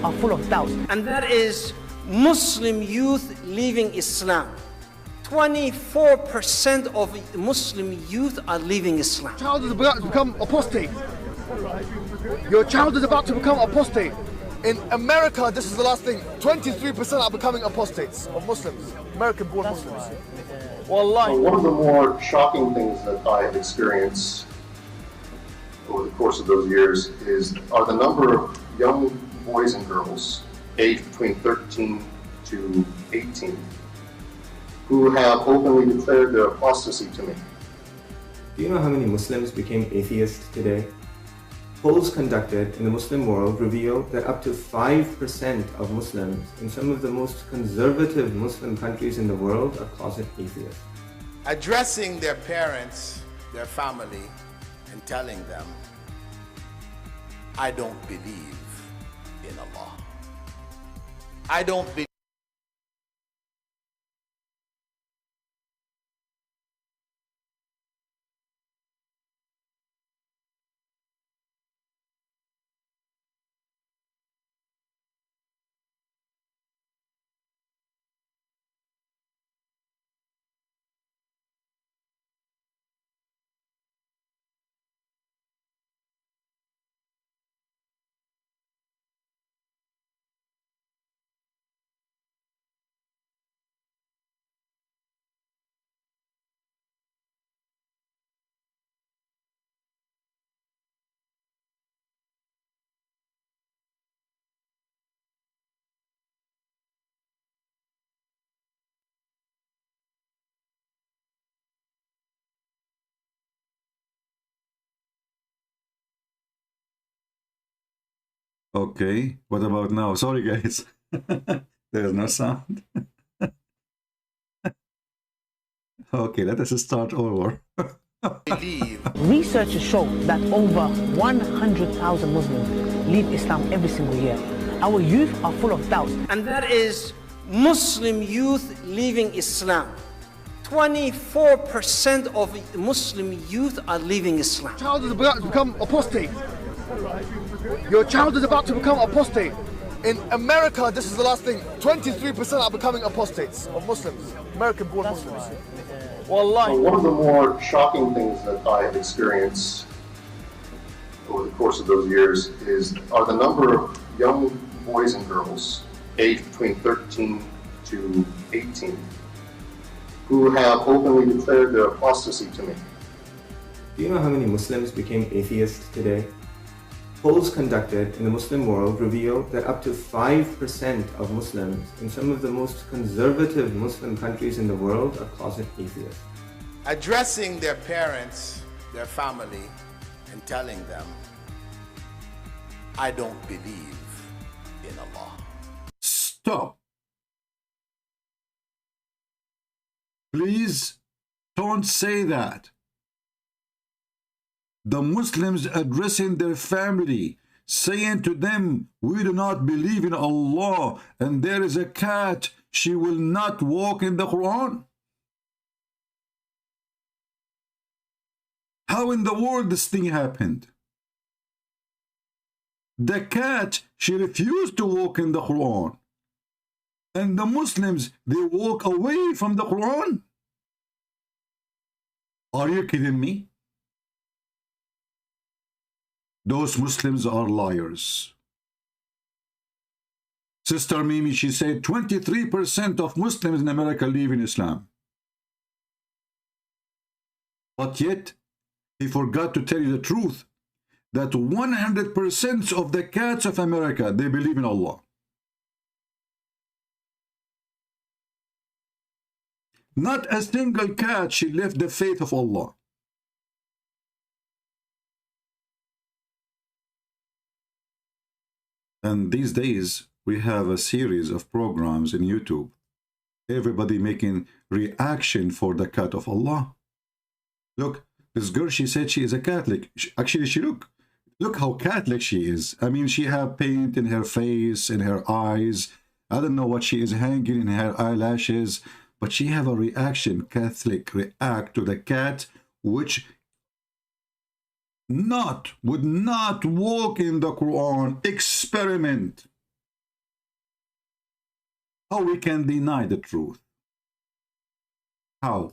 are full of doubt. And that is Muslim youth leaving Islam. 24% of Muslim youth are leaving Islam. Your child is about to become apostate. Your child is about to become apostate. In America, this is the last thing, 23% are becoming apostates of Muslims, American-born Muslims. Wallahi. One of the more shocking things that I have experienced over the course of those years are the number of young boys and girls aged between 13 to 18 who have openly declared their apostasy to me. Do you know how many Muslims became atheists today? Polls conducted in the Muslim world reveal that up to 5% of Muslims in some of the most conservative Muslim countries in the world are closet atheists. Addressing their parents, their family, and telling them, I don't believe in Allah. I don't believe. Okay, what about now? Sorry guys, there's no sound. Okay, let us start over. Researchers show that over 100,000 Muslims leave Islam every single year. Our youth are full of doubt. And that is Muslim youth leaving Islam. 24% of Muslim youth are leaving Islam. Your child is about to become apostate. Your child is about to become apostate. In America, this is the last thing, 23% are becoming apostates of Muslims, American-born Muslims. Wallahi. One of the more shocking things that I have experienced over the course of those years are the number of young boys and girls aged between 13 to 18 who have openly declared their apostasy to me. Do you know how many Muslims became atheists today? Polls conducted in the Muslim world reveal that up to 5% of Muslims in some of the most conservative Muslim countries in the world are closet atheists. Addressing their parents, their family, and telling them, I don't believe in Allah. Stop. Please don't say that. The Muslims addressing their family, saying to them, we do not believe in Allah, and there is a cat, she will not walk in the Quran. How in the world this thing happened? The cat, she refused to walk in the Quran. And the Muslims, they walk away from the Quran. Are you kidding me? Those Muslims are liars. Sister Mimi, she said 23% of Muslims in America live in Islam. But yet, he forgot to tell you the truth, that 100% of the cats of America, they believe in Allah. Not a single cat, she left the faith of Allah. And these days, we have a series of programs in YouTube. Everybody making reaction for the cat of Allah. Look, this girl, she said she is a Catholic. Actually, look how Catholic she is. I mean, she have paint in her face, in her eyes. I don't know what she is hanging in her eyelashes. But she have a reaction. Catholic react to the cat, which would not walk in the Quran. Experiment. How we can deny the truth? How?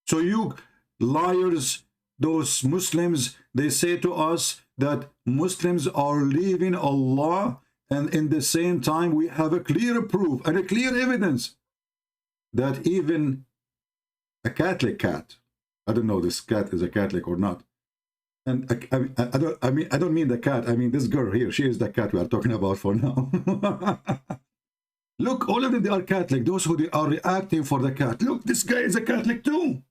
So you liars, those Muslims, they say to us that Muslims are leaving Allah, and in the same time we have a clear proof and a clear evidence that even a Catholic cat, I don't know this cat is a Catholic or not, and I don't mean the cat, I mean this girl here, she is the cat we are talking about for now. Look, all of them, they are Catholic. Those who they are reacting for the cat. Look, this guy is a Catholic too.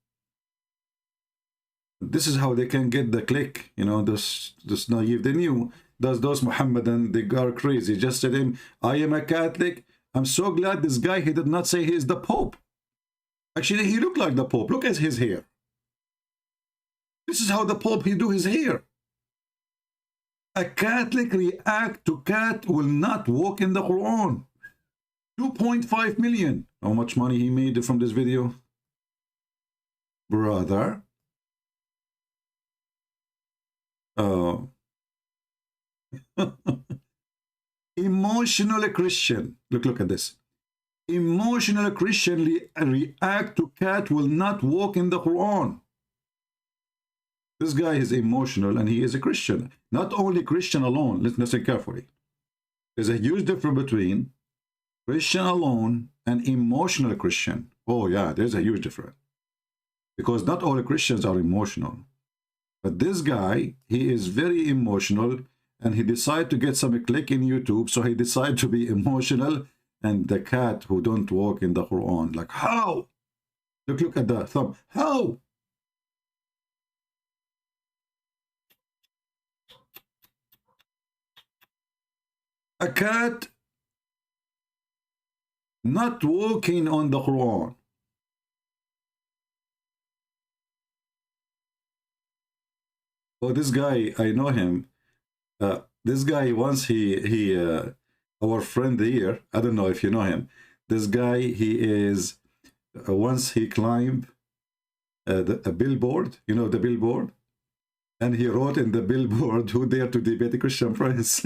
This is how they can get the click, you know, this naive. They knew those Muhammadan, they are crazy. Just said him, I am a Catholic. I'm so glad this guy, he did not say he is the Pope. Actually, he looked like the Pope. Look at his hair. This is how the Pope, he do his hair. A Catholic react to cat will not walk in the Quran. 2.5 million. How much money he made from this video? Brother. Emotional Christian. Look at this. Emotional Christian react to cat will not walk in the Quran. This guy is emotional and he is a Christian. Not only Christian alone. Listen carefully. There's a huge difference between Christian alone and emotional Christian. Oh yeah, there's a huge difference. Because not all Christians are emotional. But this guy, he is very emotional, and he decided to get some click in YouTube, so he decided to be emotional, and the cat who don't walk in the Quran. Like, how? Look at the thumb. How? A cat not walking on the Quran. Oh, this guy, I know him. This guy, once our friend here, I don't know if you know him. This guy, he is, once he climbed a billboard, you know the billboard? And he wrote in the billboard, who dare to debate the Christian Prince?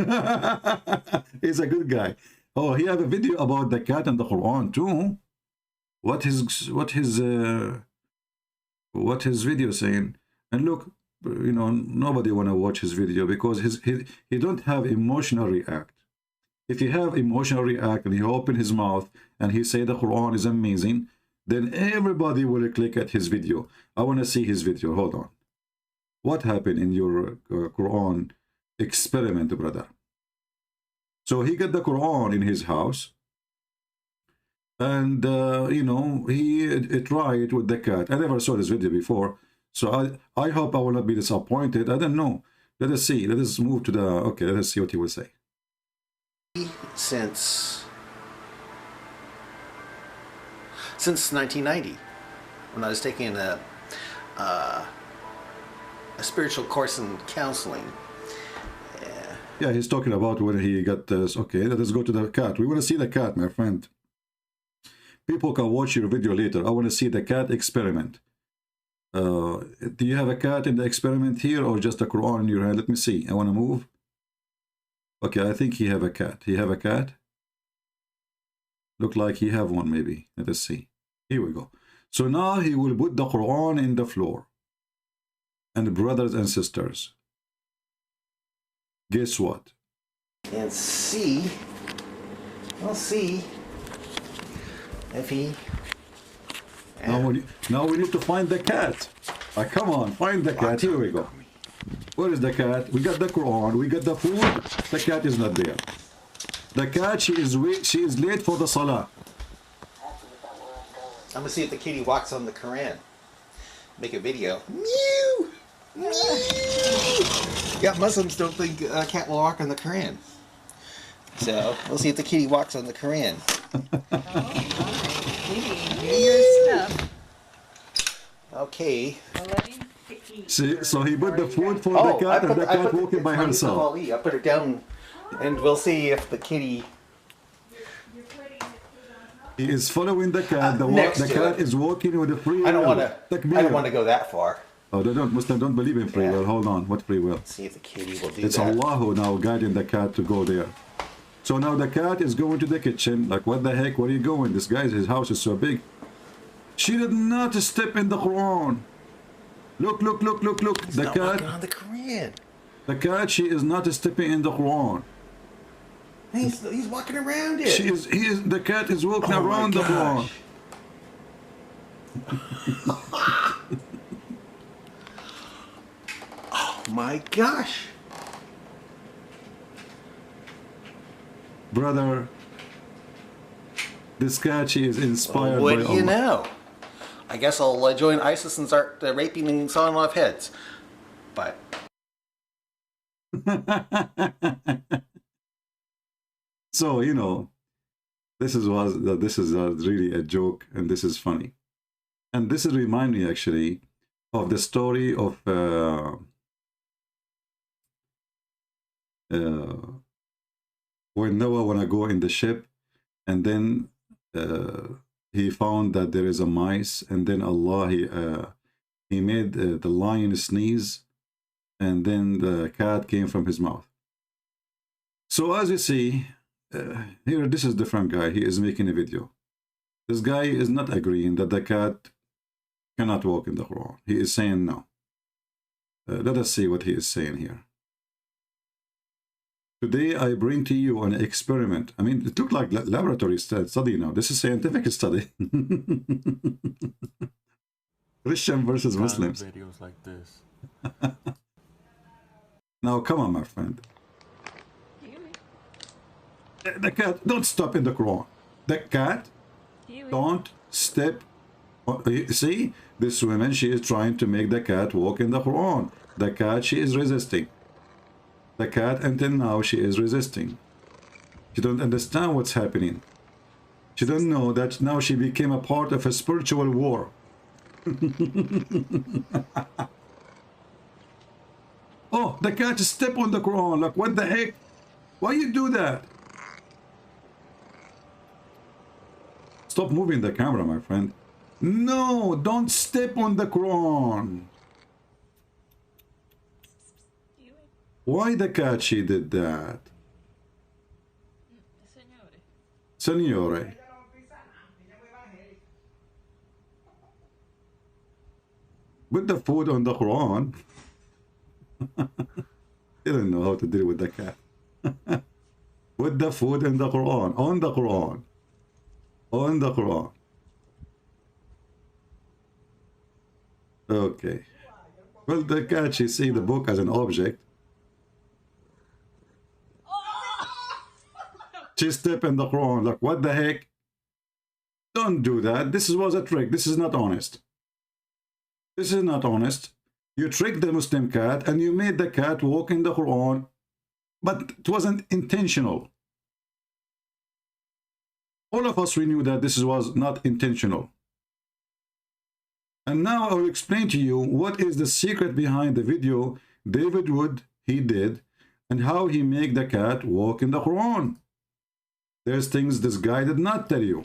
He's a good guy. Oh, he have a video about the cat and the Quran too. What his video saying? And look, you know, nobody want to watch his video because he don't have emotional react. If he have emotional react and he open his mouth and he say the Quran is amazing, then everybody will click at his video. I want to see his video. Hold on. What happened in your Quran experiment, brother? So he got the Quran in his house, and you know, he tried with the cat. I never saw this video before, so I hope I will not be disappointed. I don't know. Let us see. Let us move to the, okay, let us see what he will say. Since 1990, when I was taking a spiritual course in counseling. Yeah, he's talking about when he got this. Okay, let us go to the cat. We want to see the cat, my friend. People can watch your video later. I want to see the cat experiment. Do you have a cat in the experiment here or just a Quran in your hand? Let me see. I want to move. Okay, I think he have a cat. He have a cat? Look like he have one maybe. Let us see. Here we go. So now he will put the Quran in the floor. And brothers and sisters, guess what? And see, we'll see if he... Now we need to find the cat. Come on, find the cat. Here we go. Where is the cat? We got the Quran, we got the food. The cat is not there. The cat, she is late for the Salah. I'm gonna see if the kitty walks on the Quran. Make a video. Mew! Yeah, Muslims don't think a cat will walk on the Quran. So, we'll see if the kitty walks on the Quran. Okay. See, so he put the food for the cat and the cat walking by herself. I put it down and we'll see if the kitty... He is following the cat. The cat is walking with the free will. I don't want to go that far. Oh, Muslims don't believe in free will. Hold on, what free will? Let's see if the kitty will do it's that. Allah who now guiding the cat to go there. So now the cat is going to the kitchen. Like, what the heck? Where are you going? This guy's, his house is so big. She did not step in the Quran. Look, look, look, look, look. He's the not cat. walking on the Quran. The cat, she is not stepping in the Quran. He's walking around it. The cat is walking Oh around the Quran. Oh my gosh. Brother, this cat, she is inspired What by do Allah. you know? I guess I'll join ISIS and start raping and sawing off heads. But So, you know, this is really a joke, and this is funny. And this is remind me actually of the story of when Noah wanna go in the ship, and then he found that there is a mice, and then Allah he made the lion sneeze, and then the cat came from his mouth. So as you see here, this is different guy. He is making a video. This guy is not agreeing that the cat cannot walk in the Quran. He is saying no. Let us see what he is saying here. Today I bring to you an experiment. I mean, it looked like laboratory study now. This is scientific study. Christian versus Muslims. Videos like this. Now, come on, my friend. The cat, don't stop in the Quran. The cat, don't step. See, this woman, she is trying to make the cat walk in the Quran. The cat, she is resisting. The cat, until now, she is resisting. She don't understand what's happening. She don't know that now she became a part of a spiritual war. Oh, the cat step on the Quran. Like, what the heck? Why you do that? Stop moving the camera, my friend. No, don't step on the Quran. Why the cat, she did that? Signore. Put the food on the Quran. They don't know how to deal with the cat. Put the food in the Quran. On the Quran. On the Quran. Okay. Well, the cat, she see the book as an object. She step in the Quran. Like, what the heck? Don't do that. This was a trick. This is not honest. This is not honest. You tricked the Muslim cat and you made the cat walk in the Quran, but it wasn't intentional. All of us, we knew that this was not intentional. And now I will explain to you what is the secret behind the video David Wood, he did, and how he made the cat walk in the Quran. There's things this guy did not tell you.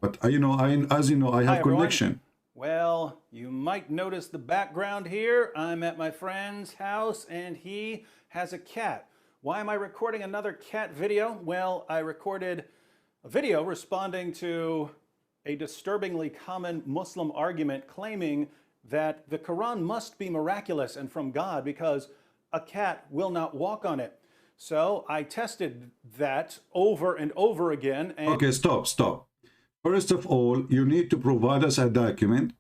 But, as you know, I have connection. Well, you might notice the background here. I'm at my friend's house and he has a cat. Why am I recording another cat video? Well, I recorded a video responding to a disturbingly common Muslim argument claiming that the Quran must be miraculous and from God because a cat will not walk on it. So I tested that over and over again. And okay, stop. First of all, you need to provide us a document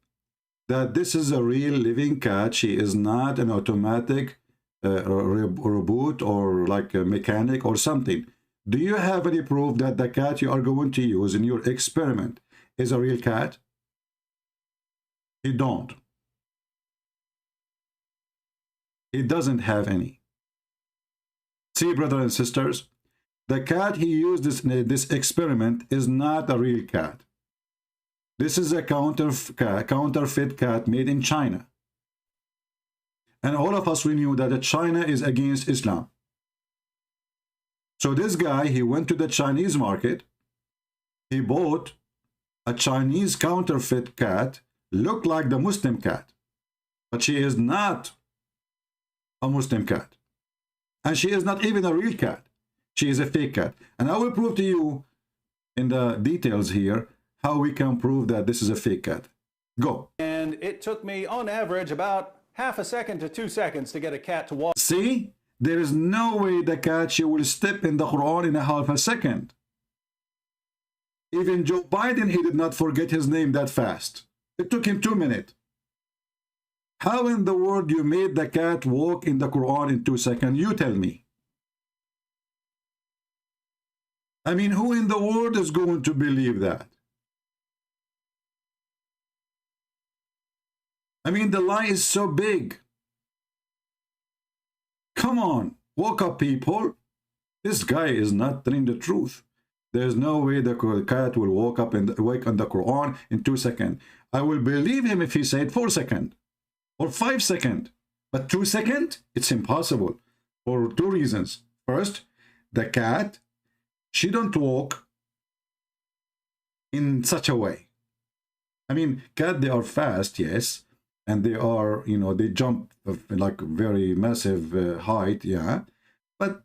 that this is a real living cat. She is not an automatic robot or like a mechanic or something. Do you have any proof that the cat you are going to use in your experiment is a real cat? He don't. He doesn't have any. See, brothers and sisters, the cat he used this experiment is not a real cat. This is a counterfeit cat made in China. And all of us, we knew that China is against Islam. So this guy, he went to the Chinese market. He bought a Chinese counterfeit cat, looked like the Muslim cat. But she is not a Muslim cat. And she is not even a real cat. she is a fake cat. And I will prove to you in the details here how we can prove that this is a fake cat. Go. And it took me, on average, about half a second to 2 seconds to get a cat to walk. See? There is no way the cat, she will step in the Quran in a half a second. Even Joe Biden, he did not forget his name that fast. It took him 2 minutes. How in the world you made the cat walk in the Quran in 2 seconds? You tell me. I mean, who in the world is going to believe that? I mean, the lie is so big. Come on, woke up, people. This guy is not telling the truth. There's no way the cat will wake up and wake on the Quran in 2 seconds. I will believe him if he said 4 seconds or 5 seconds. But 2 seconds? It's impossible for 2 reasons. First, the cat, she don't walk in such a way. I mean, cat, they are fast, yes. And they are, you know, they jump like very massive height, yeah. But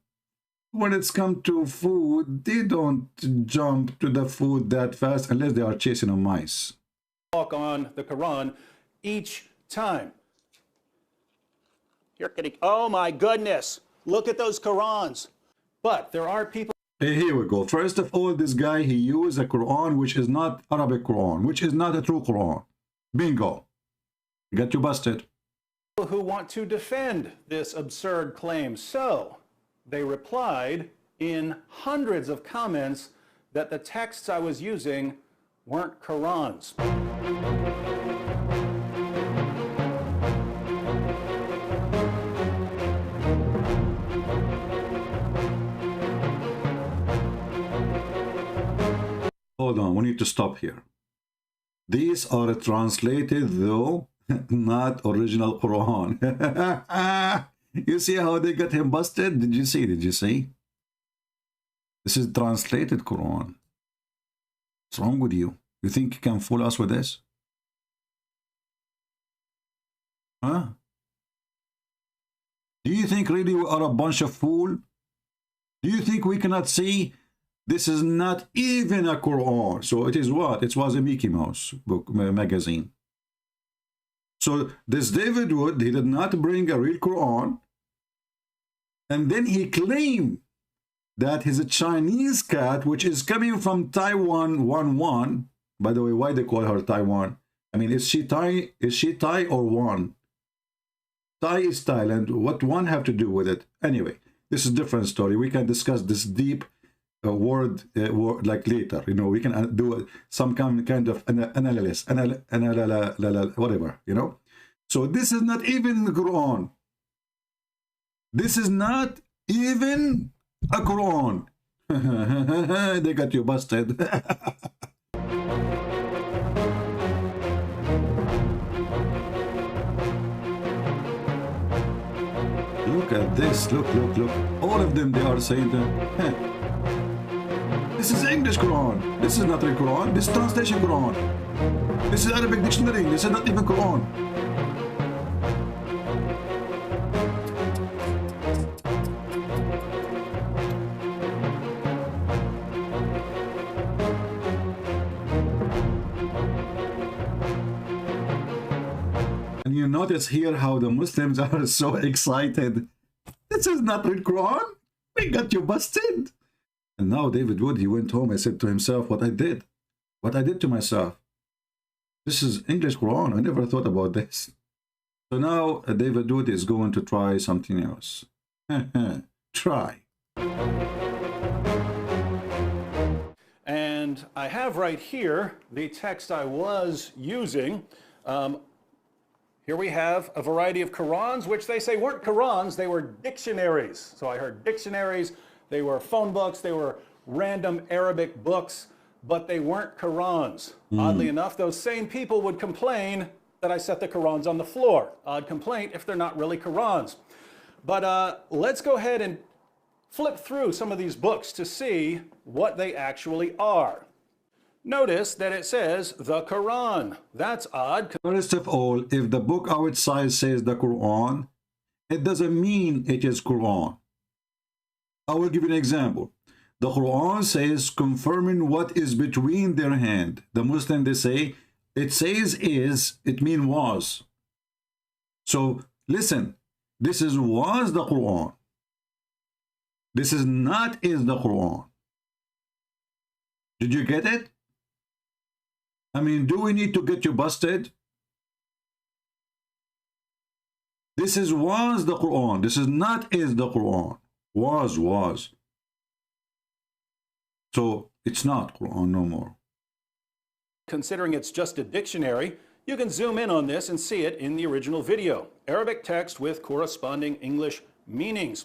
when it's come to food, they don't jump to the food that fast unless they are chasing a mice. Walk on the Quran each time. You're kidding. Oh my goodness. Look at those Qurans. But there are people. Here we go. First of all, this guy, he used a Quran which is not Arabic Quran, which is not a true Quran. Bingo. Got you busted. Who want to defend this absurd claim. So they replied in hundreds of comments that the texts I was using weren't Qurans. Hold on, we need to stop here. These are translated, though not original Quran. You see how they got him busted? Did you see? Did you see? This is translated Quran. What's wrong with you? You think you can fool us with this? Huh? Do you think really we are a bunch of fools? Do you think we cannot see? This is not even a Quran. So it is what? It was a Mickey Mouse book magazine. So this David Wood, he did not bring a real Quran. And then he claimed that he's a Chinese cat, which is coming from Taiwan 1-1. By the way, why they call her Taiwan? I mean, is she Thai or one? Thai is Thailand. What one have to do with it? Anyway, this is a different story. We can discuss this deep word like later. You know, we can do some kind of analysis, whatever, you know. So this is not even the Quran. This is not even a Quran. They got you busted. Look at this. Look. All of them, they are saying that, this is English Quran. This is not real Quran. This is translation Quran. This is Arabic dictionary. This is not even Quran. And you notice here how the Muslims are so excited. This is not real Quran. We got you busted. And now David Wood, he went home and said to himself, what I did to myself. This is English Quran. I never thought about this. So now David Wood is going to try something else. Try. And I have right here the text I was using. Here we have a variety of Qurans, which they say weren't Qurans, they were dictionaries. So I heard dictionaries. They were phone books, they were random Arabic books, but they weren't Qurans. Oddly enough, those same people would complain that I set the Qurans on the floor. Odd complaint if they're not really Qurans. But let's go ahead and flip through some of these books to see what they actually are. Notice that it says the Quran. That's odd. First of all, if the book outside says the Quran, it doesn't mean it is Quran. I will give you an example. The Quran says confirming what is between their hand. The Muslim, they say, it says is, it means was. So listen, this is was the Quran. This is not is the Quran. Did you get it? I mean, do we need to get you busted? This is was the Quran. This is not is the Quran. Was. So it's not Quran no more. Considering it's just a dictionary, you can zoom in on this and see it in the original video. Arabic text with corresponding English meanings.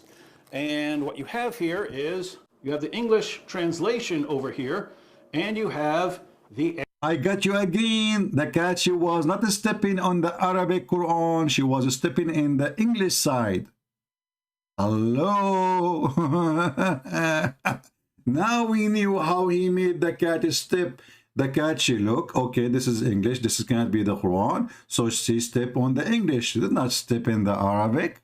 And what you have here is, you have the English translation over here, and you have the... I got you again. The cat, she was not stepping on the Arabic Quran. She was stepping in the English side. Hello. Now we knew how he made the cat step. The cat, she look, okay, this is English. This can't be the Quran. So she step on the English. She did not step in the Arabic.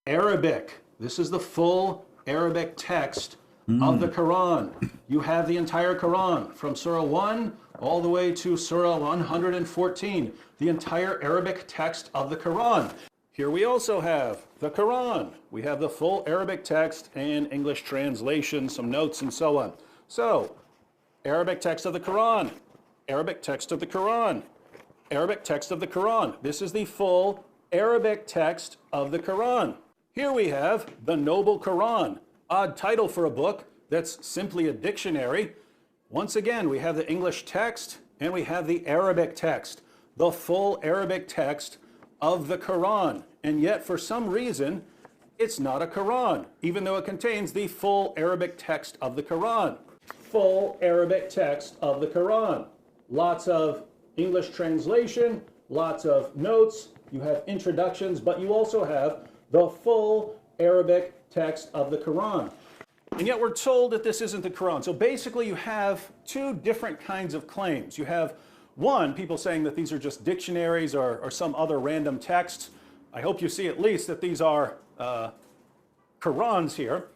Arabic. This is the full Arabic text of the Quran. You have the entire Quran from Surah 1 all the way to Surah 114. The entire Arabic text of the Quran. Here we also have the Quran. We have the full Arabic text and English translation, some notes and so on. So, Arabic text of the Quran, Arabic text of the Quran, Arabic text of the Quran. This is the full Arabic text of the Quran. Here we have the Noble Quran, odd title for a book that's simply a dictionary. Once again, we have the English text and we have the Arabic text, the full Arabic text of the Quran. And yet, for some reason, it's not a Quran, even though it contains the full Arabic text of the Quran. Full Arabic text of the Quran. Lots of English translation, lots of notes, you have introductions, but you also have the full Arabic text of the Quran. And yet we're told that this isn't the Quran. So basically you have two different kinds of claims. You have one, people saying that these are just dictionaries or some other random texts. I hope you see at least that these are Qurans here.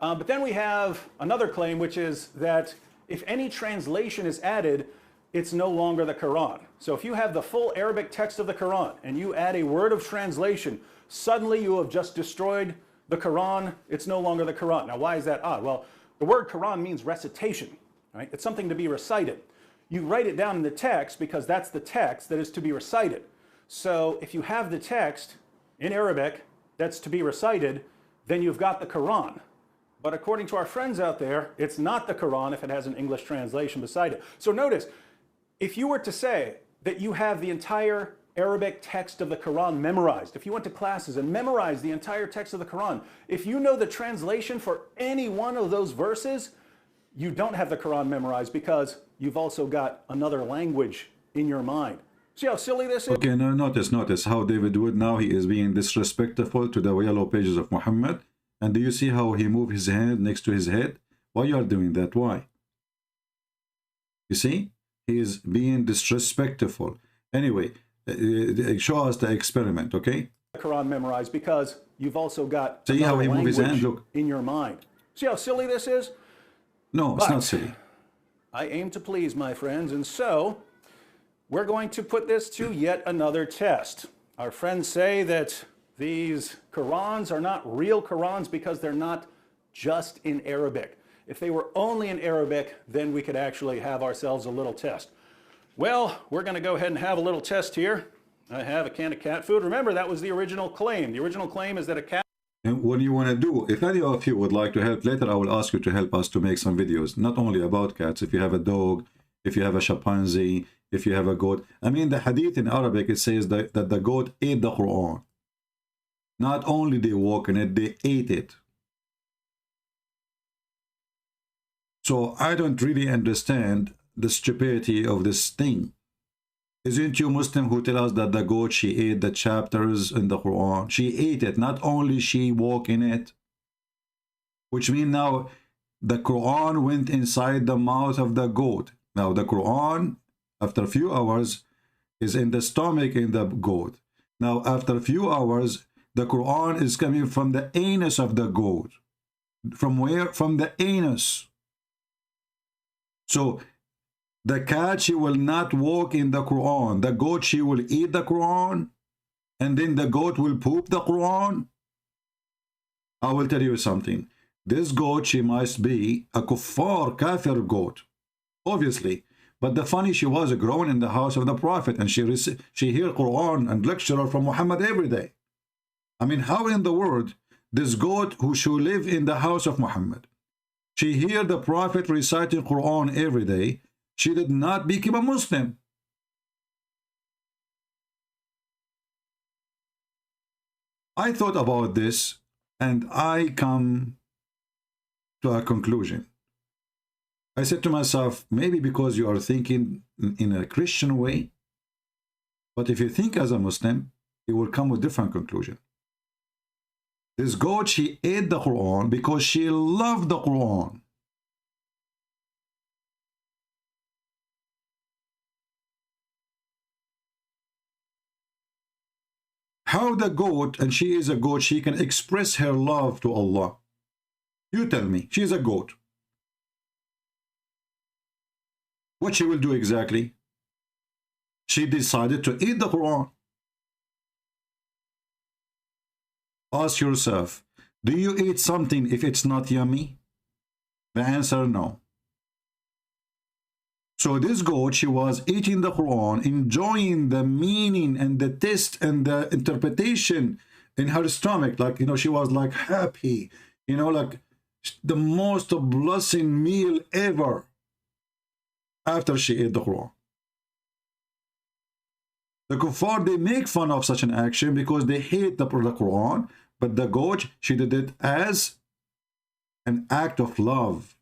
But then we have another claim, which is that if any translation is added, it's no longer the Quran. So if you have the full Arabic text of the Quran and you add a word of translation, suddenly you have just destroyed the Quran. It's no longer the Quran. Now, why is that odd? Well, the word Quran means recitation, right? It's something to be recited. You write it down in the text because that's the text that is to be recited. So if you have the text in Arabic that's to be recited, then you've got the Quran. But according to our friends out there, it's not the Quran if it has an English translation beside it. So notice, if you were to say that you have the entire Arabic text of the Quran memorized, if you went to classes and memorized the entire text of the Quran, if you know the translation for any one of those verses, you don't have the Quran memorized because you've also got another language in your mind. See how silly this is? Okay, now notice how David Wood, now he is being disrespectful to the yellow pages of Muhammad. And do you see how he moved his hand next to his head? Why you are doing that? Why? You see? He is being disrespectful. Anyway, show us the experiment, okay? The Quran memorized because you've also got see how he moved his hand? Look. In your mind. See how silly this is? No, it's not silly. I aim to please, my friends, and so we're going to put this to yet another test. Our friends say that these Qurans are not real Qurans because they're not just in Arabic. If they were only in Arabic, then we could actually have ourselves a little test. Well, we're going to go ahead and have a little test here. I have a can of cat food. Remember, that was the original claim. The original claim is that a cat... And what do you want to do? If any of you would like to help, later I will ask you to help us to make some videos, not only about cats. If you have a dog, if you have a chimpanzee, if you have a goat. I mean, the hadith in Arabic, it says that the goat ate the Quran. Not only they walk in it, they ate it. So I don't really understand the stupidity of this thing. Isn't you Muslim who tell us that the goat, she ate the chapters in the Quran? She ate it, not only she walk in it. Which means now the Quran went inside the mouth of the goat. Now the Quran, after a few hours, is in the stomach in the goat. Now after a few hours, the Quran is coming from the anus of the goat. From where? From the anus. So the cat, she will not walk in the Quran. The goat, she will eat the Quran. And then the goat will poop the Quran. I will tell you something. This goat, she must be a kuffar, kafir goat. Obviously. But the funny, she was grown in the house of the Prophet. And she hear Quran and lecture from Muhammad every day. I mean, how in the world this goat who should live in the house of Muhammad, she hear the Prophet reciting Quran every day, she did not become a Muslim. I thought about this and I come to a conclusion. I said to myself, maybe because you are thinking in a Christian way, but if you think as a Muslim, you will come with different conclusion. This goat, she ate the Quran because she loved the Quran. How the goat, and she is a goat, she can express her love to Allah? You tell me, she is a goat. What she will do exactly? She decided to eat the Quran. Ask yourself, do you eat something if it's not yummy? The answer, no. So this goat, she was eating the Quran, enjoying the meaning and the taste and the interpretation in her stomach. Like, you know, she was like happy, you know, like the most blessing meal ever after she ate the Quran. The kuffar, they make fun of such an action because they hate the Quran, but the goat, she did it as an act of love.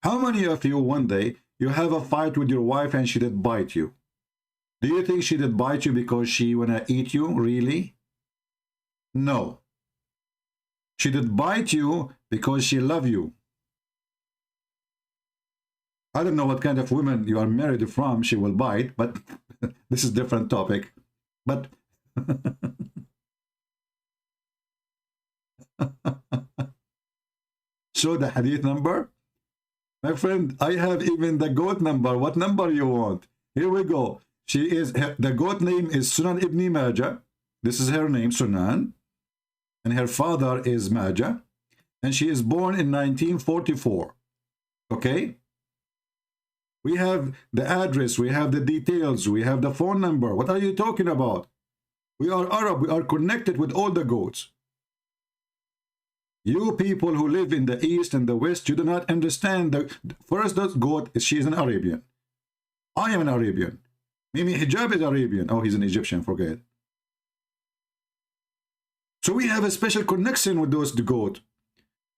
How many of you one day, you have a fight with your wife and she did bite you? Do you think she did bite you because she wanna eat you, really? No. She did bite you because she loves you. I don't know what kind of woman you are married from, she will bite, but this is a different topic. But show the hadith number. My friend, I have even the goat number. What number you want? Here we go. She is, the goat name is Sunan ibn Majah. This is her name, Sunan. And her father is Majah. And she is born in 1944. Okay? We have the address, we have the details, we have the phone number. What are you talking about? We are Arab, we are connected with all the goats. You people who live in the East and the West, you do not understand. The first goat, she is an Arabian. I am an Arabian. Mimi Hijab is Arabian. Oh, he's an Egyptian, forget. So we have a special connection with those goat.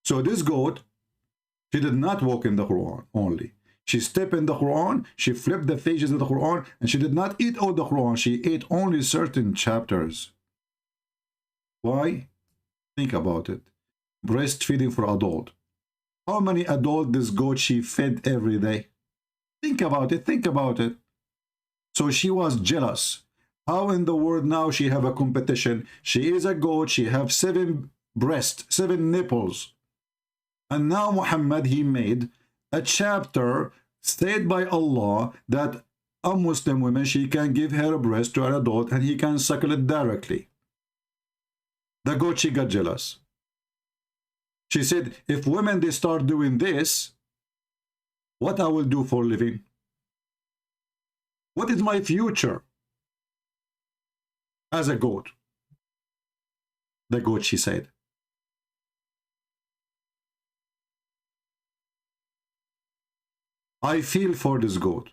So this goat, she did not walk in the Quran only. She stepped in the Quran, she flipped the pages of the Quran, and she did not eat all the Quran. She ate only certain chapters. Why? Think about it. Breastfeeding for adult. How many adult this goat she fed every day? Think about it, think about it. So she was jealous. How in the world now she have a competition? She is a goat, she have 7 breasts, 7 nipples. And now Muhammad, he made a chapter stated by Allah that a Muslim woman, she can give her breast to an adult and he can suckle it directly. The goat, she got jealous. She said, if women, they start doing this, what I will do for a living? What is my future? As a goat. The goat, she said. I feel for this goat.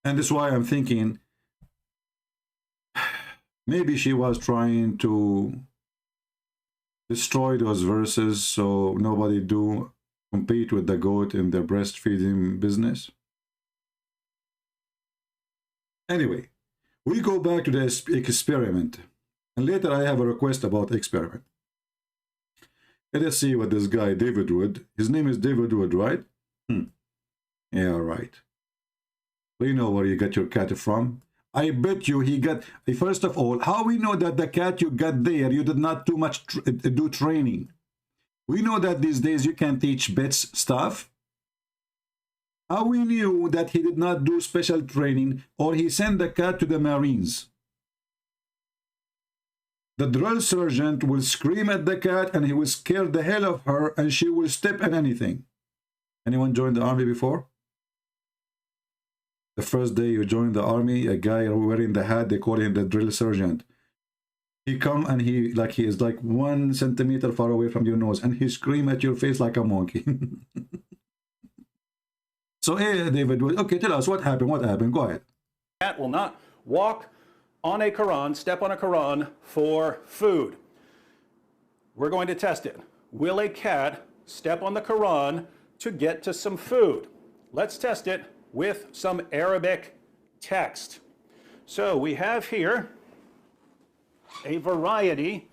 And that's why I'm thinking, maybe she was trying to destroy those verses so nobody do compete with the goat in their breastfeeding business. Anyway, we go back to the experiment. And later I have a request about experiment. Let us see what this guy, David Wood, his name is David Wood, right? Yeah, right. We know where you got your cat from. I bet you he got, first of all, how we know that the cat you got there, you did not too much do training? We know that these days you can teach pets stuff. How we knew that he did not do special training, or he sent the cat to the Marines? The drill sergeant will scream at the cat and he will scare the hell of her and she will step at anything. Anyone joined the army before? The first day you join the army, a guy wearing the hat, they call him the drill sergeant. He come and he is like 1 centimeter far away from your nose and he scream at your face like a monkey. So, hey, David, okay, tell us what happened. What happened? Go ahead. Cat will not walk on a Quran, step on a Quran for food. We're going to test it. Will a cat step on the Quran to get to some food? Let's test it with some Arabic text. So we have here a variety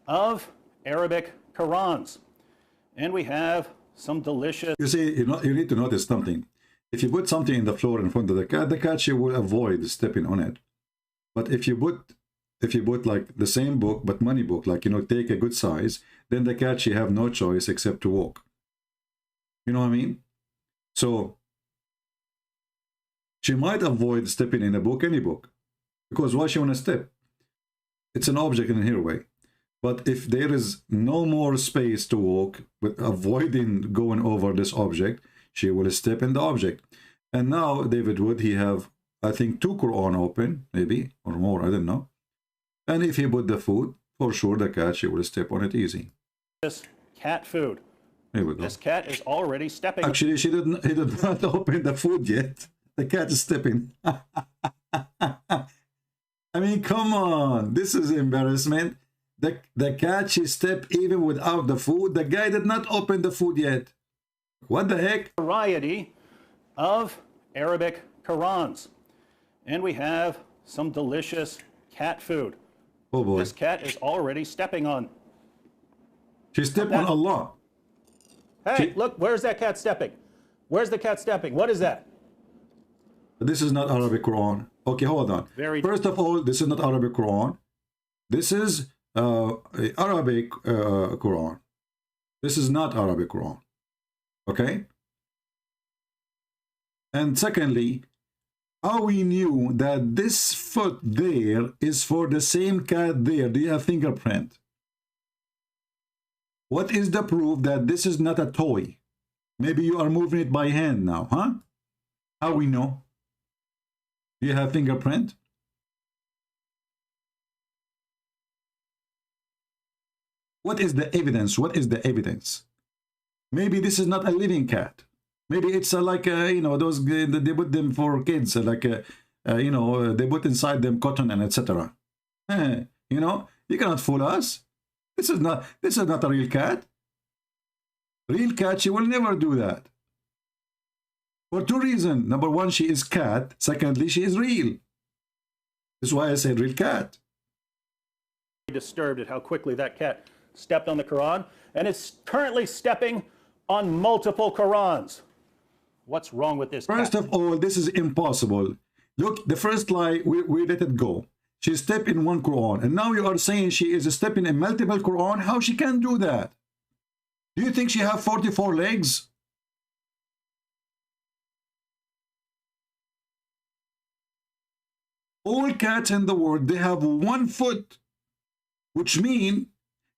of Arabic Qurans, and we have some delicious... You see, you need to notice something. If you put something in the floor in front of the cat she will avoid stepping on it. But if you put like the same book, but money book, like, you know, take a good size, then the cat, she have no choice except to walk. You know what I mean? So she might avoid stepping in a book, any book, because why she want to step? It's an object in her way. But if there is no more space to walk, with avoiding going over this object, she will step in the object. And now David Wood, he have, I think, 2 Quran open, maybe, or more, I don't know. And if he put the food, for sure the cat, she will step on it easy. This cat food. Here we go. This cat is already stepping. Actually, he did not open the food yet. The cat is stepping. I mean, come on. This is embarrassment. The cat, she stepped even without the food. The guy did not open the food yet. What the heck? Variety of Arabic Qurans. And we have some delicious cat food. Oh boy. This cat is already stepping on. She stepped on Allah. Hey, look, where's that cat stepping? Where's the cat stepping? What is that? This is not Arabic Quran. Okay, hold on. First of all, this is not Arabic Quran. This is Arabic Quran. This is not Arabic Quran. Okay? And secondly, how we knew that this foot there is for the same cat there? Do you have fingerprint? What is the proof that this is not a toy? Maybe you are moving it by hand now, huh? How we know? Do you have fingerprint? What is the evidence? What is the evidence? Maybe this is not a living cat. Maybe it's like you know, those they put them for kids, like you know, they put inside them cotton and etc. You know, you cannot fool us. This is not a real cat. Real cat, she will never do that. For 2 reasons. Number 1, she is cat. Secondly, she is real. That's why I said real cat. Disturbed at how quickly that cat stepped on the Quran, and it's currently stepping on multiple Qurans. What's wrong with this cat? First of all, this is impossible. Look, the first lie, we let it go. She stepped in 1 Quran, and now you are saying she is stepping in multiple Quran. How she can do that? Do you think she have 44 legs? All cats in the world, they have 1 foot, which means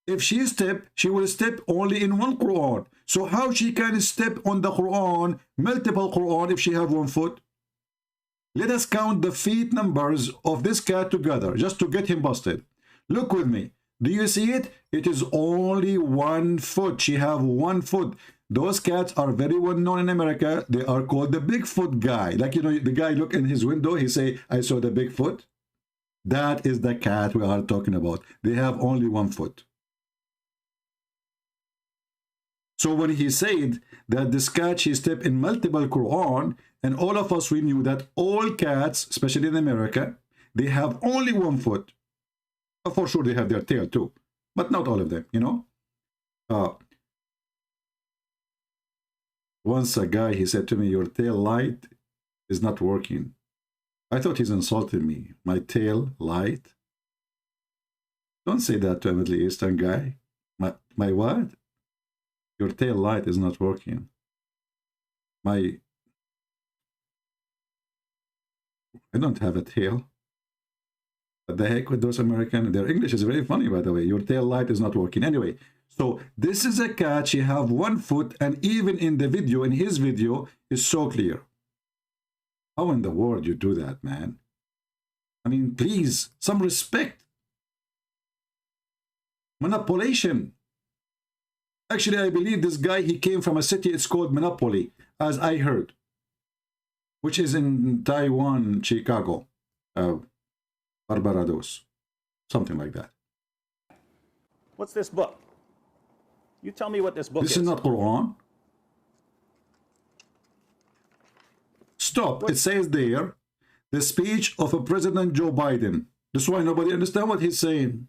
if she step, she will step only in 1 Quran. So how she can step on the Quran, multiple Quran, if she have 1 foot? Let us count the feet numbers of this cat together, just to get him busted. Look with me. Do you see it? It is only 1 foot. She have 1 foot. Those cats are very well known in America. They are called the Bigfoot guy. Like, you know, the guy look in his window, he say, I saw the Bigfoot. That is the cat we are talking about. They have only 1 foot. So when he said that this cat, she stepped in multiple Quran, and all of us, we knew that all cats, especially in America, they have only 1 foot. For sure, they have their tail too, but not all of them, you know. Once a guy, he said to me, your tail light is not working. I thought he's insulting me. My tail light. Don't say that to a Middle Eastern guy. My what? Your tail light is not working. I don't have a tail. What the heck with those Americans? Their English is very funny, by the way. Your tail light is not working. Anyway, so this is a cat. She have 1 foot, and even in the video, in his video, is so clear. How in the world you do that, man? I mean, please, some respect. Manipulation. Actually, I believe this guy, he came from a city, it's called Monopoly, as I heard, which is in Taiwan, Chicago, Barbados, something like that. What's this book? You tell me what this book is. This is not Quran. Stop. What? It says there, the speech of a President Joe Biden. That's why nobody understands what he's saying.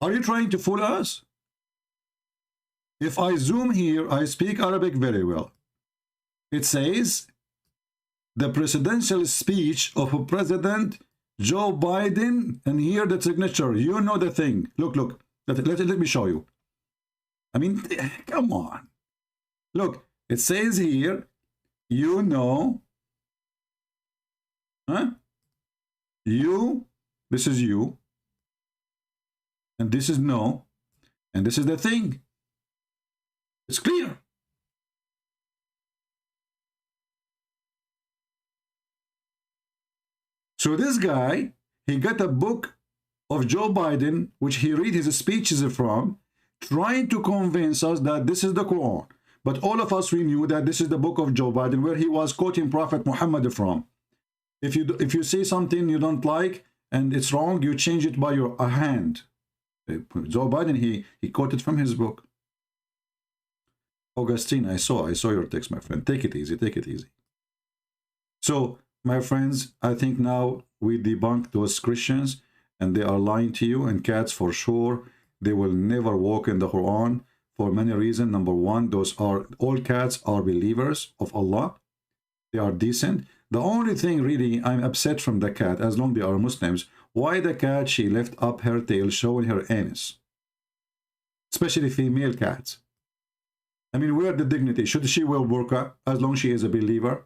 Are you trying to fool us? If I zoom here, I speak Arabic very well. It says, the presidential speech of a President Joe Biden, and here the signature. You know the thing. Look, look. Let me show you. I mean, come on. Look, it says here, you know, huh? You, this is you, and this is no, and this is the thing. It's clear. So this guy, he got a book of Joe Biden, which he read his speeches from, trying to convince us that this is the Quran. But all of us, we knew that this is the book of Joe Biden, where he was quoting Prophet Muhammad from. If you see something you don't like and it's wrong, you change it by your hand. Joe Biden, he quoted from his book. Augustine, I saw your text, my friend. Take it easy, take it easy. So, my friends, I think now we debunk those Christians, and they are lying to you, and cats for sure, they will never walk in the Quran for many reasons. Number one, all cats are believers of Allah. They are decent. The only thing really I'm upset from the cat, as long as they are Muslims, why the cat, she left up her tail showing her anus. Especially female cats. I mean, where the dignity? Should she wear burqa as long as she is a believer?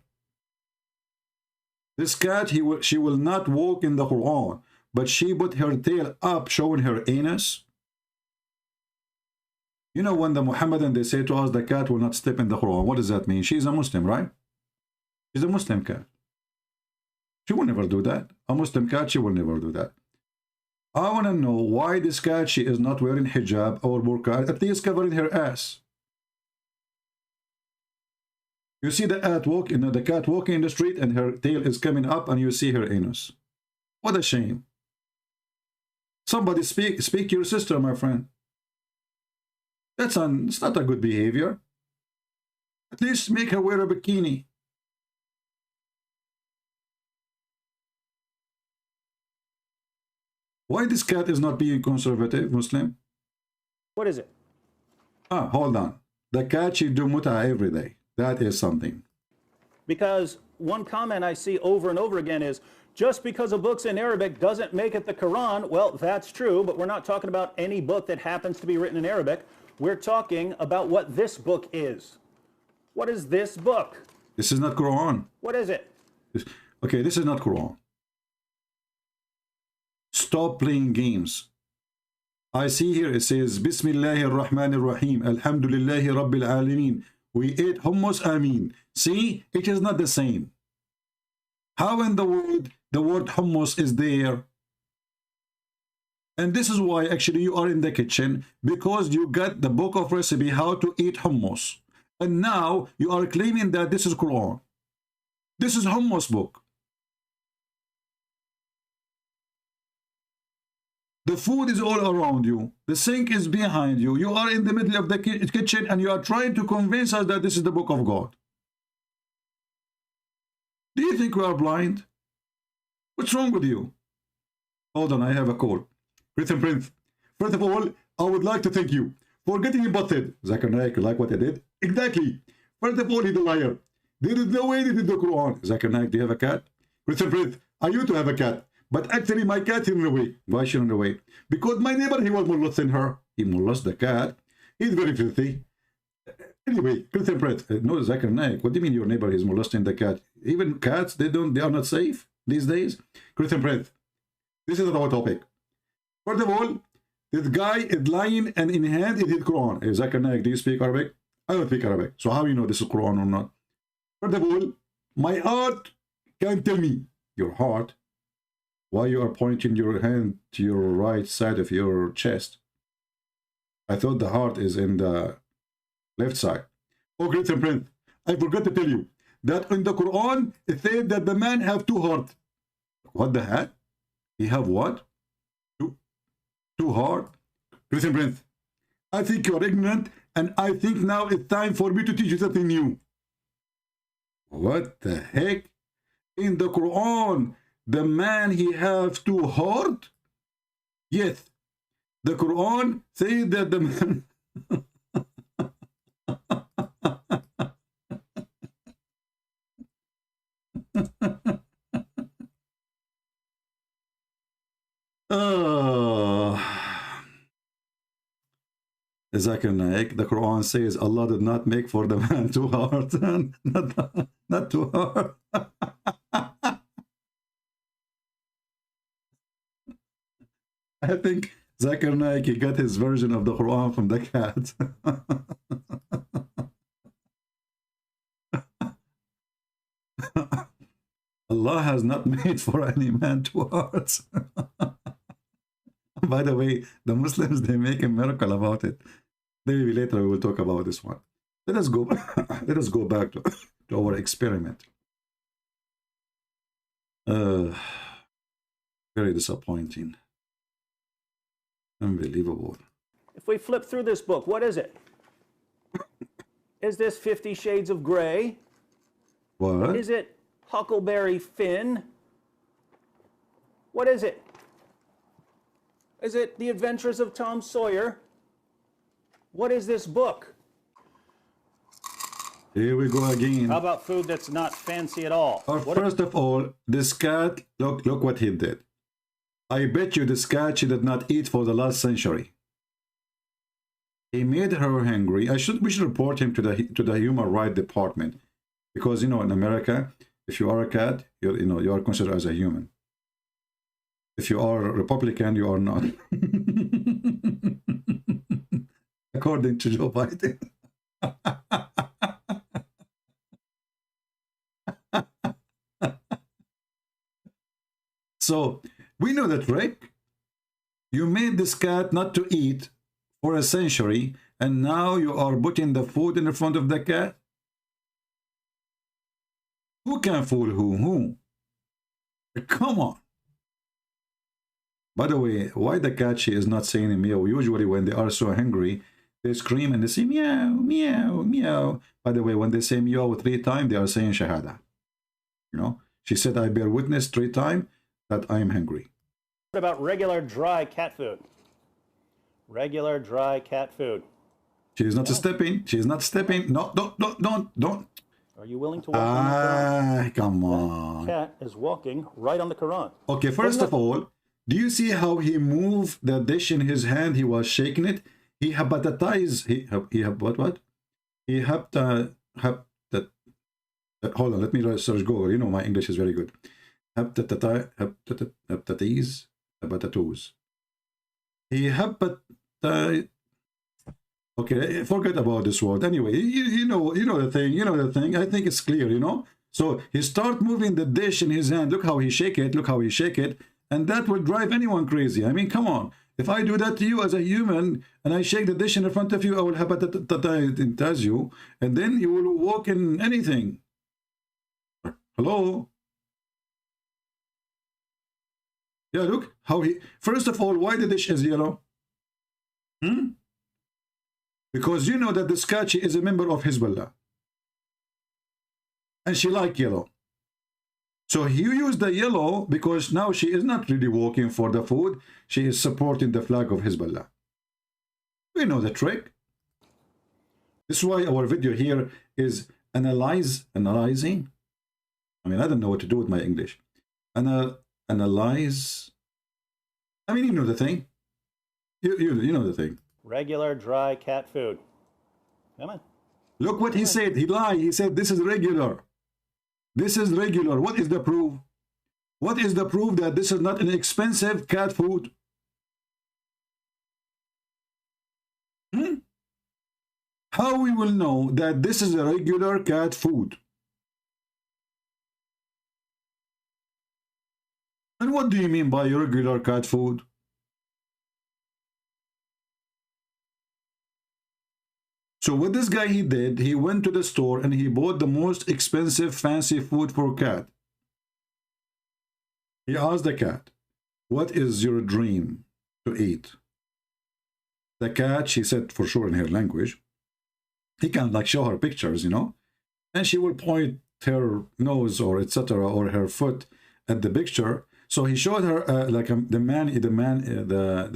This cat, she will not walk in the Quran, but she put her tail up showing her anus. You know, when the Muhammadan, they say to us, the cat will not step in the Quran. What does that mean? She's a Muslim, right? She's a Muslim cat. She will never do that. A Muslim cat, she will never do that. I want to know why this cat, she is not wearing hijab or burqa, at least covering her ass. You see the cat walking in the street and her tail is coming up and you see her anus. What a shame. Somebody speak to your sister, my friend. It's not a good behavior. At least make her wear a bikini. Why this cat is not being conservative, Muslim? What is it? Hold on. The cat, she do muta every day. That is something. Because one comment I see over and over again is, just because a book's in Arabic doesn't make it the Quran. Well, that's true, but we're not talking about any book that happens to be written in Arabic. We're talking about what this book is. What is this book? This is not Quran. What is it? Okay, this is not Quran. Stop playing games. I see here it says, Bismillahir Rahmanir Rahim, Alhamdulillahi Rabbil Alameen. We ate hummus, Ameen. See, it is not the same. How in the word hummus is there? And this is why actually you are in the kitchen, because you got the book of recipe how to eat hummus. And now you are claiming that this is Quran. This is hummus book. The food is all around you. The sink is behind you. You are in the middle of the kitchen and you are trying to convince us that this is the book of God. Do you think we are blind? What's wrong with you? Hold on, I have a call. Prince and Prince, first of all, I would like to thank you for getting me busted. Zakir Naik, you like what I did? Exactly. First of all, he's a liar. There is no way this is the Quran. Zakir Naik, do you have a cat? Christian Prince, I used to have a cat, but actually my cat ran away. Why she ran away? Because my neighbor, he was molesting her. He molested the cat. He's very filthy. Anyway, Christian Prince, no, Zakir Naik, what do you mean your neighbor is molesting the cat? Even cats, they are not safe these days. Christian Prince, this is our topic. First of all, this guy is lying and in hand is his Quran. Hey, Zakir Naik, do you speak Arabic? I don't speak Arabic. So how you know this is Quran or not? First of all, my heart can tell me, your heart, why you are pointing your hand to your right side of your chest. I thought the heart is in the left side. Oh, Christian Prince, I forgot to tell you that in the Quran, it said that the man have two hearts. What the heck? He have what? Two heart? Christian Prince, I think you're ignorant, and I think now it's time for me to teach you something new. What the heck? In the Quran, the man he have two heart? Yes. The Quran says that the man Zakir Naik, the Quran says Allah did not make for the man two hearts. not two hearts. I think Zakir Naik, he got his version of the Quran from the cat. Allah has not made for any man two hearts. By the way, the Muslims, they make a miracle about it. Maybe later we will talk about this one. Let us go back to our experiment. Very disappointing. Unbelievable. If we flip through this book, what is it? Is this 50 Shades of Grey? What? Is it Huckleberry Finn? What is it? Is it The Adventures of Tom Sawyer? What is this book? Here we go again. How about food that's not fancy at all? First of all, this cat, look what he did. I bet you this cat she did not eat for the last century. He made her hungry. We should report him to the Human Rights Department, because in America, if you are a cat, you are considered as a human. If you are a Republican, you are not. According to Joe Biden. So we know the trick. You made this cat not to eat for a century, and now you are putting the food in the front of the cat. Who can fool who? Come on. By the way, why the cat she is not saying meow? Usually when they are so hungry, they scream and they say meow, meow, meow. By the way, when they say meow 3 times, they are saying shahada. She said, I bear witness 3 times that I am hungry. What about regular dry cat food? Regular dry cat food. She is not stepping. She is not stepping. No, don't. Are you willing to walk on the Quran? Come on. The cat is walking right on the Quran. Okay, first of all, do you see how he moved the dish in his hand? He was shaking it. He hepatized. What? He hold on, let me search Google. My English is very good. Hepatitis. He hepatized. Okay, forget about this word. Anyway, you know the thing. I think it's clear, So he start moving the dish in his hand. Look how he shake it. And that will drive anyone crazy. I mean, come on. If I do that to you as a human, and I shake the dish in front of you, I will hepatize you, and then you will walk in anything. Hello? Yeah, look how he... First of all, why the dish is yellow? Because you know that this cat, she is a member of Hezbollah. And she like yellow. So he used the yellow because now she is not really walking for the food. She is supporting the flag of Hezbollah. We know the trick. This is why our video here is analyzing. I mean, I don't know what to do with my English. Analyze. I mean, you know the thing. You know the thing. Regular dry cat food. Come on. Look what he said. He lied. He said this is regular. This is regular. What is the proof? What is the proof that this is not an expensive cat food? How we will know that this is a regular cat food? And what do you mean by regular cat food? So what this guy he did, he went to the store and he bought the most expensive fancy food for cat. He asked the cat, what is your dream to eat? The cat, she said for sure in her language, he can like show her pictures, you know, and she will point her nose or etc. or her foot at the picture. So he showed her the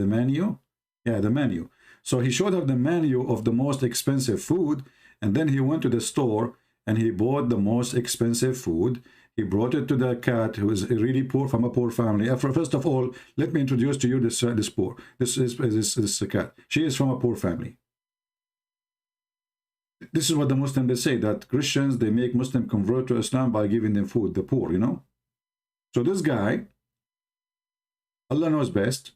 menu. Yeah, the menu. So he showed her the menu of the most expensive food, and then he went to the store and he bought the most expensive food. He brought it to the cat, who is really poor, from a poor family. First of all, let me introduce to you this cat. She is from a poor family. This is what the Muslims they say, that Christians, they make Muslims convert to Islam by giving them food, the poor, you know. So this guy, Allah knows best,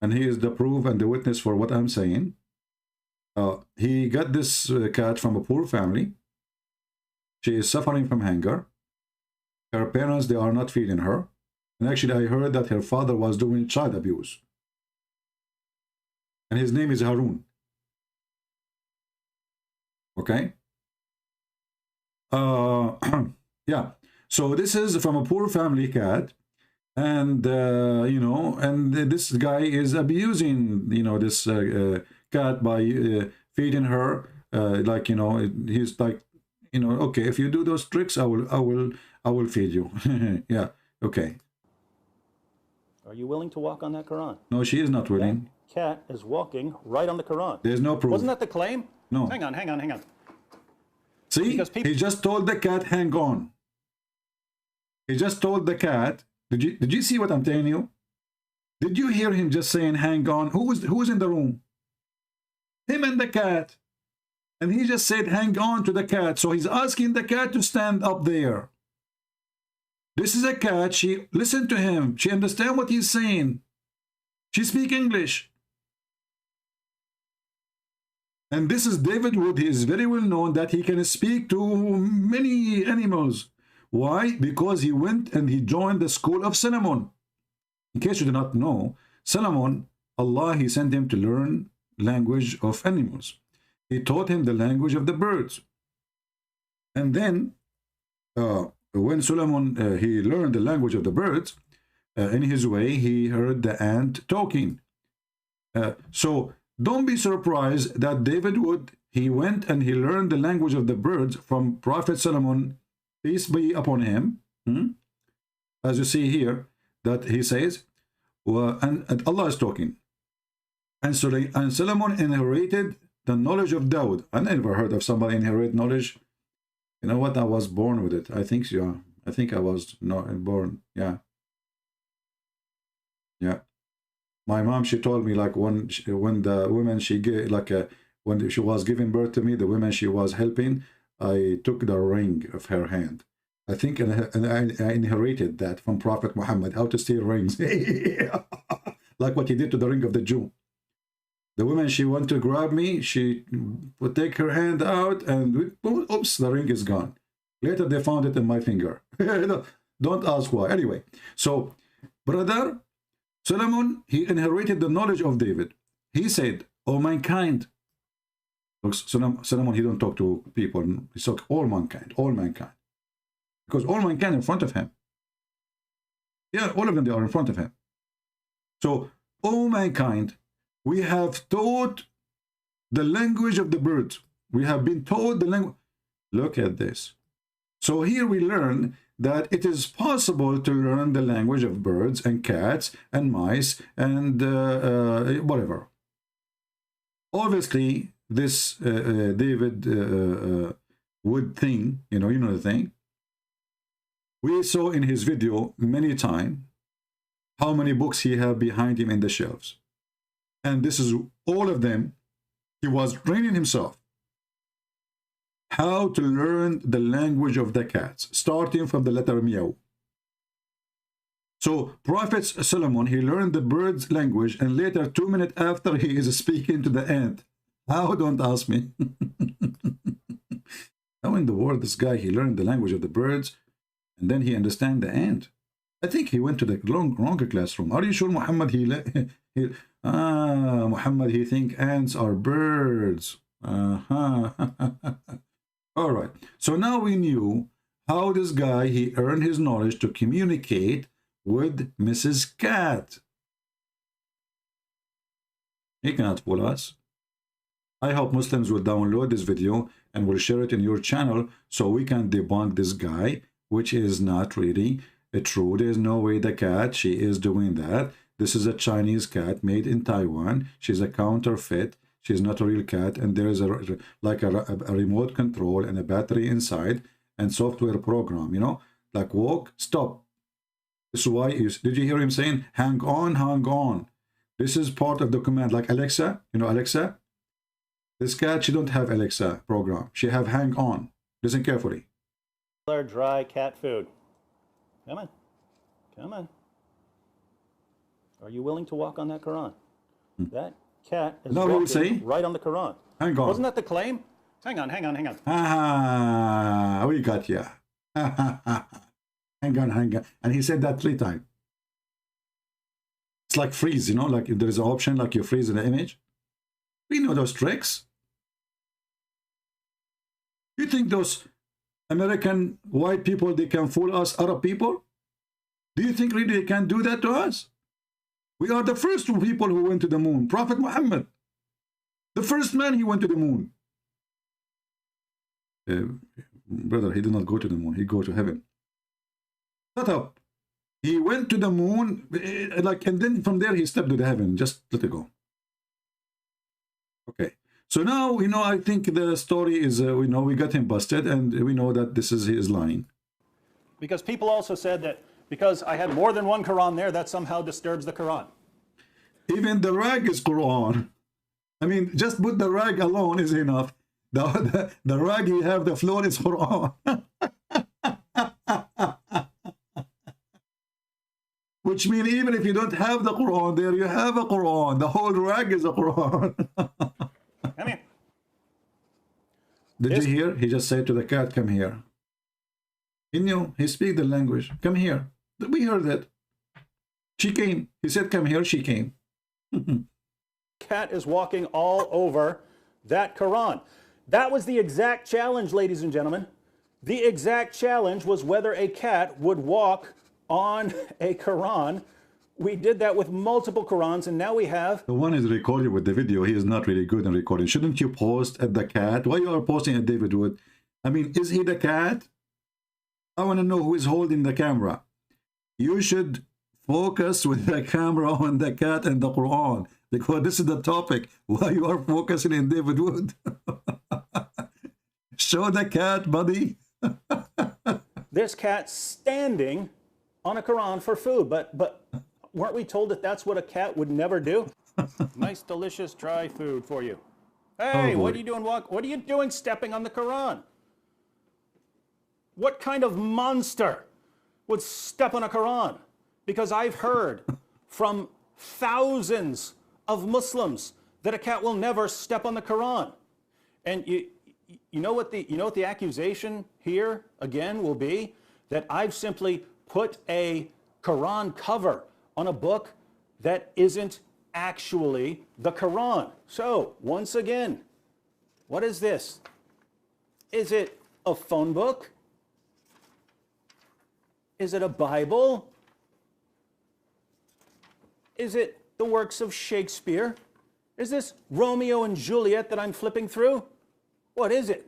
and he is the proof and the witness for what I'm saying. He got this cat from a poor family. She is suffering from hunger. Her parents, they are not feeding her. And actually, I heard that her father was doing child abuse. And his name is Harun. Okay? Yeah. So this is from a poor family cat. And, you know, and this guy is abusing, you know, this cat by feeding her. Like, you know, he's like, you know, okay, if you do those tricks, I will feed you. Yeah, okay. Are you willing to walk on that Quran? No, she is not willing. That cat is walking right on the Quran. There's no proof. Wasn't that the claim? No. Hang on. See, he just told the cat, hang on. He just told the cat, did you see what I'm telling you? Did you hear him just saying, hang on? Who was in the room? Him and the cat. And he just said, hang on to the cat. So he's asking the cat to stand up there. This is a cat. She listened to him. She understands what he's saying. She speaks English. And this is David Wood. He is very well known that he can speak to many animals. Why? Because he went and he joined the school of Solomon. In case you do not know, Solomon, Allah, he sent him to learn language of animals. He taught him the language of the birds. And then, when Solomon, he learned the language of the birds, in his way, he heard the ant talking. So, don't be surprised that David Wood, he went and he learned the language of the birds from Prophet Solomon, peace be upon him. As you see here, that he says, and Allah is talking. And Solomon inherited the knowledge of Dawood. I never heard of somebody inherit knowledge. You know what? I was born with it. I think so. I think I was not born. Yeah. Yeah. My mom, she told me, like, when the women she gave, like when she was giving birth to me, the women she was helping, I took the ring of her hand. I think and I inherited that from Prophet Muhammad, how to steal rings. Like what he did to the ring of the Jew. The woman, she wanted to grab me, she would take her hand out and oops, the ring is gone. Later they found it in my finger. Don't ask why. Anyway, so brother Solomon, he inherited the knowledge of David. He said, "O mankind." Look, Solomon, he don't talk to people. He talk all mankind, because all mankind in front of him. Yeah, all of them, they are in front of him. So, O mankind, we have taught the language of the birds. We have been taught the language. Look at this. So here we learn that it is possible to learn the language of birds and cats and mice and whatever. Obviously, this David Wood thing, you know the thing. We saw in his video many times how many books he have behind him in the shelves. And this is all of them. He was training himself how to learn the language of the cats, starting from the letter meow. So Prophet Solomon, he learned the bird's language, and later, 2 minutes after, he is speaking to the ant. How? Don't ask me. How in the world this guy, he learned the language of the birds, and then he understand the ant? I think he went to the wrong classroom. Are you sure, Muhammad? Muhammad, he think ants are birds. All right. So now we knew how this guy, he earned his knowledge to communicate with Mrs. Cat. He cannot fool us. I hope Muslims will download this video and will share it in your channel so we can debunk this guy, which is not really true. There's no way the cat, she is doing that. This is a Chinese cat made in Taiwan. She's a counterfeit. She's not a real cat, and there is a remote control and a battery inside and software program, you know, like walk, stop. This is why, did you hear him saying, hang on, hang on? This is part of the command, like Alexa, you know, Alexa? This cat, she don't have Alexa program. She have hang on. Listen carefully. Dry cat food. Come on. Come on. Are you willing to walk on that Quran? That cat is walking right on the Quran. Hang on. Wasn't that the claim? Hang on, hang on, hang on. Ah, we got you. Hang on, hang on. And he said that 3 times. It's like freeze, you know, like there is an option like you freeze in the image. We know those tricks. You think those American white people, they can fool us Arab people? Do you think really they can do that to us? We are the first 2 people who went to the moon. Prophet Muhammad, the first man, he went to the moon. Brother, he did not go to the moon. He go to heaven. Shut up. He went to the moon, like, and then from there he stepped to the heaven. Just let it go. Okay. So now, you know, I think the story is, we know we got him busted, and we know that this is, he is lying. Because people also said that because I had more than 1 Quran there, that somehow disturbs the Quran. Even the rag is Quran. I mean, just put the rag alone is enough. The rag you have, the floor is Quran. Which means even if you don't have the Quran there, you have a Quran. The whole rag is a Quran. Come here. Did you hear? He just said to the cat, come here. He knew. He speaks the language. Come here. We heard that. She came. He said, come here. She came. Cat is walking all over that Quran. That was the exact challenge, ladies and gentlemen. The exact challenge was whether a cat would walk on a Quran. We did that with multiple Qurans, and now we have... The one is recorded with the video. He is not really good in recording. Shouldn't you post at the cat? Why you are posting at David Wood? I mean, is he the cat? I want to know who is holding the camera. You should focus with the camera on the cat and the Quran, because this is the topic. Why you are focusing in David Wood? Show the cat, buddy. This cat standing on a Quran for food, but weren't we told that that's what a cat would never do? Nice, delicious, dry food for you. Hey, what are you doing? What are you doing stepping on the Quran? What kind of monster would step on a Quran? Because I've heard from thousands of Muslims that a cat will never step on the Quran. And you know what the accusation here again will be? That I've simply put a Quran cover on a book that isn't actually the Quran. So, once again, what is this? Is it a phone book? Is it a Bible? Is it the works of Shakespeare? Is this Romeo and Juliet that I'm flipping through? What is it?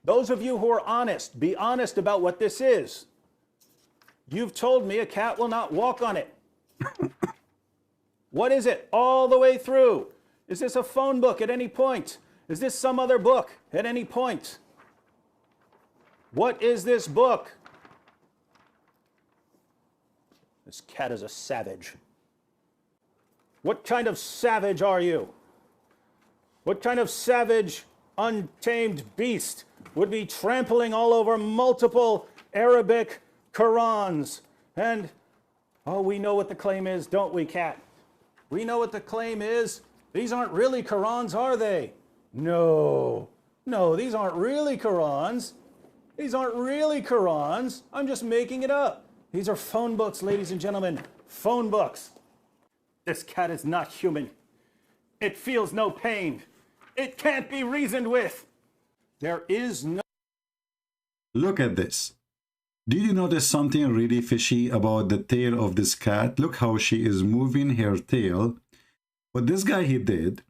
Those of you who are honest, be honest about what this is. You've told me a cat will not walk on it. What is it all the way through? Is this a phone book at any point? Is this some other book at any point? What is this book? This cat is a savage. What kind of savage are you? What kind of savage, untamed beast would be trampling all over multiple Arabic Qurans? And, oh, we know what the claim is, don't we, cat? We know what the claim is. These aren't really Qurans, are they? No. No, these aren't really Qurans. These aren't really Qurans. I'm just making it up. These are phone books, ladies and gentlemen. Phone books. This cat is not human. It feels no pain. It can't be reasoned with. There is no... Look at this. Did you notice something really fishy about the tail of this cat? Look how she is moving her tail. What this guy he did,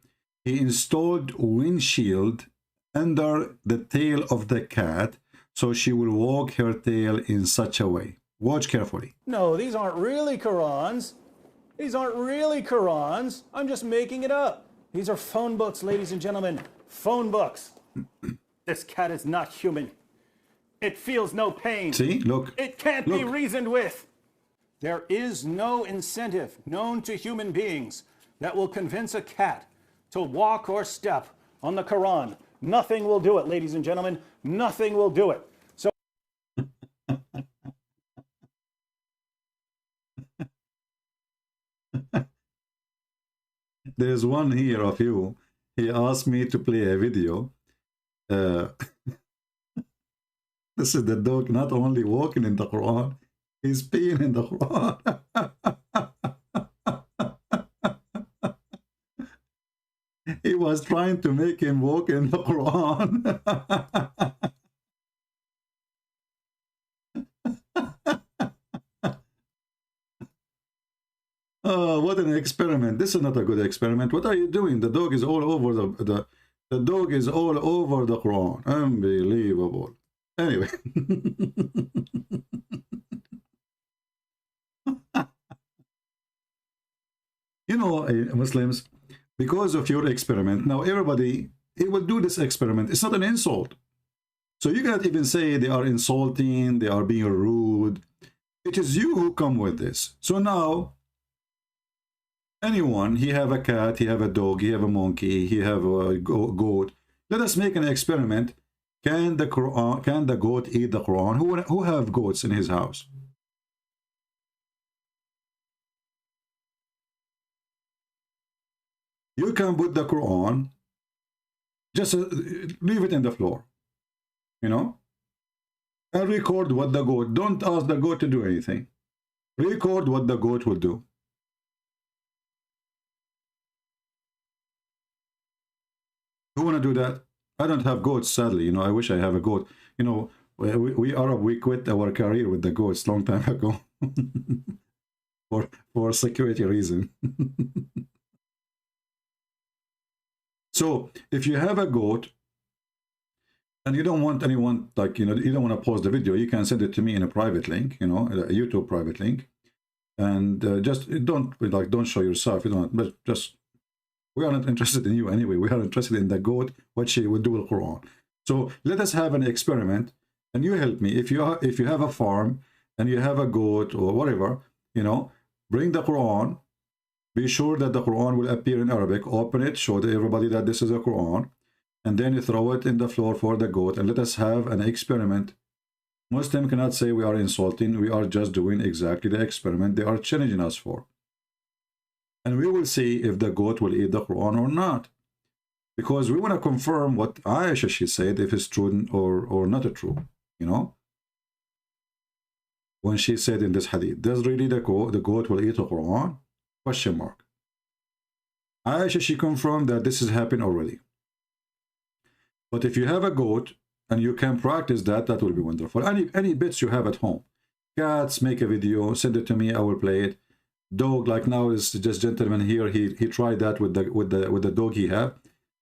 he installed windshield under the tail of the cat so she will walk her tail in such a way. Watch carefully. No, these aren't really Qurans. These aren't really Qurans. I'm just making it up. These are phone books, ladies and gentlemen. Phone books. This cat is not human. It feels no pain. See, look. It can't be reasoned with. There is no incentive known to human beings that will convince a cat to walk or step on the Quran. Nothing will do it, ladies and gentlemen. Nothing will do it. So there's one here of you. He asked me to play a video. This is the dog not only walking in the Quran, he's peeing in the Quran. He was trying to make him walk in the Quran. Oh, what an experiment. This is not a good experiment. What are you doing? The dog is all over the dog is all over the Quran. Unbelievable. Anyway. You know, Muslims, because of your experiment, now everybody, he will do this experiment. It's not an insult. So you cannot even say they are insulting, they are being rude. It is you who come with this. So now, anyone, he have a cat, he have a dog, he have a monkey, he have a goat. Let us make an experiment. Can the goat eat the Quran? Who have goats in his house? You can put the Quran, just leave it in the floor, you know, and record what the goat. Don't ask the goat to do anything. Record what the goat will do. Who want to do that? I don't have goats, sadly. You know, I wish I have a goat. You know, we Arab, we quit our career with the goats long time ago for security reason. So if you have a goat and you don't want anyone, like, you know, you don't want to pause the video, you can send it to me in a private link, you know, a YouTube private link, and just don't show yourself. You don't, but just, we are not interested in you anyway. We are interested in the goat, what she will do with Quran. So let us have an experiment, and you help me. If you have a farm and you have a goat or whatever, you know, bring the Quran. Be sure that the Quran will appear in Arabic. Open it, show to everybody that this is a Quran, and then you throw it in the floor for the goat, and let us have an experiment. Muslim cannot say we are insulting. We are just doing exactly the experiment they are challenging us for. And we will see if the goat will eat the Quran or not. Because we want to confirm what Aisha, she said, if it's true or not true, you know. When she said in this hadith, does really the goat will eat the Quran? Question mark. Aisha, she confirmed that this has happened already. But if you have a goat and you can practice that, that will be wonderful. Any bits you have at home. Cats, make a video, send it to me, I will play it. Dog, like now is just gentleman here, he tried that with the dog he have.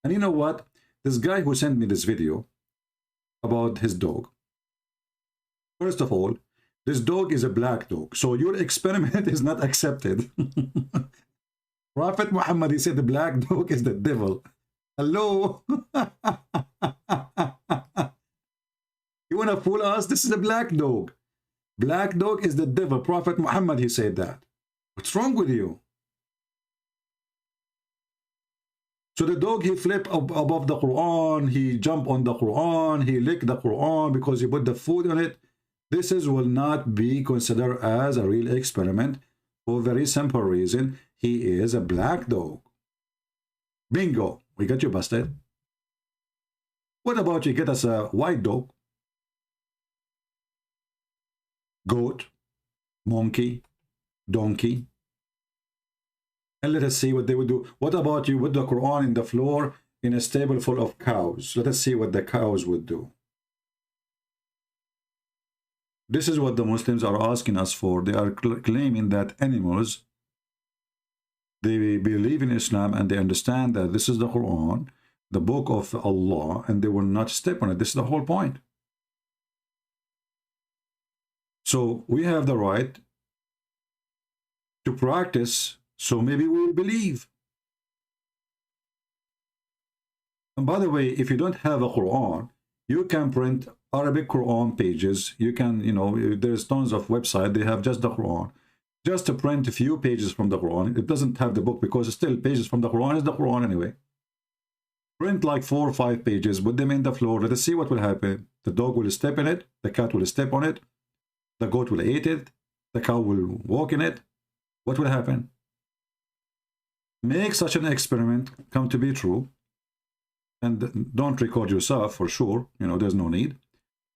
And you know what? This guy who sent me this video about his dog. First of all, this dog is a black dog, so your experiment is not accepted. Prophet Muhammad, he said the black dog is the devil. Hello? You want to fool us? This is a black dog. Black dog is the devil. Prophet Muhammad, he said that. What's wrong with you? So the dog, he flipped above the Quran, he jumped on the Quran, he licked the Quran because he put the food on it. This will not be considered as a real experiment for a very simple reason. He is a black dog. Bingo, we got you busted. What about you get us a white dog, goat, monkey, donkey, and let us see what they would do. What about you with the Quran in the floor in a stable full of cows? Let us see what the cows would do. This is what the Muslims are asking us for. They are claiming that animals, they believe in Islam and they understand that this is the Quran, the book of Allah, and they will not step on it. This is the whole point. So we have the right to practice, so maybe we will believe. And by the way, if you don't have a Quran, you can print Arabic Quran pages. You can, you know, there's tons of websites, they have just the Quran. Just to print a few pages from the Quran. It doesn't have the book because it's still pages from the Quran is the Quran anyway. Print like 4 or 5 pages, put them in the floor. Let us see what will happen. The dog will step in it, the cat will step on it, the goat will eat it, the cow will walk in it. What will happen? Make such an experiment come to be true, and don't record yourself for sure. You know, there's no need.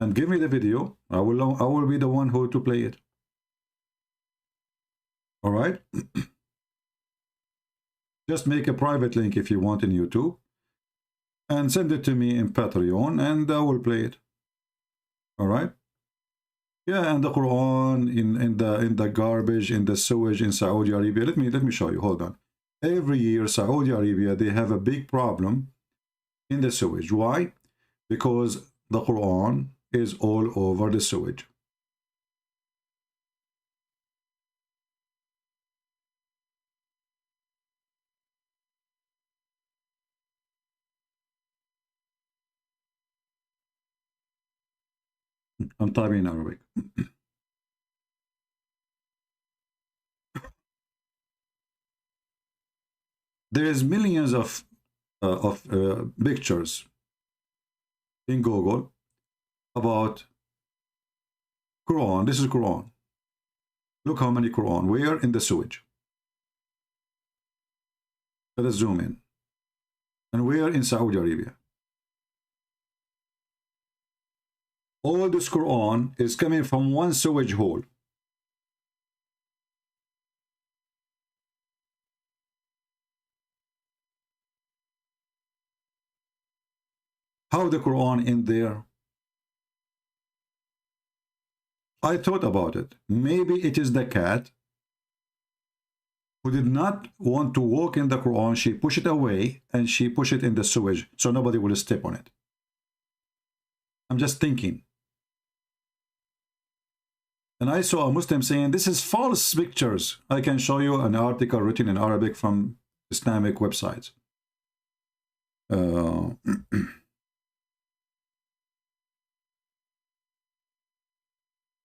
And give me the video. I will be the one who to play it. All right. Just make a private link if you want in YouTube, and send it to me in Patreon, and I will play it. All right. Yeah, and the Quran in the garbage, in the sewage in Saudi Arabia. Let me show you. Hold on. Every year, Saudi Arabia, they have a big problem in the sewage. Why? Because the Quran is all over the sewage. I'm typing in Arabic. There is millions of pictures in Google about Quran. This is Quran. Look how many Quran. Where? In the sewage. Let us zoom in. And where? In Saudi Arabia. All this Quran is coming from one sewage hole. How the Quran in there? I thought about it. Maybe it is the cat who did not want to walk in the Quran. She pushed it away and she pushed it in the sewage so nobody will step on it. I'm just thinking. And I saw a Muslim saying, this is false pictures. I can show you an article written in Arabic from Islamic websites.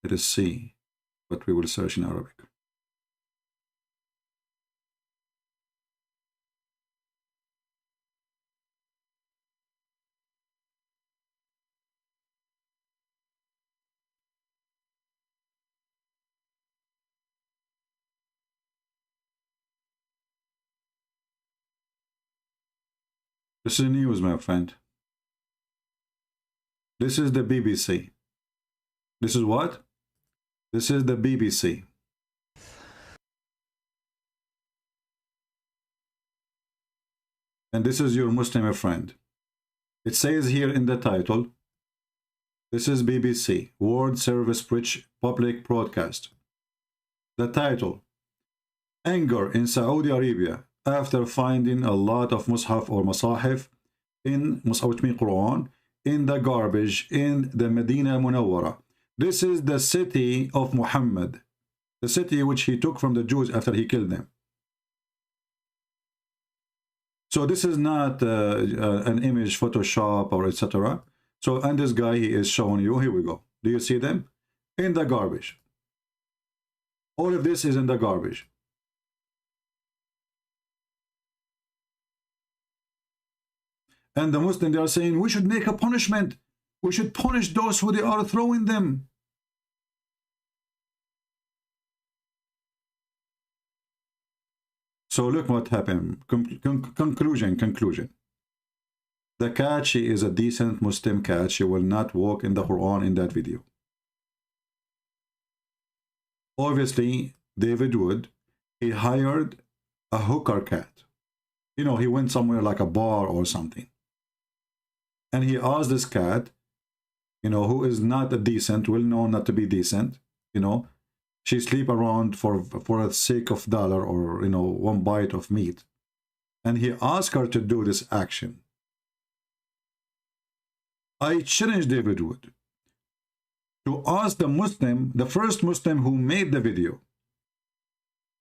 Let us see what we will search in Arabic. This is news, my friend. This is the BBC. This is what? This is the BBC. And this is your Muslim friend. It says here in the title, this is BBC, World Service Bridge Public Broadcast. The title, Anger in Saudi Arabia after finding a lot of Mus'haf or Masahif in Quran in the garbage in the Medina Munawwara. This is the city of Muhammad, the city which he took from the Jews after he killed them. So this is not an image Photoshop or etc. So, and this guy, he is showing you, here we go. Do you see them? In the garbage. All of this is in the garbage. And the Muslim, they are saying, we should make a punishment. We should punish those who they are throwing them. So look what happened. Conclusion. The cat, she is a decent Muslim cat. She will not walk in the Quran in that video. Obviously, David Wood, he hired a hooker cat. You know, he went somewhere like a bar or something. And he asked this cat, you know, who is not a decent, well known not to be decent, you know, she sleep around for the sake of dollar or, you know, one bite of meat. And he asked her to do this action. I challenge David Wood to ask the Muslim, the first Muslim who made the video,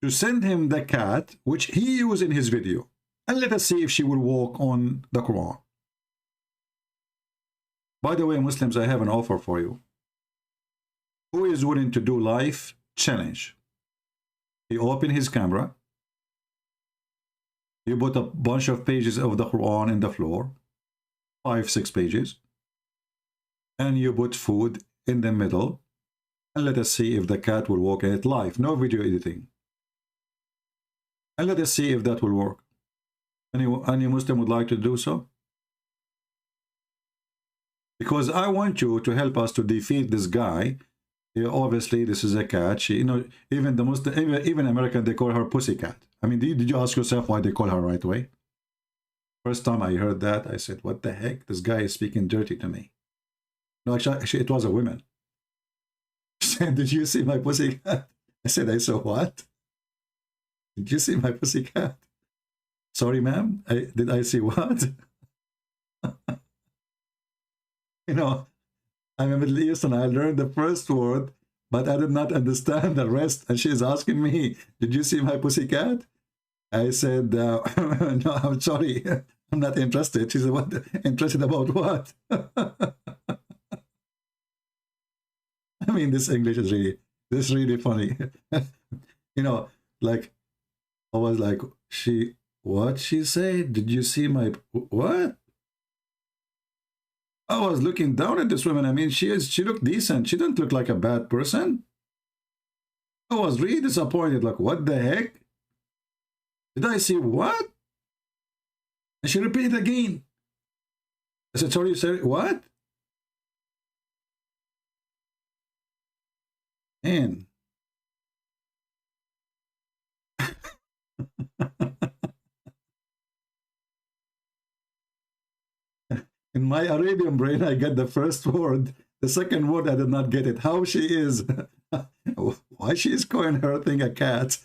to send him the cat, which he used in his video, and let us see if she will walk on the Quran. By the way, Muslims, I have an offer for you. Who is willing to do live challenge? He opened his camera. He put a bunch of pages of the Quran in the floor, 5-6 pages, and you put food in the middle, and let us see if the cat will walk in it live. No video editing. And let us see if that will work. Any Muslim would like to do so? Because I want you to help us to defeat this guy. Yeah, obviously, this is a cat. She, you know, even the Muslim, even American, they call her Pussycat. I mean, did you ask yourself why they call her right away? First time I heard that, I said, what the heck? This guy is speaking dirty to me. No, actually it was a woman. She said, did you see my pussycat? I said, I saw what? Did you see my pussycat? Sorry, ma'am. Did I see what? You know, I'm a Middle Eastern. I learned the first word, but I did not understand the rest. And she's asking me, did you see my pussycat? I said, no, I'm sorry. I'm not interested. She said, what? Interested about what? I mean, this English is really funny. You know, like, I was like, what she said? Did you see my, what? I was looking down at this woman. I mean, she looked decent. She didn't look like a bad person. I was really disappointed. Like, what the heck? Did I see what? And she repeated again. I said, sorry, what? And in my Arabian brain, I get the first word. The second word, I did not get it. How she is. Why she is calling her thing a cat?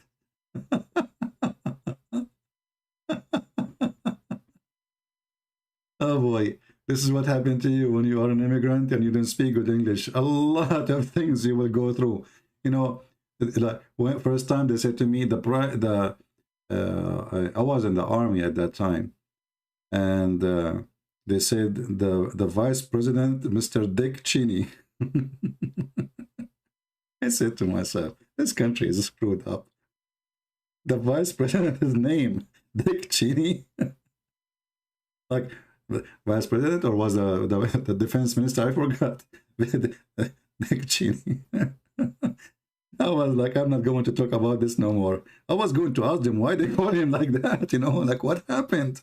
Oh boy. This is what happened to you when you are an immigrant and you don't speak good English. A lot of things you will go through. You know, like first time they said to me, I was in the army at that time, and they said the vice president, Mr. Dick Cheney. I said to myself, this country is screwed up. The vice president, his name, Dick Cheney. Like, the vice president, or was the defense minister? I forgot. Dick Cheney. I was like, I'm not going to talk about this no more. I was going to ask them why they call him like that, you know, like what happened?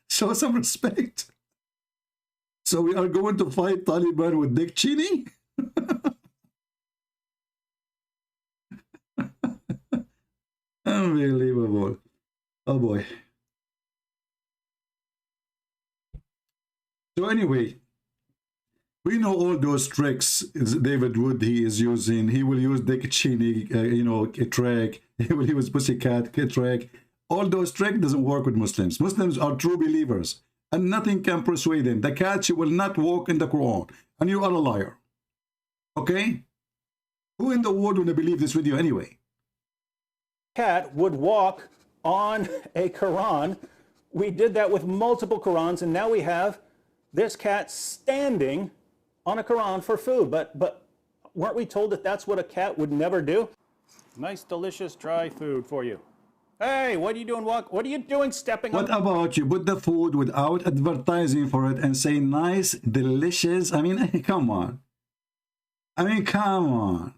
Show some respect. So we are going to fight Taliban with Dick Cheney? Unbelievable. Oh boy. So anyway, we know all those tricks David Wood he is using. He will use Dick Cheney, you know, a trick. He will use Pussycat, a trick. All those tricks doesn't work with Muslims. Muslims are true believers, and nothing can persuade them. The cat, she will not walk in the Quran, and you are a liar. Okay? Who in the world would believe this video anyway? Cat would walk on a Quran. We did that with multiple Qurans, and now we have this cat standing on a Quran for food. But weren't we told that that's what a cat would never do? Nice, delicious, dry food for you. Hey, what are you doing? What are you doing stepping What up? about you put the food without advertising for it and say nice, delicious? I mean, come on. I mean, come on.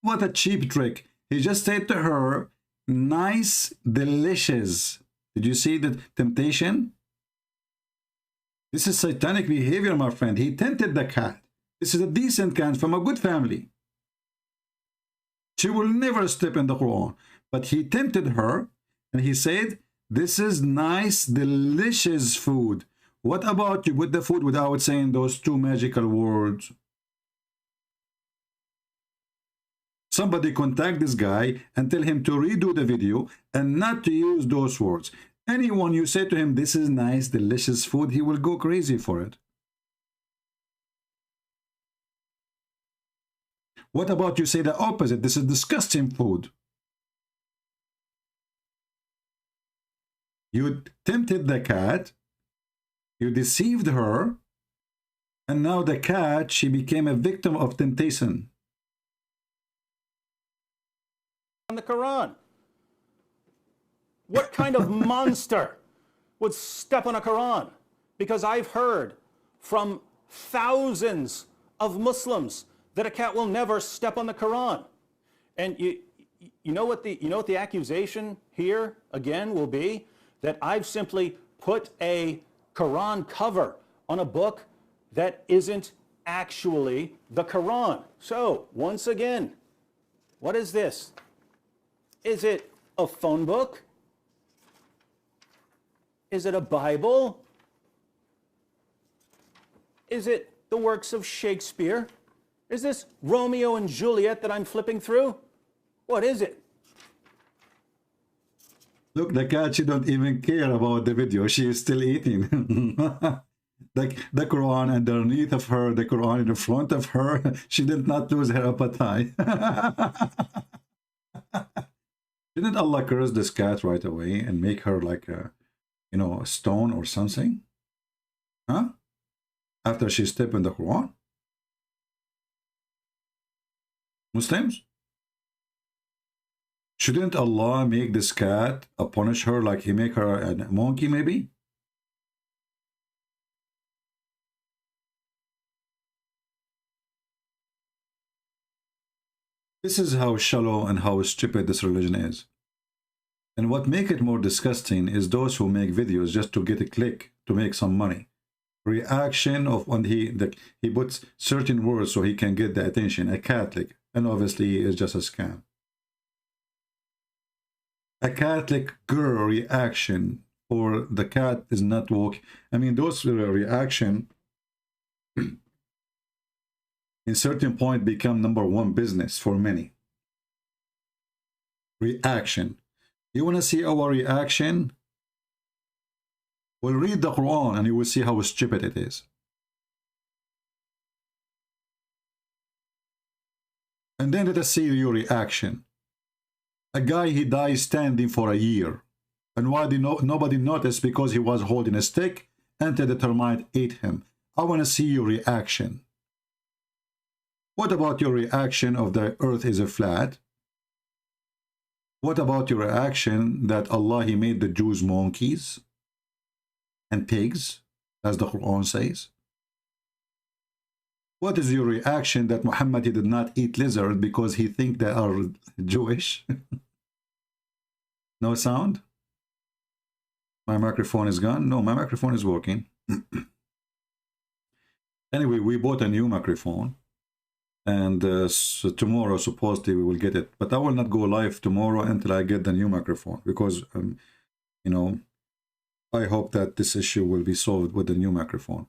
What a cheap trick. He just said to her, nice, delicious. Did you see the temptation? This is satanic behavior, my friend. He tempted the cat. This is a decent cat from a good family. She will never step in the Quran. But he tempted her and he said, this is nice, delicious food. What about you put the food without saying those two magical words? Somebody contact this guy and tell him to redo the video and not to use those words. Anyone you say to him, this is nice, delicious food, he will go crazy for it. What about you say the opposite? This is disgusting food. You tempted the cat, you deceived her, and now the cat, she became a victim of temptation. On the Quran. What kind of monster would step on a Quran? Because I've heard from thousands of Muslims that a cat will never step on the Quran. And you know what the accusation here again will be? That I've simply put a Quran cover on a book that isn't actually the Quran. So, once again, what is this? Is it a phone book? Is it a Bible? Is it the works of Shakespeare? Is this Romeo and Juliet that I'm flipping through? What is it? Look, the cat, she don't even care about the video. She is still eating. Like the Quran underneath of her, the Quran in the front of her. She did not lose her appetite. Didn't Allah curse this cat right away and make her like a, you know, a stone or something? Huh? After she stepped in the Quran? Muslims? Shouldn't Allah make this cat punish her like he make her a monkey maybe? This is how shallow and how stupid this religion is. And what make it more disgusting is those who make videos just to get a click, to make some money. Reaction of when he puts certain words so he can get the attention, a Catholic, and obviously it's just a scam. A Catholic girl reaction, or the cat is not walking. I mean, those reaction in certain point become #1 business for many. Reaction. You want to see our reaction? Well, read the Quran and you will see how stupid it is. And then let us see your reaction. A guy, he dies standing for a year. And why did nobody notice? Because he was holding a stick until the termite ate him. I want to see your reaction. What about your reaction of the earth is a flat? What about your reaction that Allah, he made the Jews monkeys and pigs, as the Quran says? What is your reaction that Muhammad did not eat lizard because he think they are Jewish? No sound? My microphone is gone? No, my microphone is working. Anyway, we bought a new microphone. And so tomorrow, supposedly, we will get it. But I will not go live tomorrow until I get the new microphone. Because, you know, I hope that this issue will be solved with the new microphone.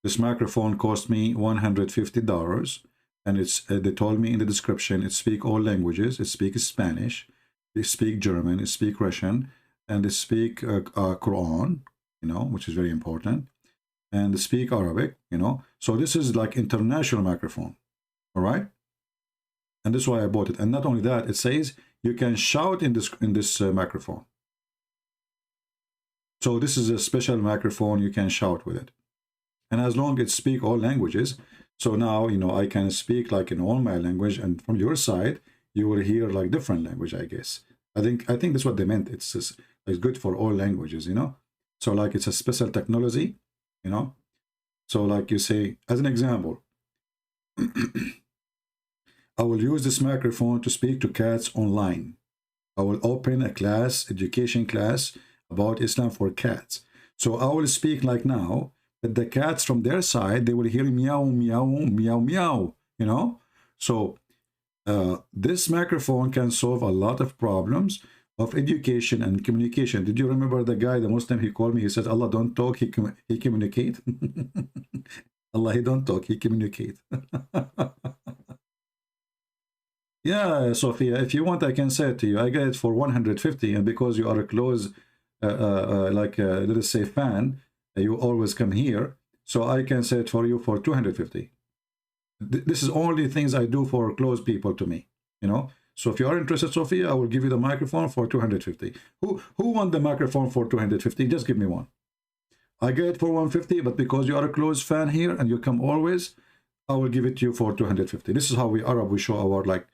This microphone cost me $150. And it's they told me in the description, it speaks all languages. It speaks Spanish. It speaks German. It speaks Russian. And it speaks Quran, you know, which is very important. And it speaks Arabic, you know. So this is like international microphone. All right, and that's why I bought it. And not only that, it says you can shout in this microphone. So this is a special microphone, you can shout with it. And as long as it speak all languages, so now, you know, I can speak like in all my language, and from your side, you will hear like different language, I guess. I think that's what they meant. It's just, it's good for all languages, you know. So like it's a special technology, you know. So like you say, as an example, I will use this microphone to speak to cats online. I will open a class, education class about Islam for cats. So I will speak like now, that the cats from their side, they will hear meow, meow, meow, meow, you know. So this microphone can solve a lot of problems of education and communication. Did you remember the guy, the Muslim, he called me, he said, Allah don't talk, he communicate. Allah, he don't talk, he communicate. Yeah, Sophia, if you want, I can say it to you. I get it for 150, and because you are a close, like, let us say, fan, you always come here, so I can say it for you for 250. This is only things I do for close people to me, you know. So if you are interested, Sophia, I will give you the microphone for 250. Who want the microphone for 250? Just give me one. I get it for 150, but because you are a close fan here and you come always, I will give it to you for 250. This is how we Arab, we show our, like,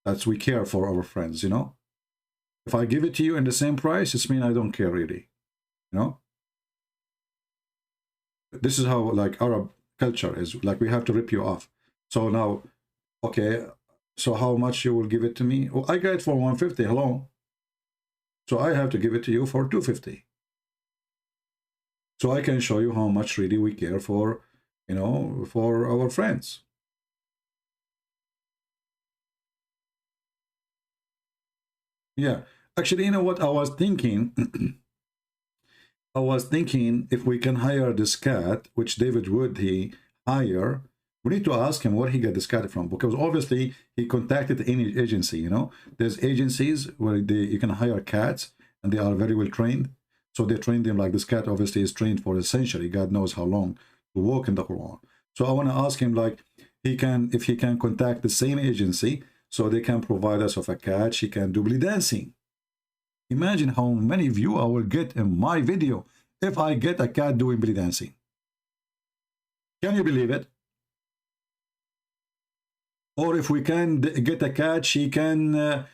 that's we care for our friends, you know. If I give it to you in the same price, it means I don't care really, you know. This is how, like, Arab culture is, like, we have to rip you off. So now, okay, so how much you will give it to me? Well, I get it for 150, hello. So I have to give it to you for 250. So I can show you how much really we care for, you know, for our friends. Yeah, actually, you know what I was thinking? I was thinking if we can hire this cat, which David Wood, he hire, we need to ask him where he got this cat from, because obviously he contacted any agency, you know. There's agencies where you can hire cats, and they are very well trained. So they train them like this cat obviously is trained for a century, God knows how long, to walk in the Quran. So I want to ask him, like, if he can contact the same agency, so they can provide us with a cat, she can do belly dancing. Imagine how many views I will get in my video if I get a cat doing belly dancing. Can you believe it? Or if we can get a cat, she can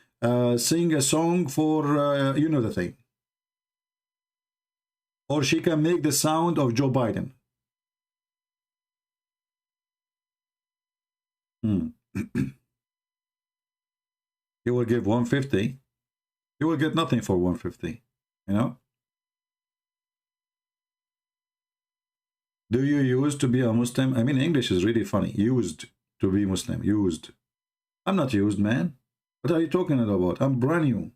sing a song for, you know the thing. Or she can make the sound of Joe Biden. He will give 150. You will get nothing for 150, you know. Do you used to be a Muslim? I mean, English is really funny. Used to be Muslim. Used. I'm not used, man. What are you talking about? I'm brand new.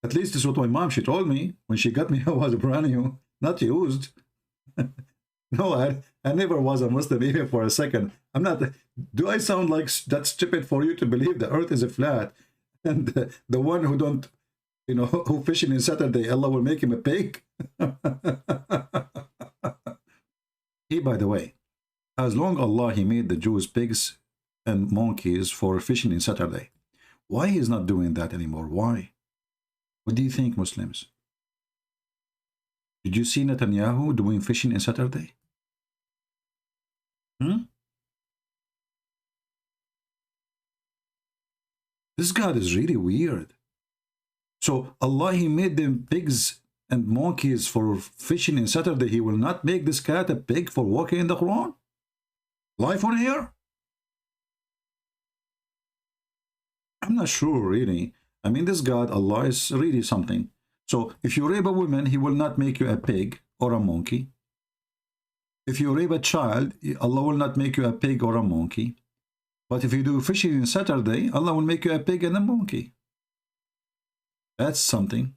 At least this is what my mom, she told me. When she got me, I was brand new. Not used. No, I never was a Muslim even for a second. I'm not. Do I sound like that stupid for you to believe the earth is a flat? And the one who don't, you know, who fishing in Saturday, Allah will make him a pig. By the way, as long Allah, he made the Jews pigs and monkeys for fishing in Saturday. Why he's not doing that anymore? Why? What do you think, Muslims? Did you see Netanyahu doing fishing in Saturday? This God is really weird. So Allah, he made them pigs and monkeys for fishing in Saturday. He will not make this cat a pig for walking in the Quran? Life on here? I'm not sure, really. I mean, this God, Allah, is really something. So if you rape a woman, he will not make you a pig or a monkey. If you rape a child, Allah will not make you a pig or a monkey. But if you do fishing on Saturday, Allah will make you a pig and a monkey. That's something.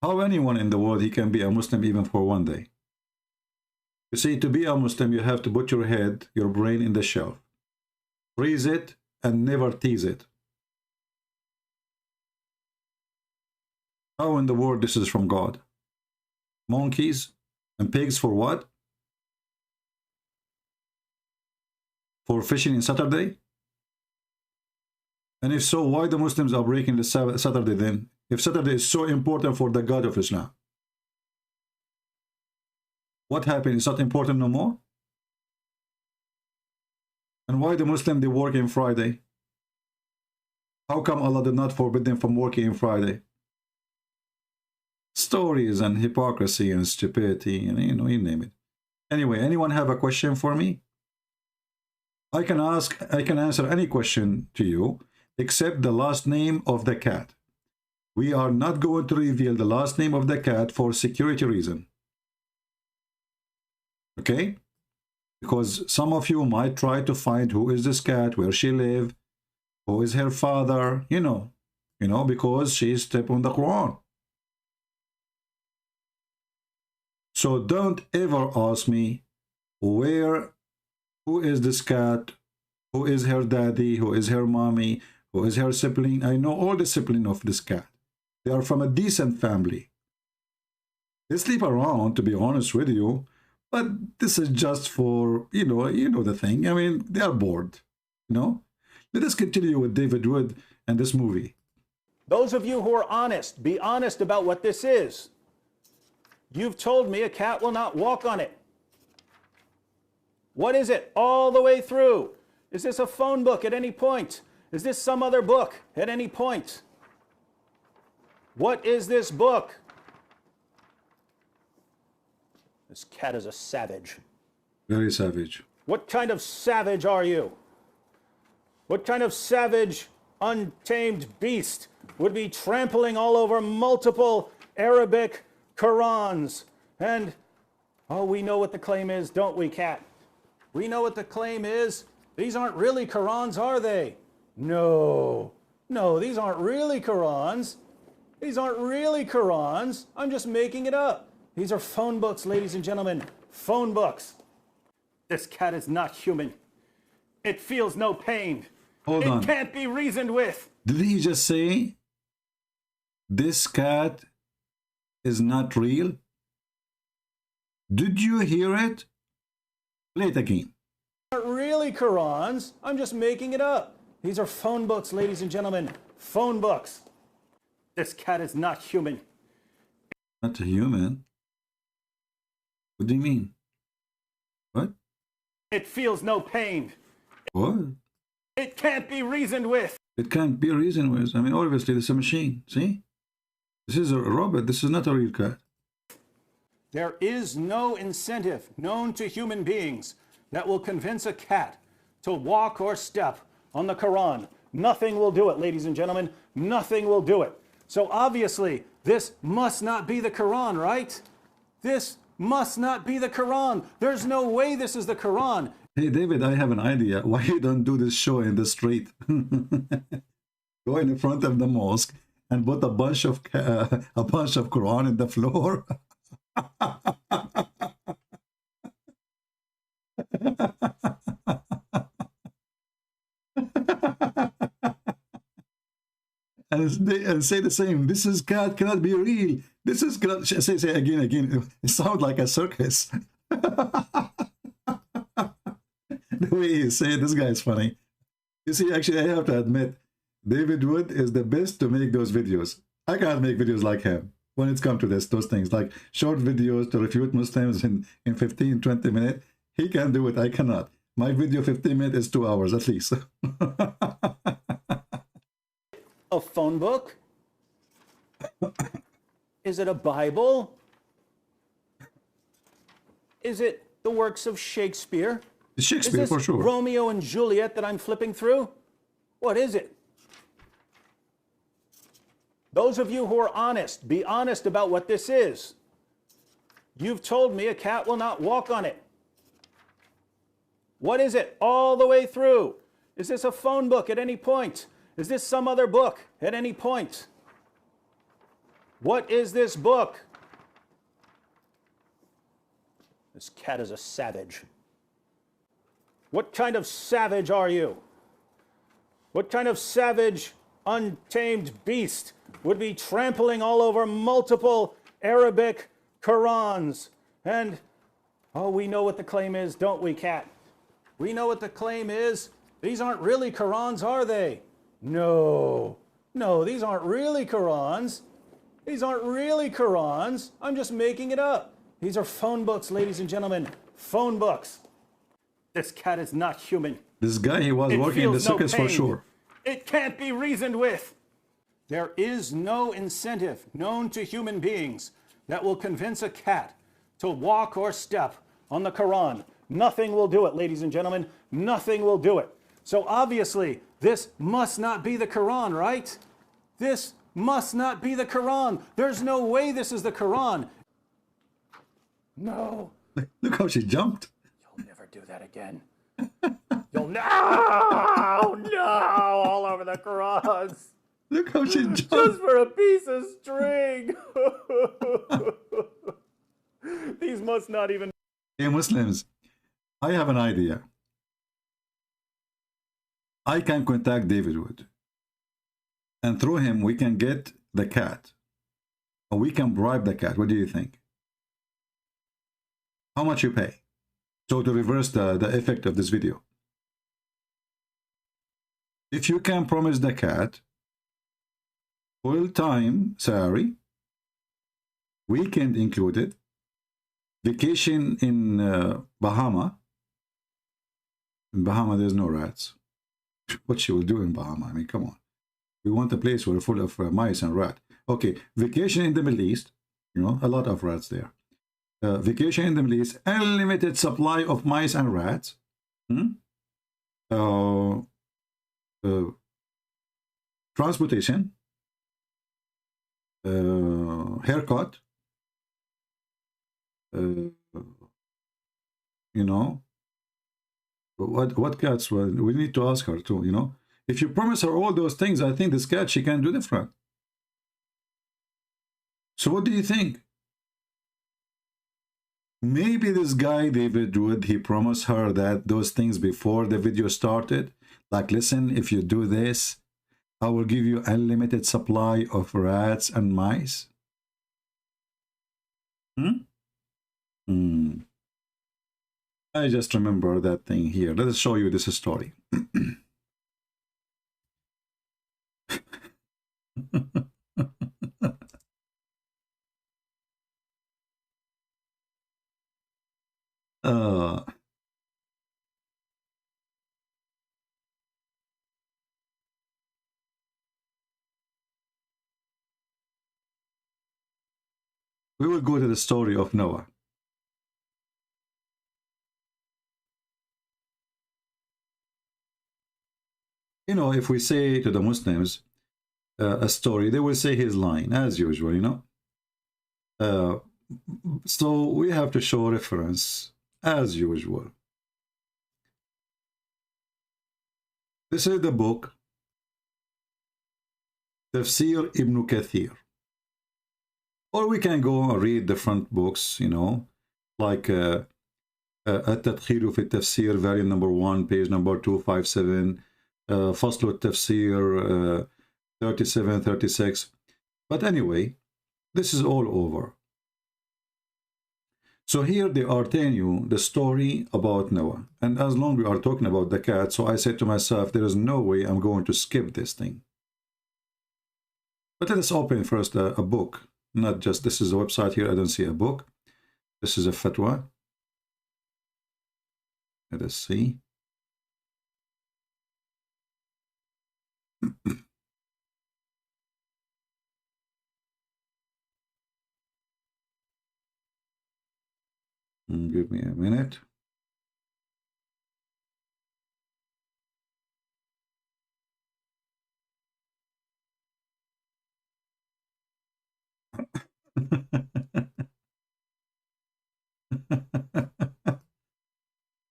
How anyone in the world, he can be a Muslim even for one day? You see, to be a Muslim, you have to put your head, your brain in the shelf. Freeze it and never tease it. How in the world this is from God? Monkeys and pigs for what? For fishing in Saturday? And if so, why the Muslims are breaking the Saturday then? If Saturday is so important for the God of Islam, what happened? It's not important no more? And why the Muslim, they work in Friday? How come Allah did not forbid them from working in Friday? Stories and hypocrisy and stupidity and you name it. Anyway, anyone have a question for me? I can answer any question to you except the last name of the cat. We are not going to reveal the last name of the cat for security reason. Okay? Because some of you might try to find who is this cat, where she live, who is her father, you know, because she stepped on the Quran. So don't ever ask me who is this cat, who is her daddy, who is her mommy, who is her sibling. I know all the sibling of this cat. They are from a decent family. They sleep around, to be honest with you, but this is just for, you know the thing. I mean, they are bored, Let us continue with David Wood and this movie. Those of you who are honest, be honest about what this is. You've told me a cat will not walk on it. What is it all the way through? Is this a phone book at any point? Is this some other book at any point? What is this book? This cat is a savage. Very savage. What kind of savage are you? What kind of savage, untamed beast would be trampling all over multiple Arabic Qurans? And, oh, we know what the claim is, don't we, cat? We know what the claim is. These aren't really Qurans, are they? No, these aren't really Qurans. These aren't really Qurans. I'm just making it up. These are phone books, ladies and gentlemen. Phone books. This cat is not human. It feels no pain. Hold on. It can't be reasoned with. Did he just say this cat is not real? Did you hear it? Play it again. Aren't really Qurans. I'm just making it up. These are phone books, ladies and gentlemen. Phone books. This cat is not human. Not a human? What do you mean? What? It feels no pain. What? It can't be reasoned with. It can't be reasoned with. I mean, obviously, this is a machine. See? This is a robot. This is not a real cat. There is no incentive known to human beings that will convince a cat to walk or step on the Quran. Nothing will do it, ladies and gentlemen. Nothing will do it. So obviously, this must not be the Quran, right? This must not be the Quran. There's no way this is the Quran. Hey, David, I have an idea. Why you don't do this show in the street? Go in front of the mosque and put a bunch of Quran in the floor. and say the same. This is cat cannot be real. This is cannot, say again. It sounds like a circus. The way he said, this guy is funny. You see, actually, I have to admit, David Wood is the best to make those videos. I can't make videos like him when it's come to those things, like short videos to refute Muslims in 15, 20 minutes. He can do it, I cannot. My video 15 minutes is 2 hours at least. A phone book? Is it a Bible? Is it the works of Shakespeare? Shakespeare, is this for sure. Romeo and Juliet that I'm flipping through? What is it? Those of you who are honest, be honest about what this is. You've told me a cat will not walk on it. What is it all the way through? Is this a phone book at any point? Is this some other book at any point? What is this book? This cat is a savage. What kind of savage are you? What kind of savage, untamed beast would be trampling all over multiple Arabic Qurans? And, oh, we know what the claim is, don't we, cat? We know what the claim is. These aren't really Qurans, are they? No, no, these aren't really Qurans. These aren't really Qurans. I'm just making it up. These are phone books, ladies and gentlemen. Phone books. This cat is not human. This guy, he was working in the circus for sure. It can't be reasoned with. There is no incentive known to human beings that will convince a cat to walk or step on the Quran. Nothing will do it, ladies and gentlemen. Nothing will do it. So obviously, this must not be the Quran, right? This must not be the Quran. There's no way this is the Quran. No. Look how she jumped. You'll never do that again. You'll no, all over the Qurans. Look how she jumped. Just for a piece of string. These must not even. Hey Muslims, I have an idea. I can contact David Wood, and through him we can get the cat, or we can bribe the cat. What do you think? How much you pay? So to reverse the effect of this video. If you can promise the cat full-time salary, weekend included, vacation in Bahama. In Bahama, there's no rats. What she will do in Bahama? I mean, come on. We want a place where full of mice and rat. Okay, vacation in the Middle East. You know, a lot of rats there. Vacation in the Middle East, unlimited supply of mice and rats. Transportation. Haircut. You know, what cats? Well, we need to ask her too. You know, if you promise her all those things, I think this cat, she can do different. So what do you think? Maybe this guy David Wood, he promised her that those things before the video started, like, listen, if you do this, I will give you unlimited supply of rats and mice. I just remember that thing here. Let us show you this story. We will go to the story of Noah. You know, if we say to the Muslims a story, they will say he's lying, as usual, you know. So we have to show reference, as usual. This is the book, Tafsir Ibn Kathir. Or we can go and read different books, you know, like At-Tadkhil fi Tafsir, volume number 1, page number 257, Fasl al-Tafsir 37, 36. But anyway, this is all over. So here they are telling you the story about Noah. And as long as we are talking about the cat, so I said to myself, there is no way I'm going to skip this thing. But let us open first a book. Not just, this is a website here, I don't see a book. This is a fatwa. Let us see. Give me a minute.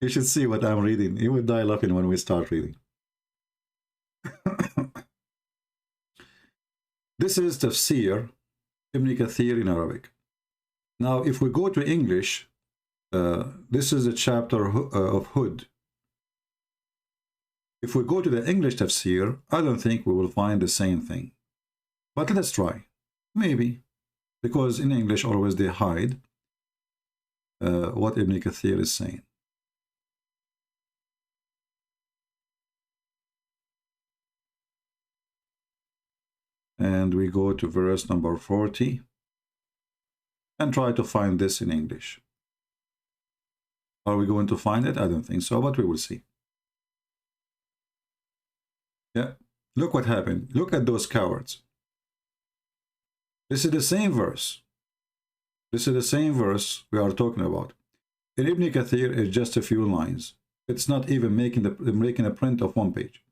You should see what I'm reading. You will die laughing when we start reading. This is Tafsir Ibn Kathir in Arabic. Now, if we go to English, this is a chapter of Hud. If we go to the English Tafsir, I don't think we will find the same thing. But let's try. Maybe. Because in English, always they hide what Ibn Kathir is saying. and we go to verse number 40 and try to find this in English. Are we going to find it? I don't think so, but we will see. Yeah, look what happened. Look at those cowards. This is the same verse. This is the same verse we are talking about. In Ibn Kathir, it's just a few lines. It's not even making a print of one page.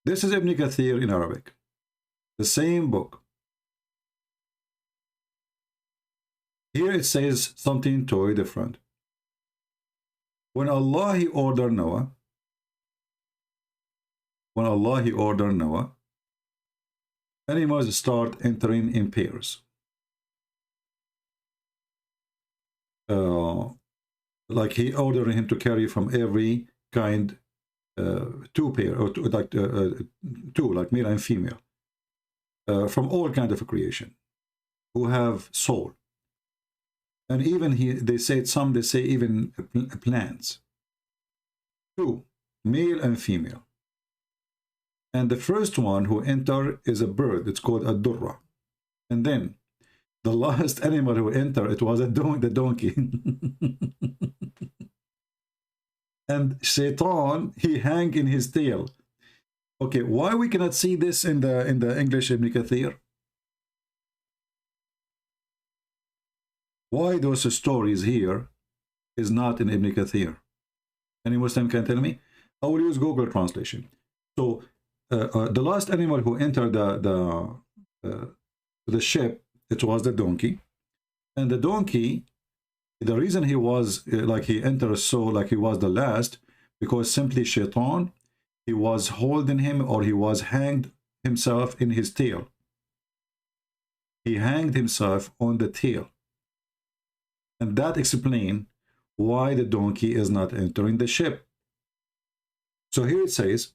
This is Ibn Kathir in Arabic. The same book. Here it says something totally different. When Allah he ordered Noah, animals start entering in pairs. Like he ordered him to carry from every kind two pair, or two, like male and female, from all kind of creation, who have soul. And even they say even plants. Two, male and female. And the first one who enter is a bird. It's called a durra. And then the last animal who entered, it was the donkey. And Shaitan, he hang in his tail. Okay, why we cannot see this in the English Ibn Kathir? Why those stories here is not in Ibn Kathir? Any Muslim can tell me? I will use Google translation. So the last animal who entered the ship, it was the donkey. And the donkey, the reason he was he entered so like he was the last, because simply Shaitan, he was holding him, or he was hanged himself in his tail. He hanged himself on the tail. And that explains why the donkey is not entering the ship. So here it says,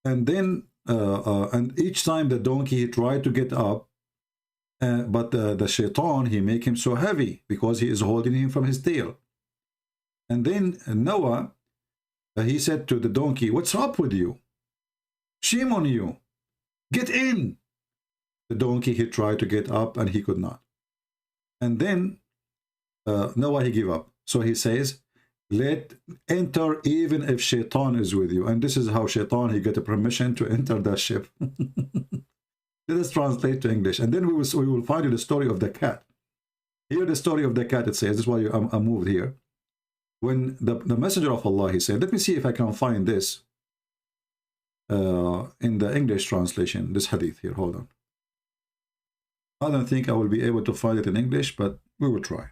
and then and each time the donkey he tried to get up, but the Shaitan, he make him so heavy because he is holding him from his tail. And then Noah, he said to the donkey, "What's up with you? Shame on you. Get in." The donkey, he tried to get up and he could not. And then Noah, he gave up. So he says, "Let enter even if Shaitan is with you." And this is how Shaitan, he get a permission to enter the ship. Let us translate to English, and then we will find you the story of the cat. Here the story of the cat, it says, this is why I moved here. When the messenger of Allah, he said, let me see if I can find this in the English translation, this hadith here. Hold on. I don't think I will be able to find it in English, but we will try.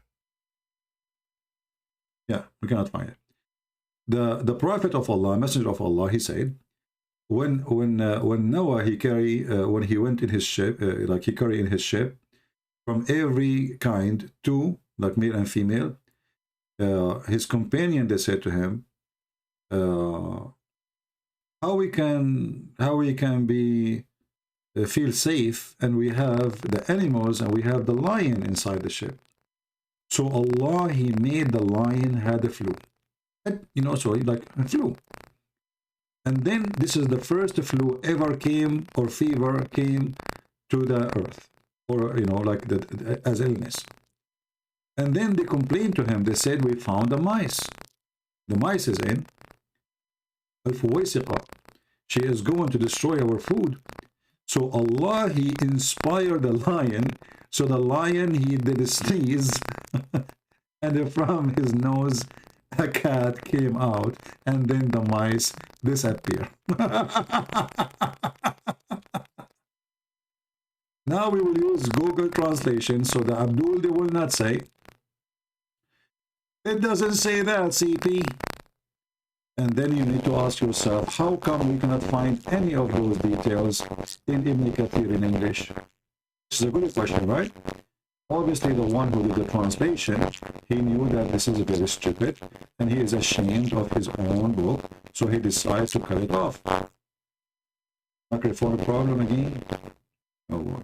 Yeah, we cannot find it. The prophet of Allah, messenger of Allah, he said, when Noah when he went in his ship, like he carried in his ship from every kind, two, like male and female, his companion, they said to him, how we can be feel safe, and we have the animals and we have the lion inside the ship. So Allah, he made the lion had a flu, so like a flu. And then this is the first flu ever came, or fever came to the earth, or as illness. And then they complained to him. They said, "We found the mice. The mice is in Al-Fuwaisiqa. She is going to destroy our food." So Allah, he inspired the lion. So the lion, he did a sneeze, and from his nose a cat came out, and then the mice disappear. Now we will use Google translation, so the Abdul, they will not say, "It doesn't say that, CP." And then you need to ask yourself, how come we cannot find any of those details in Ibn Kathir in English? This is a good question, right? Obviously, the one who did the translation, he knew that this is very stupid, and he is ashamed of his own book, so he decides to cut it off. Microphone problem again? Oh, boy.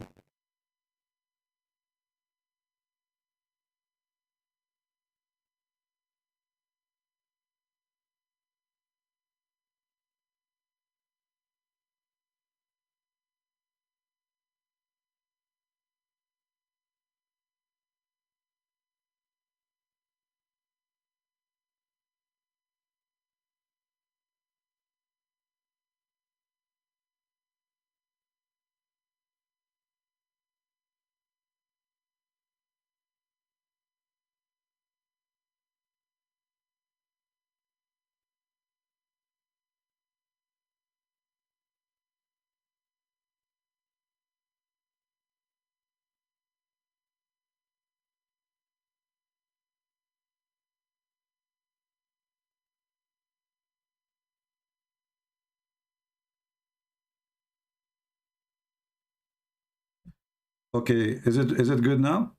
Okay, is it good now?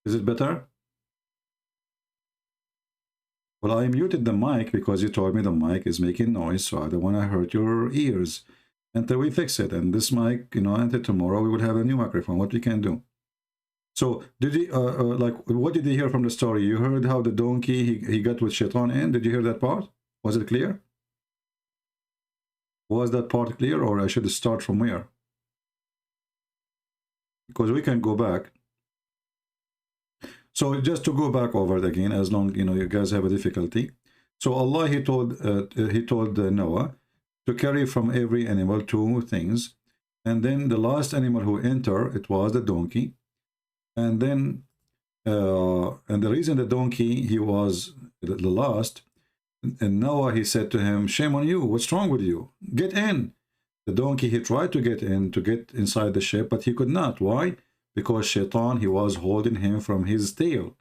Is it better? Well, I muted the mic because you told me the mic is making noise, so I don't want to hurt your ears until we fix it. And this mic, you know, until tomorrow we would have a new microphone. What we can do? So did you like, what did you hear from the story? You heard how the donkey he got with Shaitan in? Did you hear that part? Was it clear? Was that part clear, or I should start from where? Because we can go back. So just to go back over it again, as long you know you guys have a difficulty. So Allah he told Noah to carry from every animal 2 things, and then the last animal who entered, it was the donkey, and then and the reason the donkey he was the last, and Noah he said to him, "Shame on you! What's wrong with you? Get in." The donkey he tried to get inside the ship, but he could not. Why? Because Shaitan he was holding him from his tail.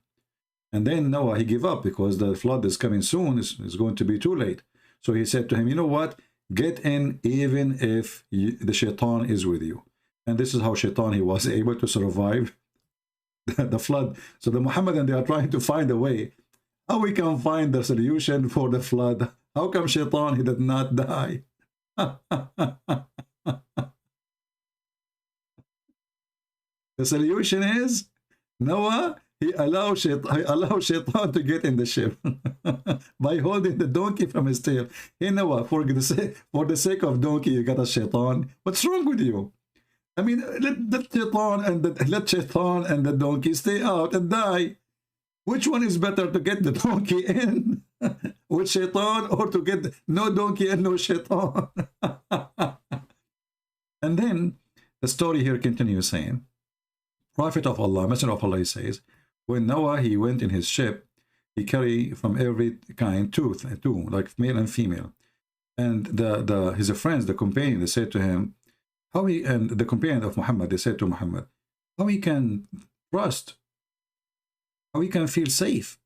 And then Noah he gave up because the flood is coming soon. It's going to be too late. So he said to him, "You know what? Get in even if the Shaitan is with you." And this is how Shaitan he was able to survive the flood. So the Muhammadan they are trying to find a way how we can find the solution for the flood. How come Shaitan he did not die? The solution is Noah he allowed Shaitan to get in the ship by holding the donkey from his tail. Hey Noah, for the sake of donkey you got a Shaitan. What's wrong with you? I mean, let Shaitan and the donkey stay out and die. Which one is better, to get the donkey in with Shaitan, or to get no donkey and no Shaitan? And then the story here continues saying, Prophet of Allah, Messenger of Allah, he says, when Noah he went in his ship, he carried from every kind 2, like male and female. And his friends, the companion, they said to him, and the companion of Muhammad, they said to Muhammad, how he can trust, how he can feel safe.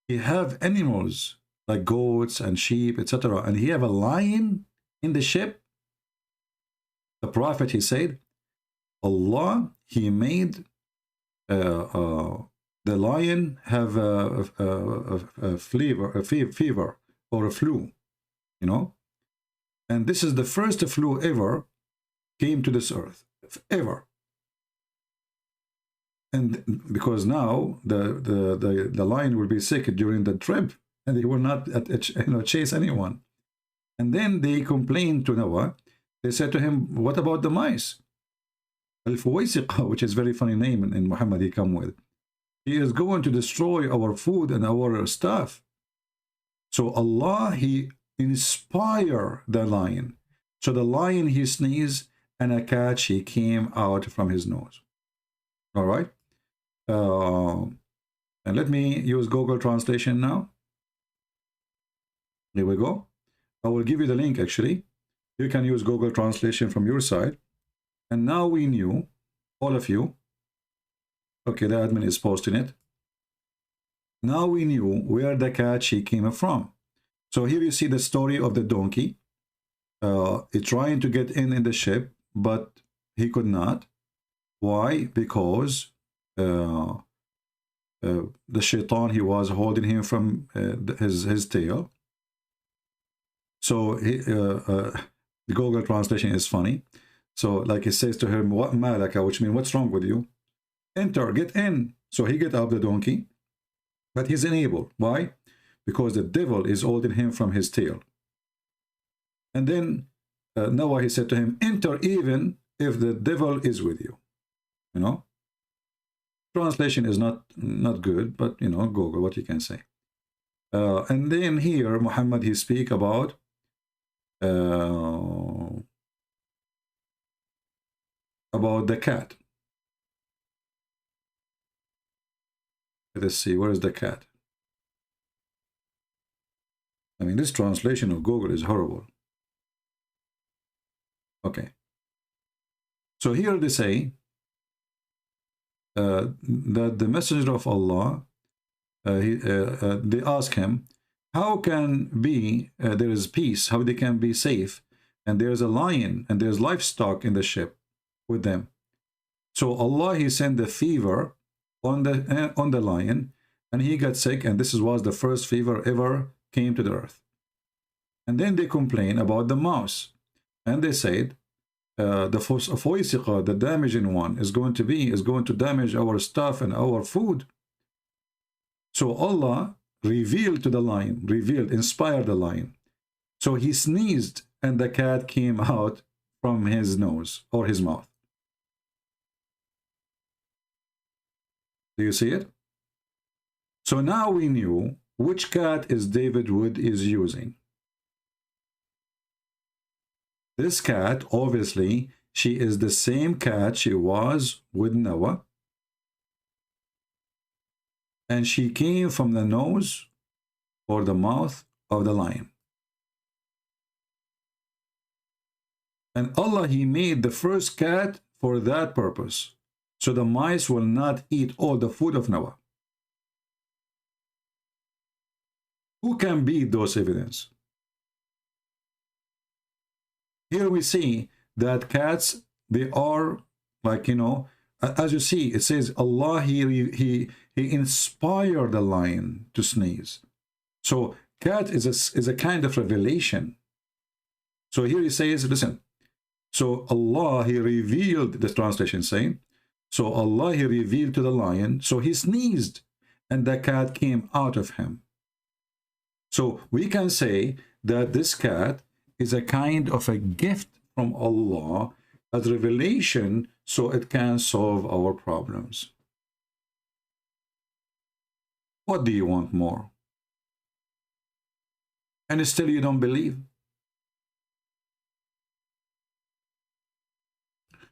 He have animals like goats and sheep, etc., and he have a lion in the ship. The Prophet he said, Allah he made the lion have a fever or a flu, you know, and this is the first flu ever came to this earth ever. And because now the lion will be sick during the trip, and he will not chase anyone. And then they complained to Noah. They said to him, what about the mice? Al-Fuwaisiqa, which is a very funny name in Muhammad he come with. He is going to destroy our food and our stuff. So Allah he inspire the lion. So the lion he sneezed, and a catch he came out from his nose. All right. And let me use Google Translation now. Here we go. I will give you the link actually. You can use Google Translation from your side. And now we knew, all of you, okay, the admin is posting it. Now we knew where the catch he came from. So here you see the story of the donkey. It's trying to get in the ship, but he could not. Why? Because the Shaitan he was holding him from his tail. So the Google Translation is funny. So like he says to him, what malaka, which means what's wrong with you? Enter, get in. So he get up the donkey, but he's unable. Why? Because the devil is holding him from his tail. And then Noah he said to him, enter even if the devil is with you. You know, translation is not good, but you know, Google what you can say. And then here Muhammad he speak about the cat. Let's see, where is the cat? I mean, this translation of Google is horrible. Okay. So here they say that the Messenger of Allah, they ask him, how can be there is peace, how they can be safe and there's a lion, and there's livestock in the ship with them. So Allah, he sent the fever on the lion, and he got sick, and this was the first fever ever came to the earth. And then they complain about the mouse, and they said, the foisiqa, the damaging one, is going to damage our stuff and our food. So Allah revealed to the lion, inspired the lion. So he sneezed, and the cat came out from his nose or his mouth. Do you see it? So now we knew which cat is David Wood is using. This cat, obviously, she is the same cat she was with Noah. And she came from the nose or the mouth of the lion. And Allah, he made the first cat for that purpose, so the mice will not eat all the food of Noah. Who can beat those evidence? Here we see that cats, they are like, you know, as you see, it says Allah, he inspired the lion to sneeze. So cat is a kind of revelation. So here he says, listen, so Allah, he revealed, the translation saying, so Allah, he revealed to the lion, so he sneezed, and the cat came out of him. So we can say that this cat is a kind of a gift from Allah as revelation, so it can solve our problems. What do you want more? And still you don't believe?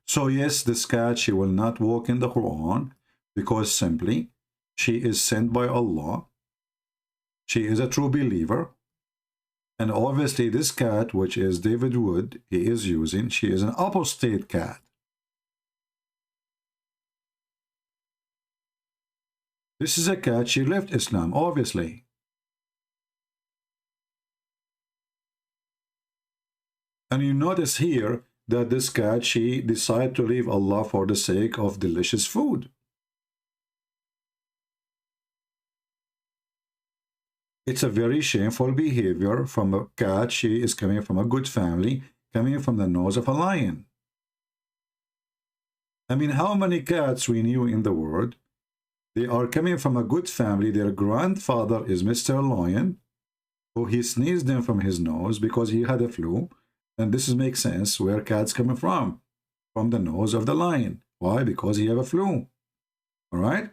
So yes, this cat, she will not walk in the Quran because simply she is sent by Allah. She is a true believer. And obviously this cat, which is David Wood, he is using, she is an apostate cat. This is a cat, she left Islam, obviously. And you notice here that this cat, she decided to leave Allah for the sake of delicious food. It's a very shameful behavior from a cat. She is coming from a good family, coming from the nose of a lion. I mean, how many cats we knew in the world? They are coming from a good family. Their grandfather is Mr. Lion, who he sneezed in from his nose because he had a flu. And this makes sense where cats coming from the nose of the lion. Why? Because he have a flu. All right?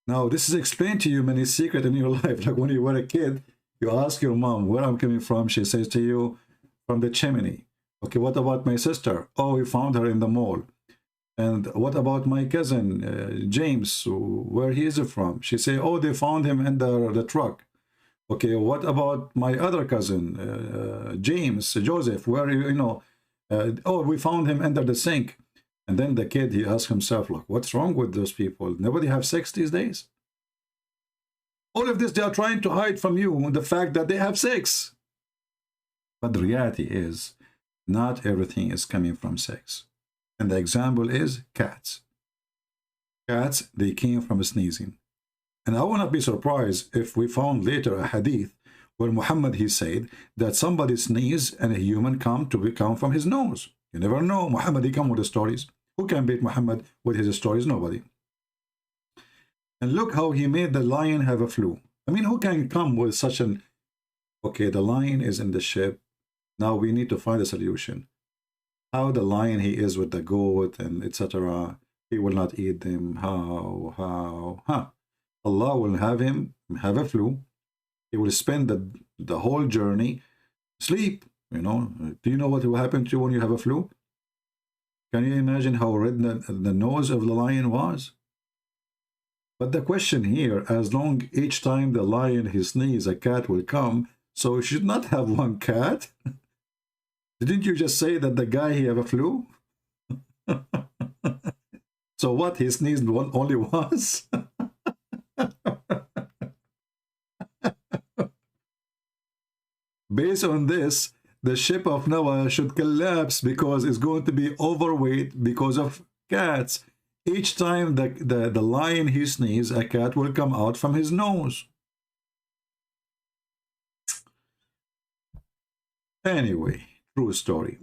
Now, this is explained to you many secrets in your life. Like when you were a kid, you ask your mom where I'm coming from. She says to you, from the chimney. Okay, what about my sister? Oh, we found her in the mall. And what about my cousin, James? Where he is from? She say, oh, they found him in the truck. Okay, what about my other cousin, James, Joseph? Where, you know, oh, we found him under the sink. And then the kid, he asks himself, look, what's wrong with those people? Nobody have sex these days? All of this, they are trying to hide from you the fact that they have sex. But the reality is, not everything is coming from sex. And the example is cats. Cats, they came from sneezing. And I will not be surprised if we found later a hadith where Muhammad, he said that somebody sneezed and a human come from his nose. You never know. Muhammad, he come with the stories. Who can beat Muhammad with his stories? Nobody. And look how he made the lion have a flu. I mean, who can come with such an... Okay, the lion is in the ship. Now we need to find a solution. How the lion he is with the goat and etc. He will not eat them. How? Allah will have him have a flu. He will spend the whole journey sleep. You know, do you know what will happen to you when you have a flu? Can you imagine how red the nose of the lion was? But the question here, as long each time the lion he sneezes, a cat will come, so you should not have one cat. Didn't you just say that the guy he have a flu? So what, he sneezed only once? Based on this, the ship of Noah should collapse because it's going to be overweight because of cats. Each time the lion he sneezes, a cat will come out from his nose. Anyway, true story.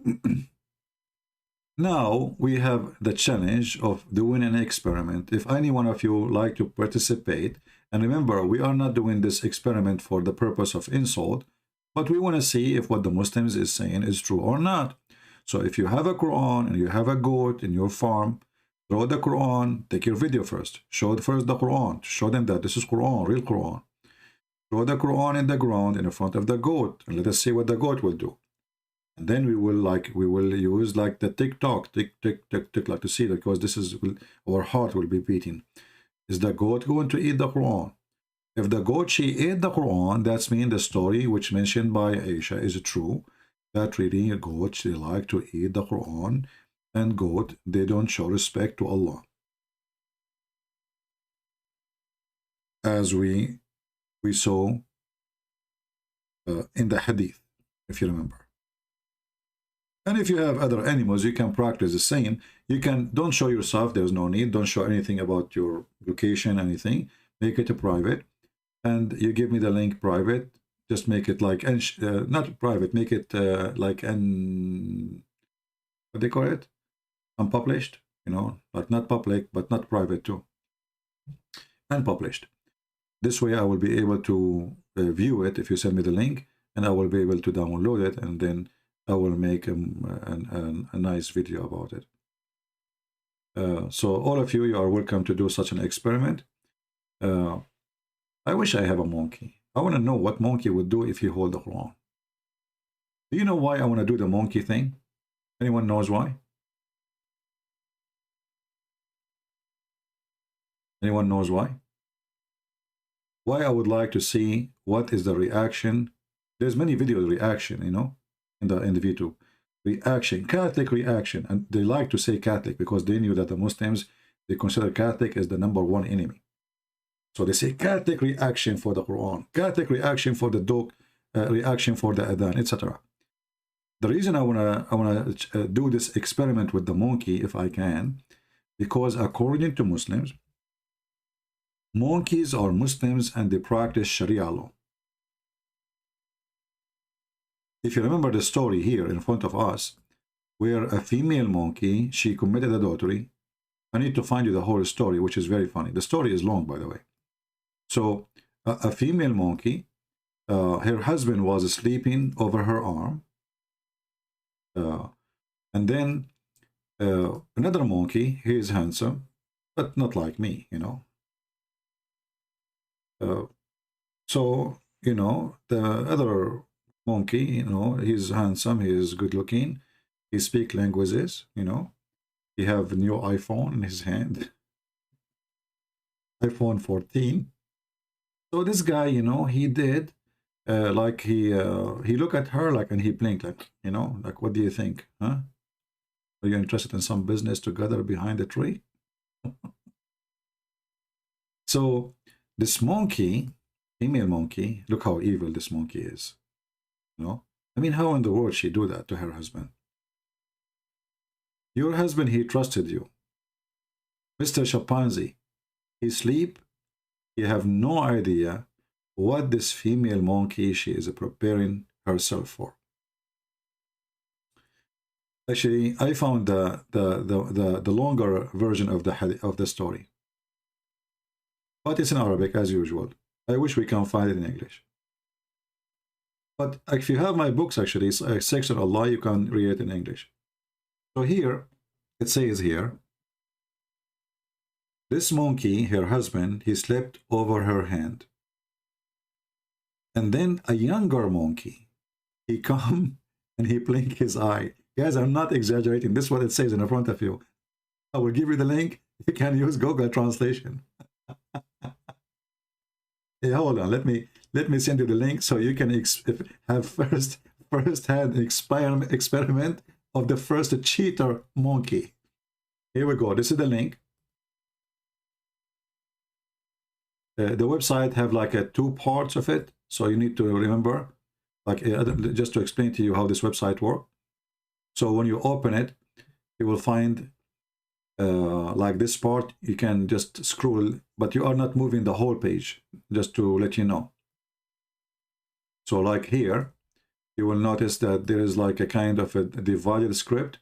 Now we have the challenge of doing an experiment. If any one of you like to participate, and remember, we are not doing this experiment for the purpose of insult, but we want to see if what the Muslims is saying is true or not. So if you have a Quran and you have a goat in your farm, throw the Quran, take your video first. Show first the Quran. Show them that this is Quran, real Quran. Throw the Quran in the ground in front of the goat, and let us see what the goat will do. And then we will use like the tick-tock, tick, like to see, because this is, our heart will be beating. Is the goat going to eat the Quran? If the goat, she ate the Quran, that's mean the story which mentioned by Aisha is true, that really a goat, they like to eat the Quran, and goat, they don't show respect to Allah. As we saw in the hadith, if you remember. And if you have other animals, you can practice the same. You can, don't show yourself, there's no need. Don't show anything about your location, anything. Make it a private. And you give me the link private. Just make it like, not private, make it like, what they call it? Unpublished, you know, like not public, but not private too. Unpublished. This way I will be able to view it if you send me the link, and I will be able to download it, and then I will make a nice video about it. So all of you, you are welcome to do such an experiment. I wish I have a monkey. I want to know what monkey would do if he hold the Quran. Do you know why I want to do the monkey thing? Anyone knows why? Anyone knows why? Why I would like to see what is the reaction. There's many video reaction, you know, in the YouTube reaction, Catholic reaction, and they like to say Catholic because they knew that the Muslims, they consider Catholic as the #1 enemy. So they say Catholic reaction for the Quran, Catholic reaction for the dog, reaction for the Adhan, etc. The reason I wanna do this experiment with the monkey, if I can, because according to Muslims, monkeys are Muslims and they practice Sharia law. If you remember the story here in front of us, where a female monkey, she committed adultery. I need to find you the whole story, which is very funny. The story is long, by the way. So a female monkey, her husband was sleeping over her arm. And then another monkey, he is handsome, but not like me, you know. So, you know, the other monkey, you know, he's handsome, he is good looking, he speaks languages, you know, he have a new iPhone in his hand, iPhone 14. So this guy, you know, he did like he looked at her like, and he blinked like, you know, like, what do you think, huh? Are you interested in some business together behind the tree? So this monkey, female monkey, look how evil this monkey is. You know, I mean, how in the world she do that to her husband? Your husband, he trusted you. Mr. Chimpanzee, he sleep, you have no idea what this female monkey she is preparing herself for. Actually, I found the longer version of the story, but it's in Arabic as usual. I wish we can find it in English. But if you have my books, actually, it's a section Allah, you can read it in English. So here, it says here, this monkey, her husband, he slept over her hand. And then a younger monkey, he come and he blink his eye. Guys, I'm not exaggerating. This is what it says in front of you. I will give you the link. You can use Google translation. Hey, hold on. Let me send you the link so you can have first-hand experiment of the first cheater monkey. Here we go. This is the link. The website have like 2 parts of it, so you need to remember. Like, just to explain to you how this website works. So when you open it, you will find like this part, you can just scroll, but you are not moving the whole page, just to let you know. So like here, you will notice that there is like a kind of a divided script.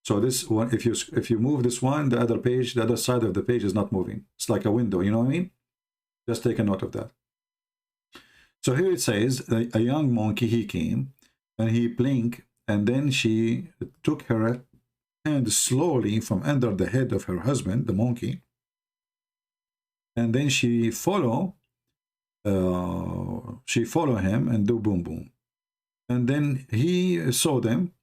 So this one, if you move this one, the other page, the other side of the page is not moving. It's like a window, you know what I mean? Just take a note of that. So here it says, a young monkey, he came, and he blinked, and then she took her hand slowly from under the head of her husband, the monkey, and then she follow him and do boom boom. And then he saw them.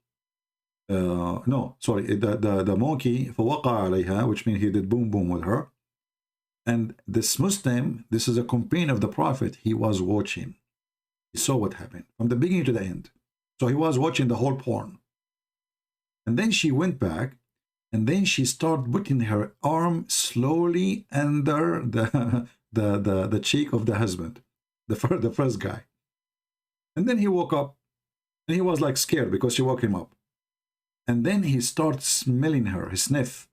No, sorry, the monkey فوقع عليها, which means he did boom boom with her. And this Muslim, this is a companion of the Prophet, he was watching. He saw what happened from the beginning to the end. So he was watching the whole porn. And then she went back, and then she started putting her arm slowly under the cheek of the husband, the first guy. And then he woke up, and he was like scared because she woke him up. And then he starts smelling her, he sniff,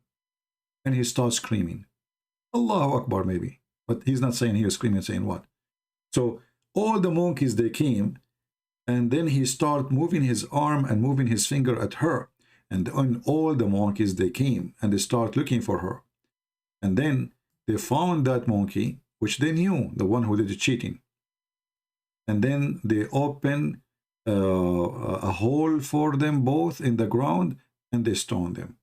and he starts screaming. Allahu Akbar, maybe. But he's not saying he was screaming, saying what. So all the monkeys, they came, and then he started moving his arm and moving his finger at her. And then all the monkeys, they came, and they start looking for her. And then they found that monkey, which they knew, the one who did the cheating. And then they opened a hole for them both in the ground, and they stoned them.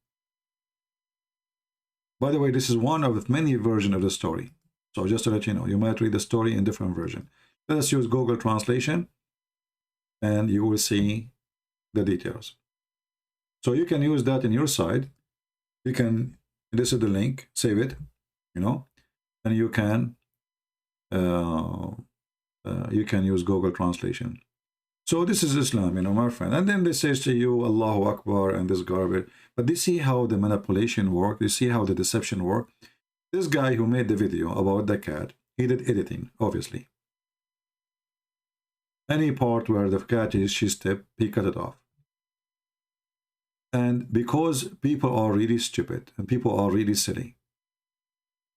By the way, this is one of many versions of the story. So just to let you know, you might read the story in different version. Let us use Google Translation, and you will see the details. So you can use that in your side. You can, this is the link, save it, you know, and you can use Google Translation. So this is Islam, you know, my friend. And then they say to you, Allahu Akbar, and this garbage. But you see how the manipulation works. You see how the deception works. This guy who made the video about the cat, he did editing, obviously. Any part where the cat is, she stepped, he cut it off. And because people are really stupid and people are really silly,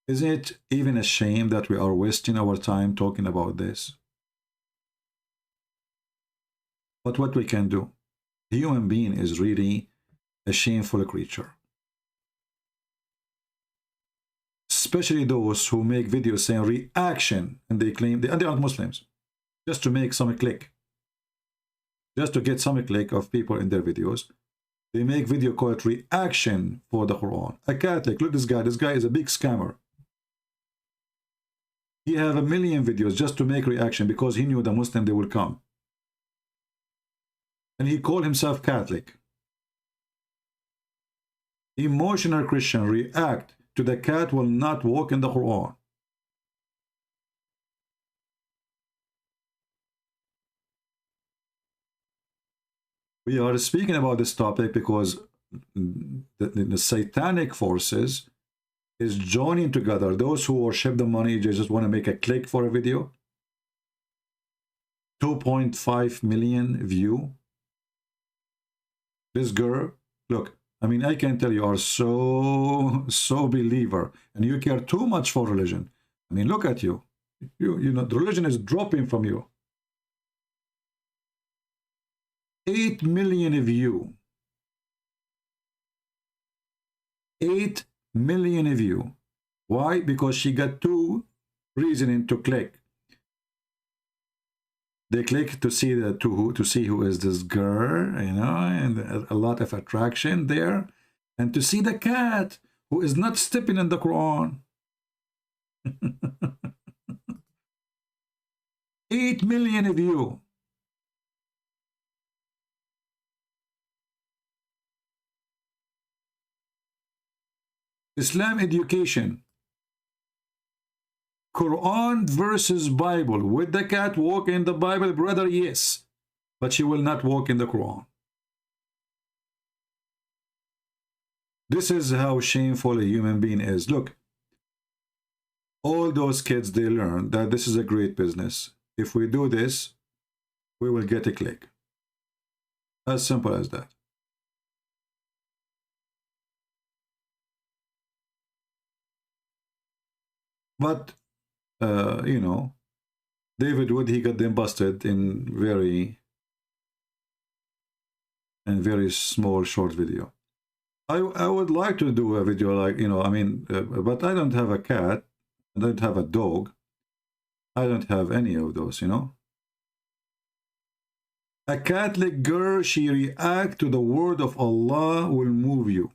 isn't it even a shame that we are wasting our time talking about this? But what we can do, a human being is really a shameful creature. Especially those who make videos saying reaction, and they claim, and they aren't Muslims, just to make some click. Just to get some click of people in their videos. They make video called reaction for the Quran. A Catholic, look at this guy is a big scammer. He have 1 million videos just to make reaction because he knew the Muslim, they will come. And he called himself Catholic. Emotional Christian react to the cat will not walk in the Quran. We are speaking about this topic because the satanic forces is joining together. Those who worship the money, they just want to make a click for a video. 2.5 million view. This girl, look, I mean, I can tell you are so believer, and you care too much for religion. I mean, look at you. You know, the religion is dropping from you. 8 million view. 8 million view. Why? Because she got 2 reasons to click. They click to see to see who is this girl, you know, and a lot of attraction there, and to see the cat who is not stepping in the Quran. 8 million view. Islam education. Quran versus Bible. Would the cat walk in the Bible, brother? Yes. But she will not walk in the Quran. This is how shameful a human being is. Look, all those kids, they learn that this is a great business. If we do this, we will get a click. As simple as that. But, you know, David Wood, he got them busted in very small short video. I would like to do a video like, you know, I mean, but I don't have a cat, I don't have a dog, I don't have any of those, you know. A Catholic girl, she react to the word of Allah will move you.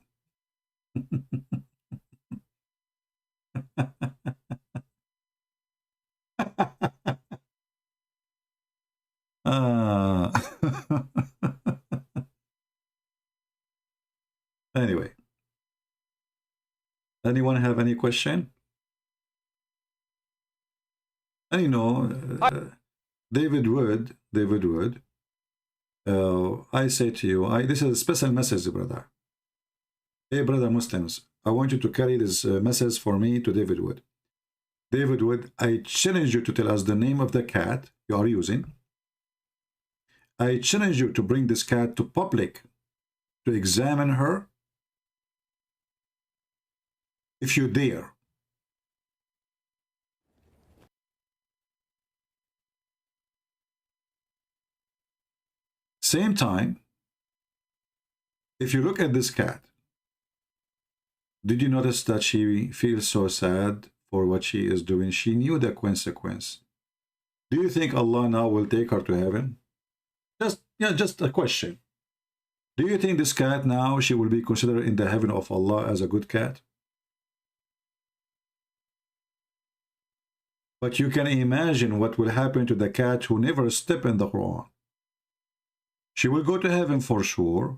Anyway, anyone have any question? And you know, David Wood, I say to you, this is a special message, brother. Hey, brother Muslims, I want you to carry this message for me to David Wood. David Wood, I challenge you to tell us the name of the cat you are using. I challenge you to bring this cat to public, to examine her, if you dare. Same time, if you look at this cat, did you notice that she feels so sad for what she is doing? She knew the consequence. Do you think Allah now will take her to heaven? Just a question. Do you think this cat now, she will be considered in the heaven of Allah as a good cat? But you can imagine what will happen to the cat who never stepped in the Quran. She will go to heaven for sure,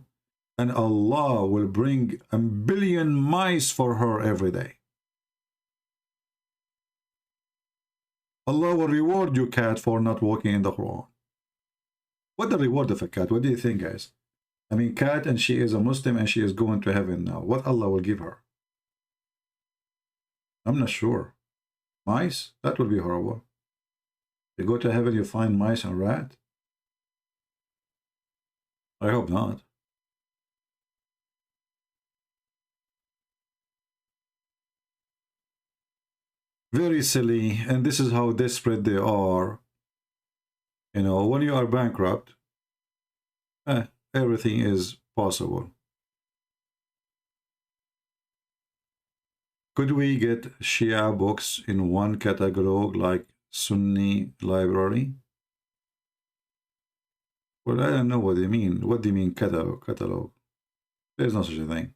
and Allah will bring 1 billion mice for her every day. Allah will reward you, cat, for not walking in the Quran. What the reward of a cat? What do you think, guys? I mean, cat, and she is a Muslim, and she is going to heaven now. What Allah will give her? I'm not sure. Mice? That would be horrible. You go to heaven, you find mice and rat? I hope not. Very silly, and this is how desperate they are. You know, when you are bankrupt, everything is possible. Could we get Shia books in one catalog like Sunni library? Well, I don't know what they mean. What do you mean catalog? There's no such a thing.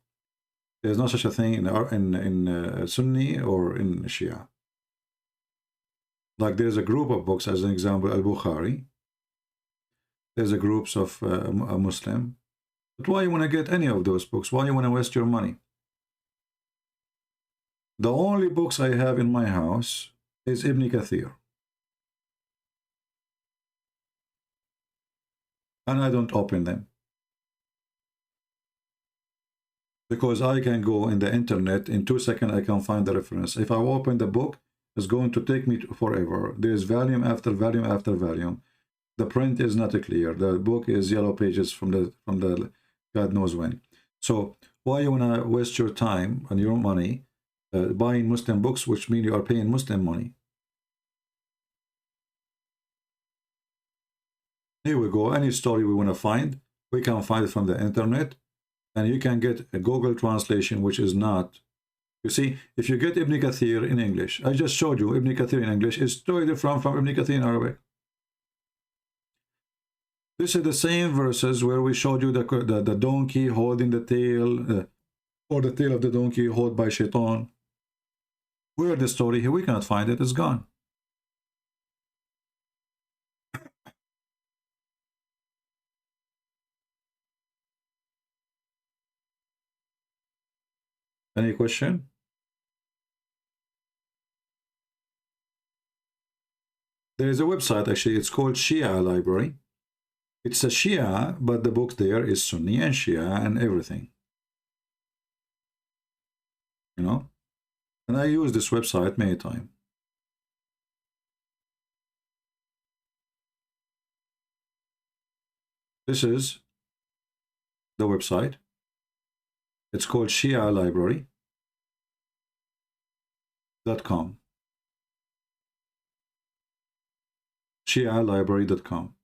There's no such a thing in Sunni or in Shia. Like there's a group of books, as an example, Al-Bukhari. There's a groups of a Muslim. But why you want to get any of those books? Why you want to waste your money? The only books I have in my house is Ibn Kathir. And I don't open them. Because I can go in the internet, in 2 seconds I can find the reference. If I open the book, it's going to take me forever. There's volume after volume after volume. The print is not clear. The book is yellow pages from the God knows when. So why you want to waste your time and your money buying Muslim books, which mean you are paying Muslim money? Here we go. Any story we want to find, we can find it from the internet, and you can get a Google translation, which is not. You see, if you get Ibn Kathir in English, I just showed you Ibn Kathir in English is totally different from Ibn Kathir in Arabic. This is the same verses where we showed you the donkey holding the tail, or the tail of the donkey held by Shaitan. Where the story here? We cannot find it. It's gone. Any question? There is a website, actually, it's called Shia Library. It's a Shia, but the book there is Sunni and Shia and everything. You know? And I use this website many times. This is the website. It's called ShiaLibrary.com. ShiaLibrary.com.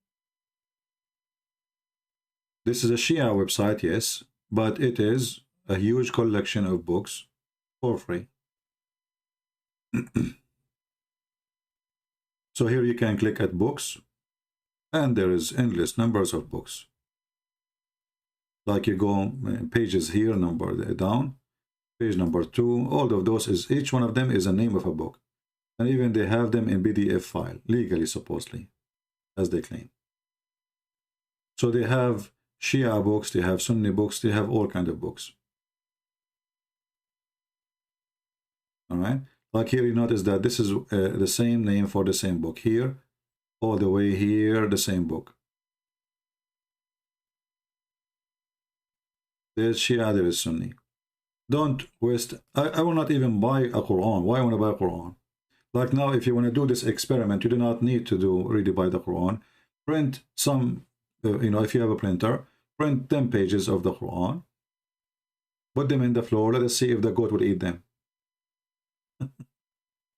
This is a Shia website, yes, but it is a huge collection of books for free. So here you can click at books, and there is endless numbers of books. Like you go pages here, number down, page number 2, all of those is, each one of them is a name of a book. And even they have them in PDF file, legally, supposedly, as they claim. So they have Shia books, they have Sunni books, they have all kinds of books. All right. Like here, you notice that this is the same name for the same book. Here, all the way here, the same book. There's Shia, there is Sunni. Don't waste. I will not even buy a Quran. Why want to buy a Quran? Like now, if you want to do this experiment, you do not need to really buy the Quran. Print some, if you have a printer, print 10 pages of the Quran. Put them in the floor. Let us see if the goat will eat them.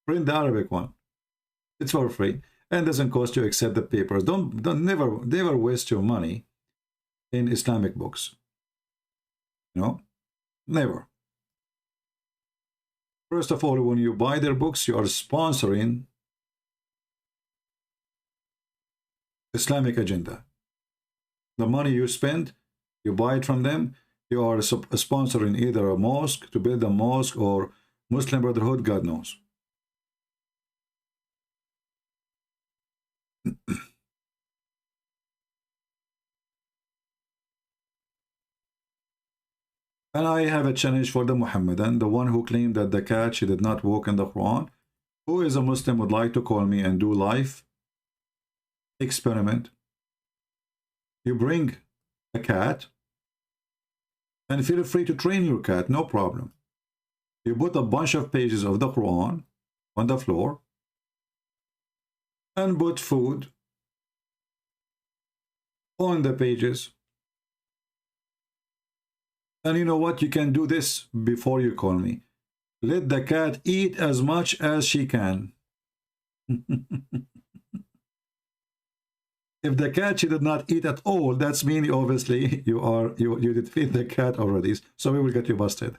Print the Arabic one. It's for free and doesn't cost you except the papers. Never waste your money in Islamic books. Never. First of all, when you buy their books, you are sponsoring Islamic agenda. The money you spend, you buy it from them, you are sponsoring either a mosque, to build a mosque, or Muslim Brotherhood, God knows. And I have a challenge for the Muhammadan, the one who claimed that the cat, she did not walk in the Quran. Who is a Muslim would like to call me and do live experiment? You bring a cat and feel free to train your cat, no problem. You put a bunch of pages of the Quran on the floor and put food on the pages. And you know what? You can do this before you call me. Let the cat eat as much as she can. If the cat, she did not eat at all, that's mean obviously you did feed the cat already. So we will get you busted.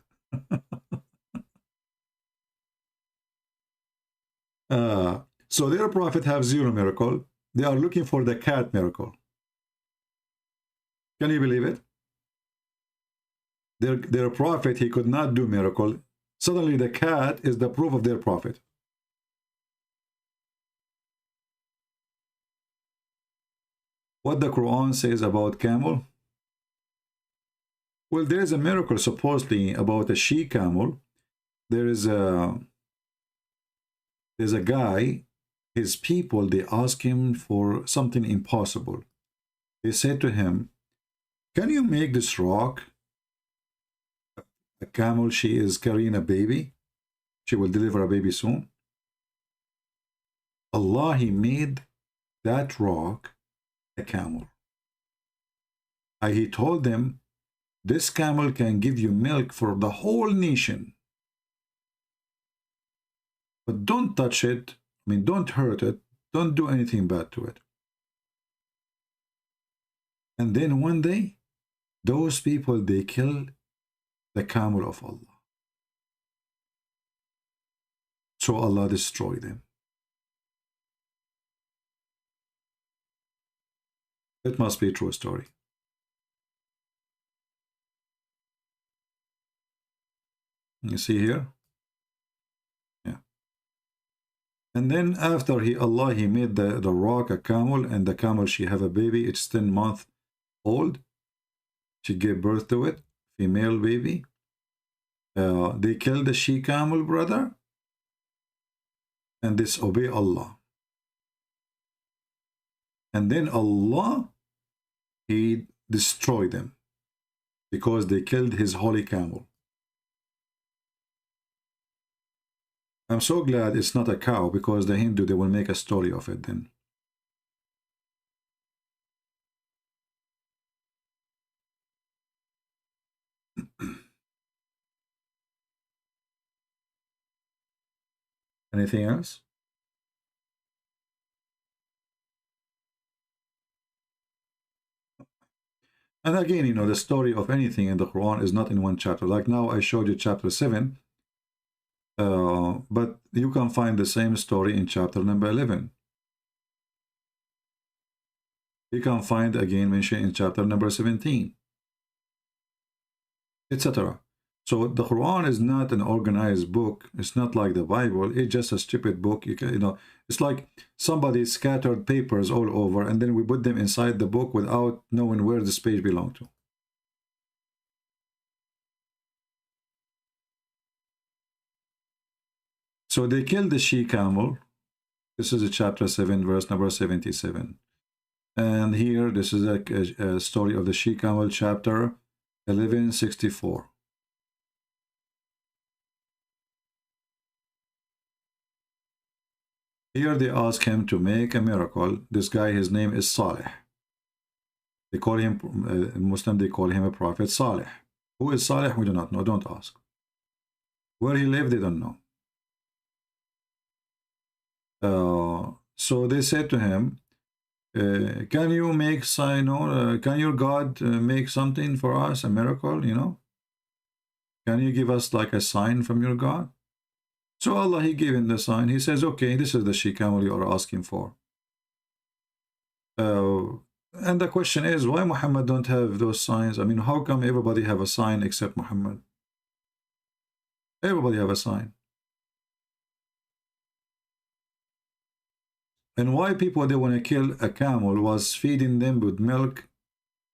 So their prophet have 0 miracle. They are looking for the cat miracle. Can you believe it? Their prophet, he could not do miracle. Suddenly the cat is the proof of their prophet. What the Quran says about camel? Well, there is a miracle supposedly about a she-camel. There's a guy, his people, they ask him for something impossible. They said to him, can you make this rock a camel? She is carrying a baby. She will deliver a baby soon. Allah, he made that rock a camel. And he told them, this camel can give you milk for the whole nation. But don't touch it. I mean, don't hurt it. Don't do anything bad to it. And then one day, those people, they killed the camel of Allah. So Allah destroyed them. It must be a true story. You see here? Yeah. And then after Allah, he made the rock a camel, and the camel, she have a baby. It's 10 months old. She gave birth to it, female baby. They killed the she-camel, brother, and disobey Allah. And then Allah, he destroyed them because they killed his holy camel. I'm so glad it's not a cow, because the Hindu, they will make a story of it then. Anything else? And again, you know, the story of anything in the Quran is not in one chapter. Like now I showed you chapter 7, but you can find the same story in chapter number 11. You can find again mentioned in chapter number 17, etc. So the Quran is not an organized book. It's not like the Bible. It's just a stupid book. You know, it's like somebody scattered papers all over, and then we put them inside the book without knowing where this page belonged to. So they killed the she-camel. This is a chapter 7, verse number 77. And here, this is a story of the she-camel, chapter 1164. Here they ask him to make a miracle. This guy, his name is Saleh. They call him, Muslim, they call him a prophet Saleh. Who is Saleh? We do not know. Don't ask. Where he lived, they don't know. So they said to him, can you make sign, or can your God make something for us, a miracle, you know? Can you give us like a sign from your God? So Allah, he gave him the sign. He says, okay, this is the she-camel you are asking for. And the question is, why Muhammad don't have those signs? I mean, how come everybody have a sign except Muhammad? Everybody have a sign. And why people, they want to kill a camel was feeding them with milk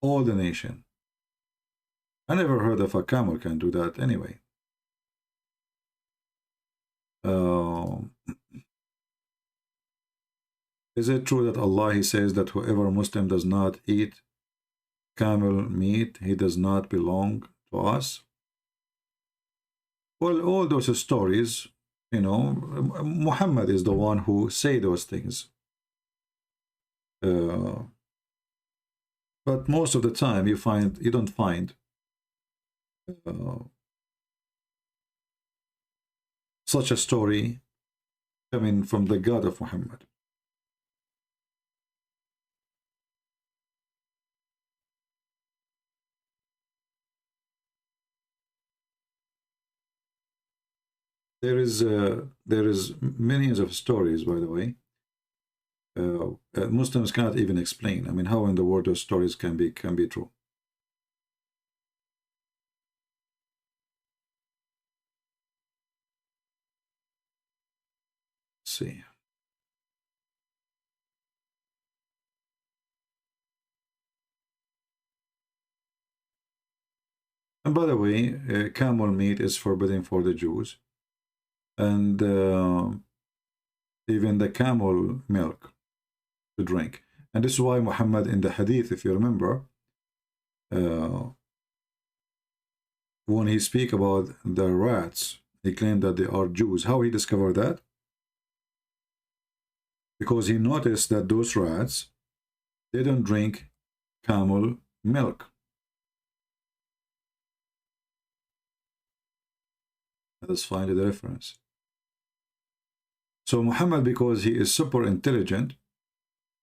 all the nation. I never heard of a camel can do that anyway. Is it true that Allah, he says that whoever Muslim does not eat camel meat, he does not belong to us? Well, all those stories, you know, Muhammad is the one who say those things. But most of the time you don't find such a story coming from the God of Muhammad. There is millions of stories, by the way. Muslims cannot even explain. I mean, how in the world those stories can be true? Let's see. And by the way, camel meat is forbidden for the Jews. And even the camel milk to drink. And this is why Muhammad in the hadith, if you remember, when he speak about the rats, he claimed that they are Jews. How he discovered that? Because he noticed that those rats, they don't drink camel milk. Let's find the reference. So Muhammad, because he is super intelligent,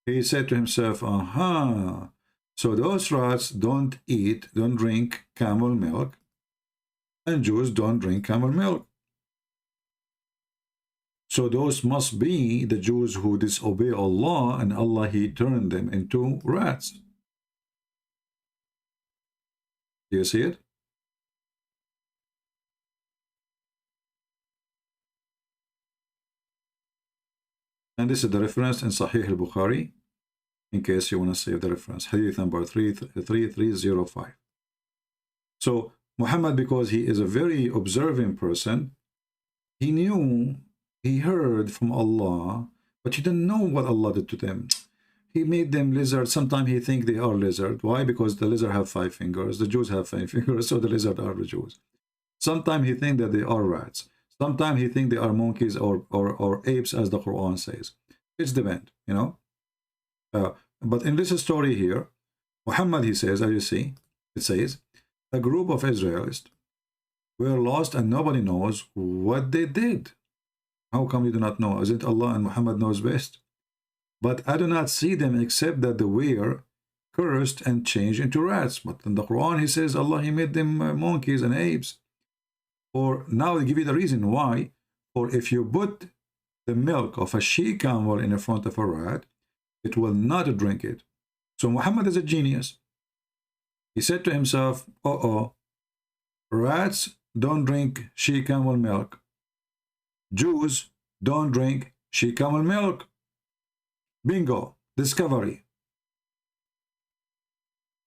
he said to himself, aha, so those rats don't drink camel milk, and Jews don't drink camel milk. So those must be the Jews who disobey Allah, and Allah, he turned them into rats. Do you see it? And this is the reference in Sahih al-Bukhari, in case you want to save the reference. Hadith number 3305. So Muhammad, because he is a very observing person, he knew, he heard from Allah, but he didn't know what Allah did to them. He made them lizards. Sometimes he think they are lizard. Why? Because the lizard have 5 fingers. The Jews have 5 fingers, so the lizard are the Jews. Sometimes he think that they are rats. Sometimes he think they are monkeys or apes, as the Quran says. It's depend, you know. But in this story here, Muhammad, he says, as you see, it says, a group of Israelites were lost and nobody knows what they did. How come you do not know? Isn't Allah and Muhammad knows best? But I do not see them except that they were cursed and changed into rats. But in the Quran, he says, Allah, he made them monkeys and apes. Or now I give you the reason why. For if you put the milk of a she-camel in front of a rat, it will not drink it. So Muhammad is a genius. He said to himself, rats don't drink she-camel milk. Jews don't drink she-camel milk. Bingo, discovery.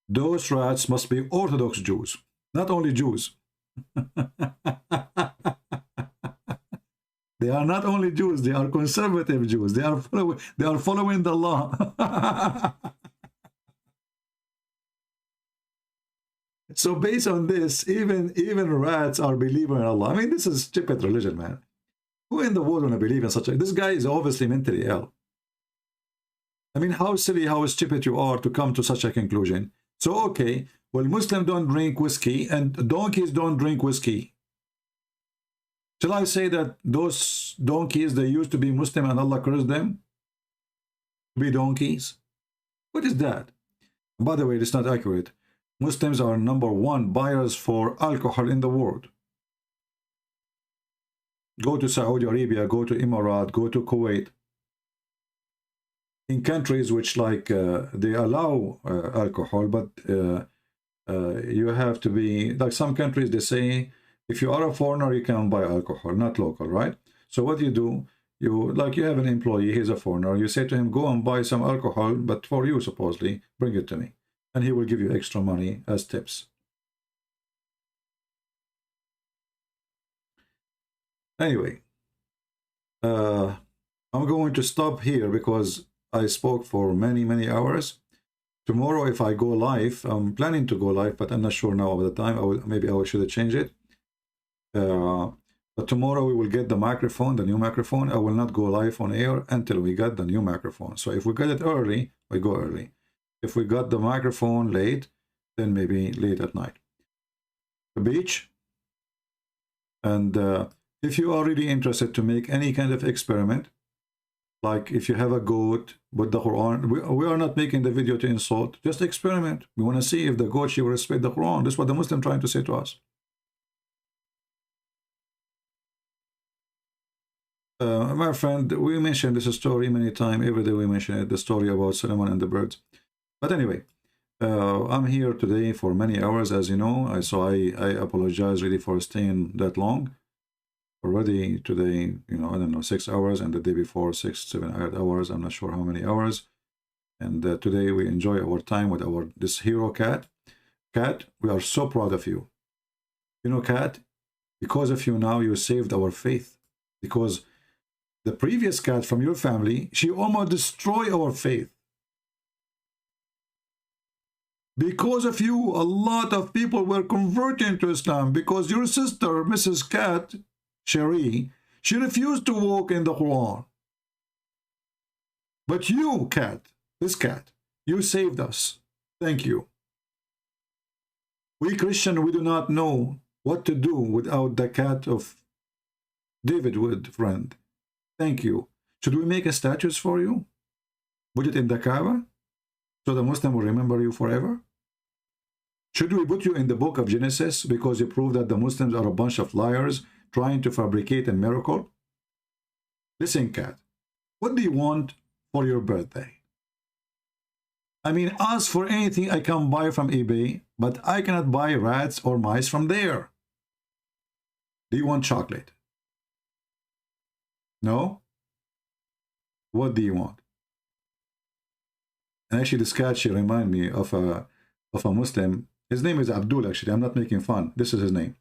Those rats must be Orthodox Jews, not only Jews. They are not only Jews, they are conservative Jews. They are following the law. So based on this, even rats are believing in Allah. I mean, this is stupid religion, man. Who in the world want to believe in such a... This guy is obviously mentally ill. I mean, how silly, how stupid you are to come to such a conclusion. So, okay, well, Muslims don't drink whiskey and donkeys don't drink whiskey. Shall I say that those donkeys, they used to be Muslim and Allah cursed them to be donkeys? What is that? By the way, it's not accurate. Muslims are #1 buyers for alcohol in the world. Go to Saudi Arabia, go to Emirat, go to Kuwait. In countries which like they allow alcohol, but you have to be, like some countries they say, if you are a foreigner, you can buy alcohol, not local, right? So what you do, you have an employee, he's a foreigner, you say to him, go and buy some alcohol, but for you supposedly, bring it to me. And he will give you extra money as tips. Anyway, I'm going to stop here because I spoke for many hours. Tomorrow, if I go live, I'm planning to go live, but I'm not sure now of the time. Maybe I should change it. But tomorrow we will get the microphone, the new microphone. I will not go live on air until we get the new microphone. So if we get it early, we go early. If we got the microphone late, then maybe late at night. The beach. And if you are really interested to make any kind of experiment, like if you have a goat with the Quran, we are not making the video to insult, just experiment. We want to see if the goat, she will respect the Quran. That's what the Muslim trying to say to us. My friend, we mentioned this story many times. Every day we mention it, the story about Solomon and the birds. But anyway, I'm here today for many hours, as you know. So I apologize really for staying that long. Already today, you know, I don't know, 6 hours, and the day before 6, 7, 8 hours. I'm not sure how many hours. And today we enjoy our time with this hero cat. Cat, we are so proud of you. You know, Cat, because of you now, you saved our faith. Because the previous cat from your family, she almost destroyed our faith. Because of you, a lot of people were converting to Islam. Because your sister, Mrs. Cat, Cherie, she refused to walk in the Quran. But you, Cat, this cat, you saved us. Thank you. We Christians, we do not know what to do without the cat of David Wood, friend. Thank you. Should we make a statue for you? Put it in the Kaaba? So the Muslim will remember you forever? Should we put you in the book of Genesis because you prove that the Muslims are a bunch of liars trying to fabricate a miracle? Listen, Cat, what do you want for your birthday? I mean, ask for anything I can buy from eBay, but I cannot buy rats or mice from there. Do you want chocolate? No? What do you want? And actually, this cat, she reminds me of a Muslim. His name is Abdul, actually. I'm not making fun. This is his name.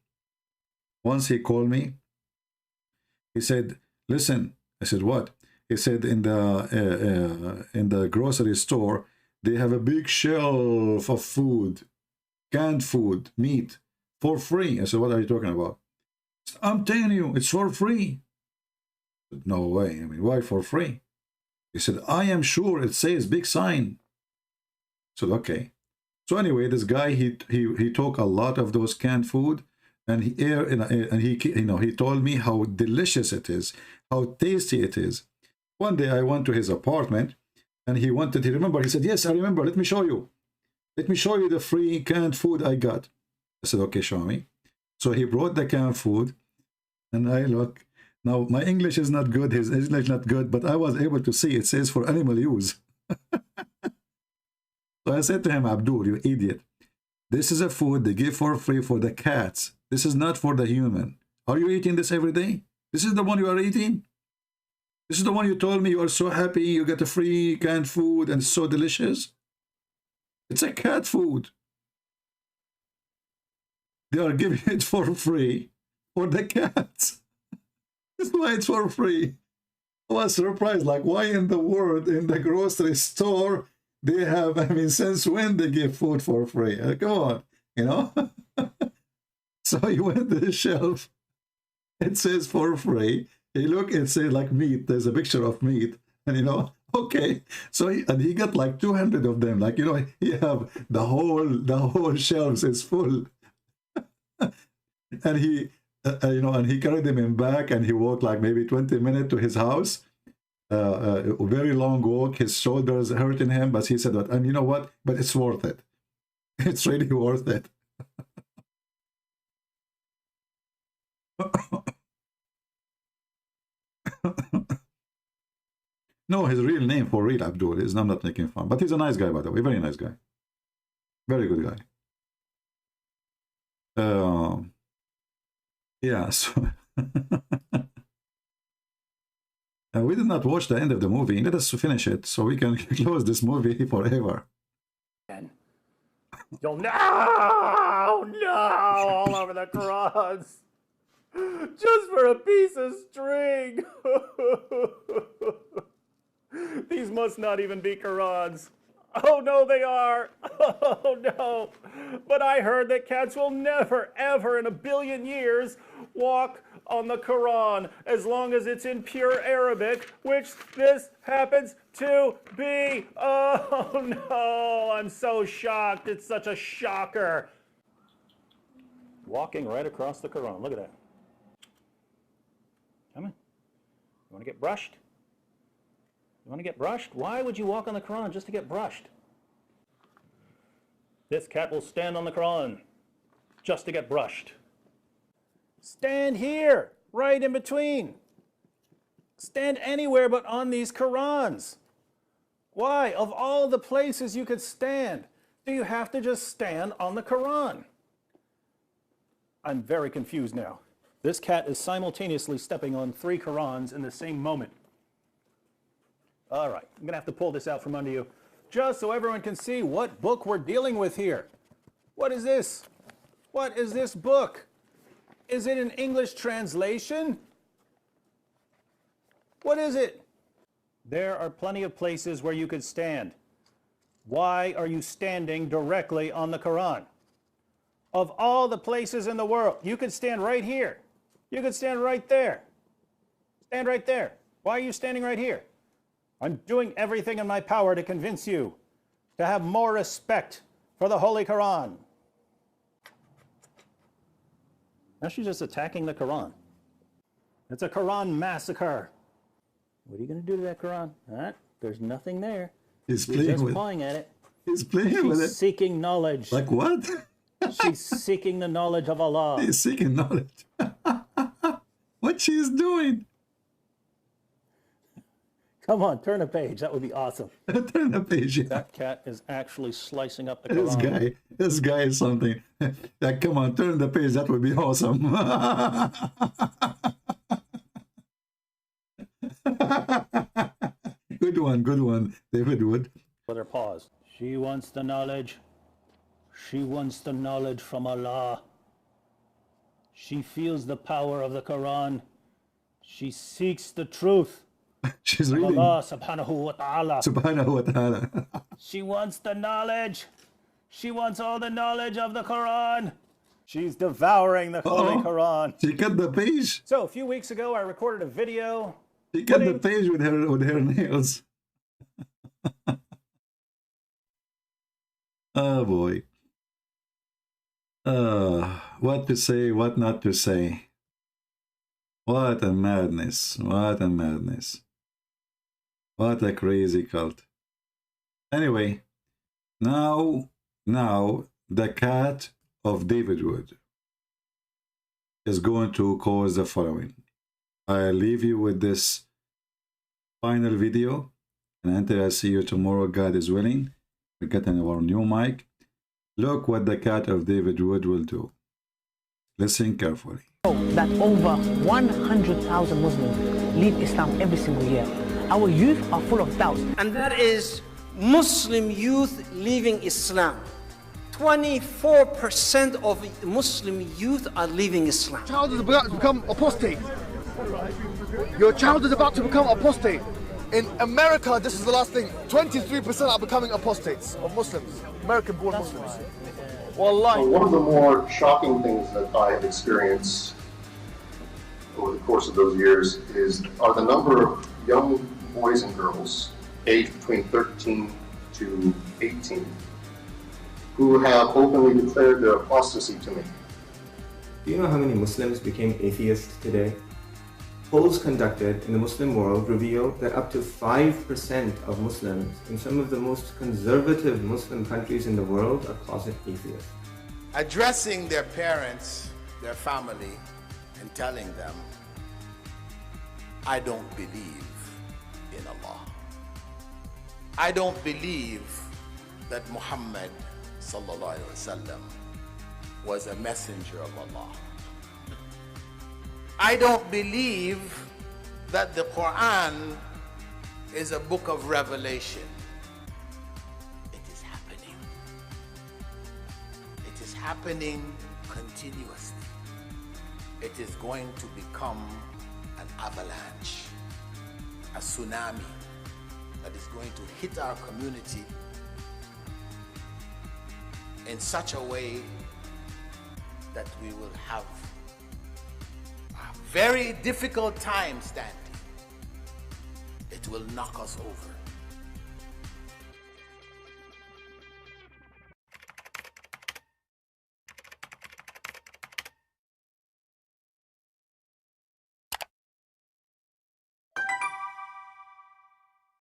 Once he called me. He said, listen. I said, what? He said, in the grocery store, they have a big shelf of food, canned food, meat, for free. I said, what are you talking about? I'm telling you, it's for free. I said, no way. I mean, why for free? He said, I am sure it says big sign. I said, okay. So anyway, this guy, he took a lot of those canned food And he told me how delicious it is, how tasty it is. One day I went to his apartment, and he remember, he said, yes, I remember, let me show you. Let me show you the free canned food I got. I said, okay, show me. So he brought the canned food, and I look. Now, my English is not good, his English is not good, but I was able to see it says for animal use. So I said to him, Abdul, you idiot. This is a food they give for free for the cats. This is not for the human. Are you eating this every day? This is the one you are eating? This is the one you told me you are so happy you get a free canned food and it's so delicious? It's a cat food. They are giving it for free for the cats. That's why it's for free. I was surprised, like, why in the world in the grocery store they have, I mean, since when they give food for free? Come on, you know? So he went to the shelf. It says for free. He look, it says like meat. There's a picture of meat. And, you know, okay. So he got like 200 of them. Like, you know, he have the whole shelves is full. And he, you know, and he carried them in back, and he walked like maybe 20 minutes to his house. A very long walk. His shoulders hurting him, but he said that, and you know what? But it's worth it. It's really worth it. No, his real name for real, Abdul, is, I'm not making fun, but he's a nice guy, by the way, very nice guy, very good guy. Yeah, so we did not watch the end of the movie. Let us finish it so we can close this movie forever. You'll no, all over the cross, just for a piece of string. These must not even be Qurans. Oh no, they are. Oh no. But I heard that cats will never, ever in a billion years walk on the Quran as long as it's in pure Arabic, which this happens to be. Oh no, I'm so shocked. It's such a shocker. Walking right across the Quran. Look at that. Come on. You want to get brushed? You want to get brushed? Why would you walk on the Quran just to get brushed? This cat will stand on the Quran just to get brushed. Stand here, right in between. Stand anywhere but on these Qurans. Why? Of all the places you could stand, do you have to just stand on the Quran? I'm very confused now. This cat is simultaneously stepping on 3 Qurans in the same moment. All right, I'm gonna have to pull this out from under you just so everyone can see what book we're dealing with here. What is this? What is this book? Is it an English translation? What is it? There are plenty of places where you could stand. Why are you standing directly on the Quran? Of all the places in the world, you could stand right here. You could stand right there. Stand right there. Why are you standing right here? I'm doing everything in my power to convince you to have more respect for the Holy Quran. Now she's just attacking the Quran. It's a Quran massacre. What are you going to do to that Quran? Huh? There's nothing there. He's playing with pawing at it. He's playing with it. She's seeking knowledge. Like what? She's seeking the knowledge of Allah. He's seeking knowledge. What she's doing? Come on, turn a page. That would be awesome. Turn a page. Yeah. That cat is actually slicing up the Quran. This guy is something. Like, come on, turn the page. That would be awesome. Good one, David Wood. With her paws. She wants the knowledge. She wants the knowledge from Allah. She feels the power of the Quran. She seeks the truth. She's reading Allah subhanahu wa ta'ala. Subhanahu wa ta'ala. She wants the knowledge. She wants all the knowledge of the Quran. She's devouring the Holy Quran. She cut the page. So a few weeks ago, I recorded a video. She cut the page with her nails. Oh boy. what to say, what not to say. What a madness. What a madness. What a crazy cult. Anyway, now the cat of David Wood is going to cause the following. I'll leave you with this final video, and until I see you tomorrow, God is willing, we're getting our new mic. Look what the cat of David Wood will do. Listen carefully. That over 100,000 Muslims leave Islam every single year. Our youth are full of doubts. And that is Muslim youth leaving Islam. 24% of Muslim youth are leaving Islam. Your child is about to become apostate. Your child is about to become apostate. In America, this is the last thing, 23% are becoming apostates of Muslims, American-born Muslims. Wallahi. So one of the more shocking things that I have experienced over the course of those years are the number of young boys and girls aged between 13 to 18 who have openly declared their apostasy to me. Do you know how many Muslims became atheists today? Polls conducted in the Muslim world reveal that up to 5% of Muslims in some of the most conservative Muslim countries in the world are closet atheists. Addressing their parents, their family, and telling them, I don't believe in Allah. I don't believe that Muhammad sallallahu alaihi wasallam was a messenger of Allah. I don't believe that the Quran is a book of revelation. It is happening. It is happening continuously. It is going to become an avalanche, a tsunami that is going to hit our community in such a way that we will have a very difficult time standing. It will knock us over.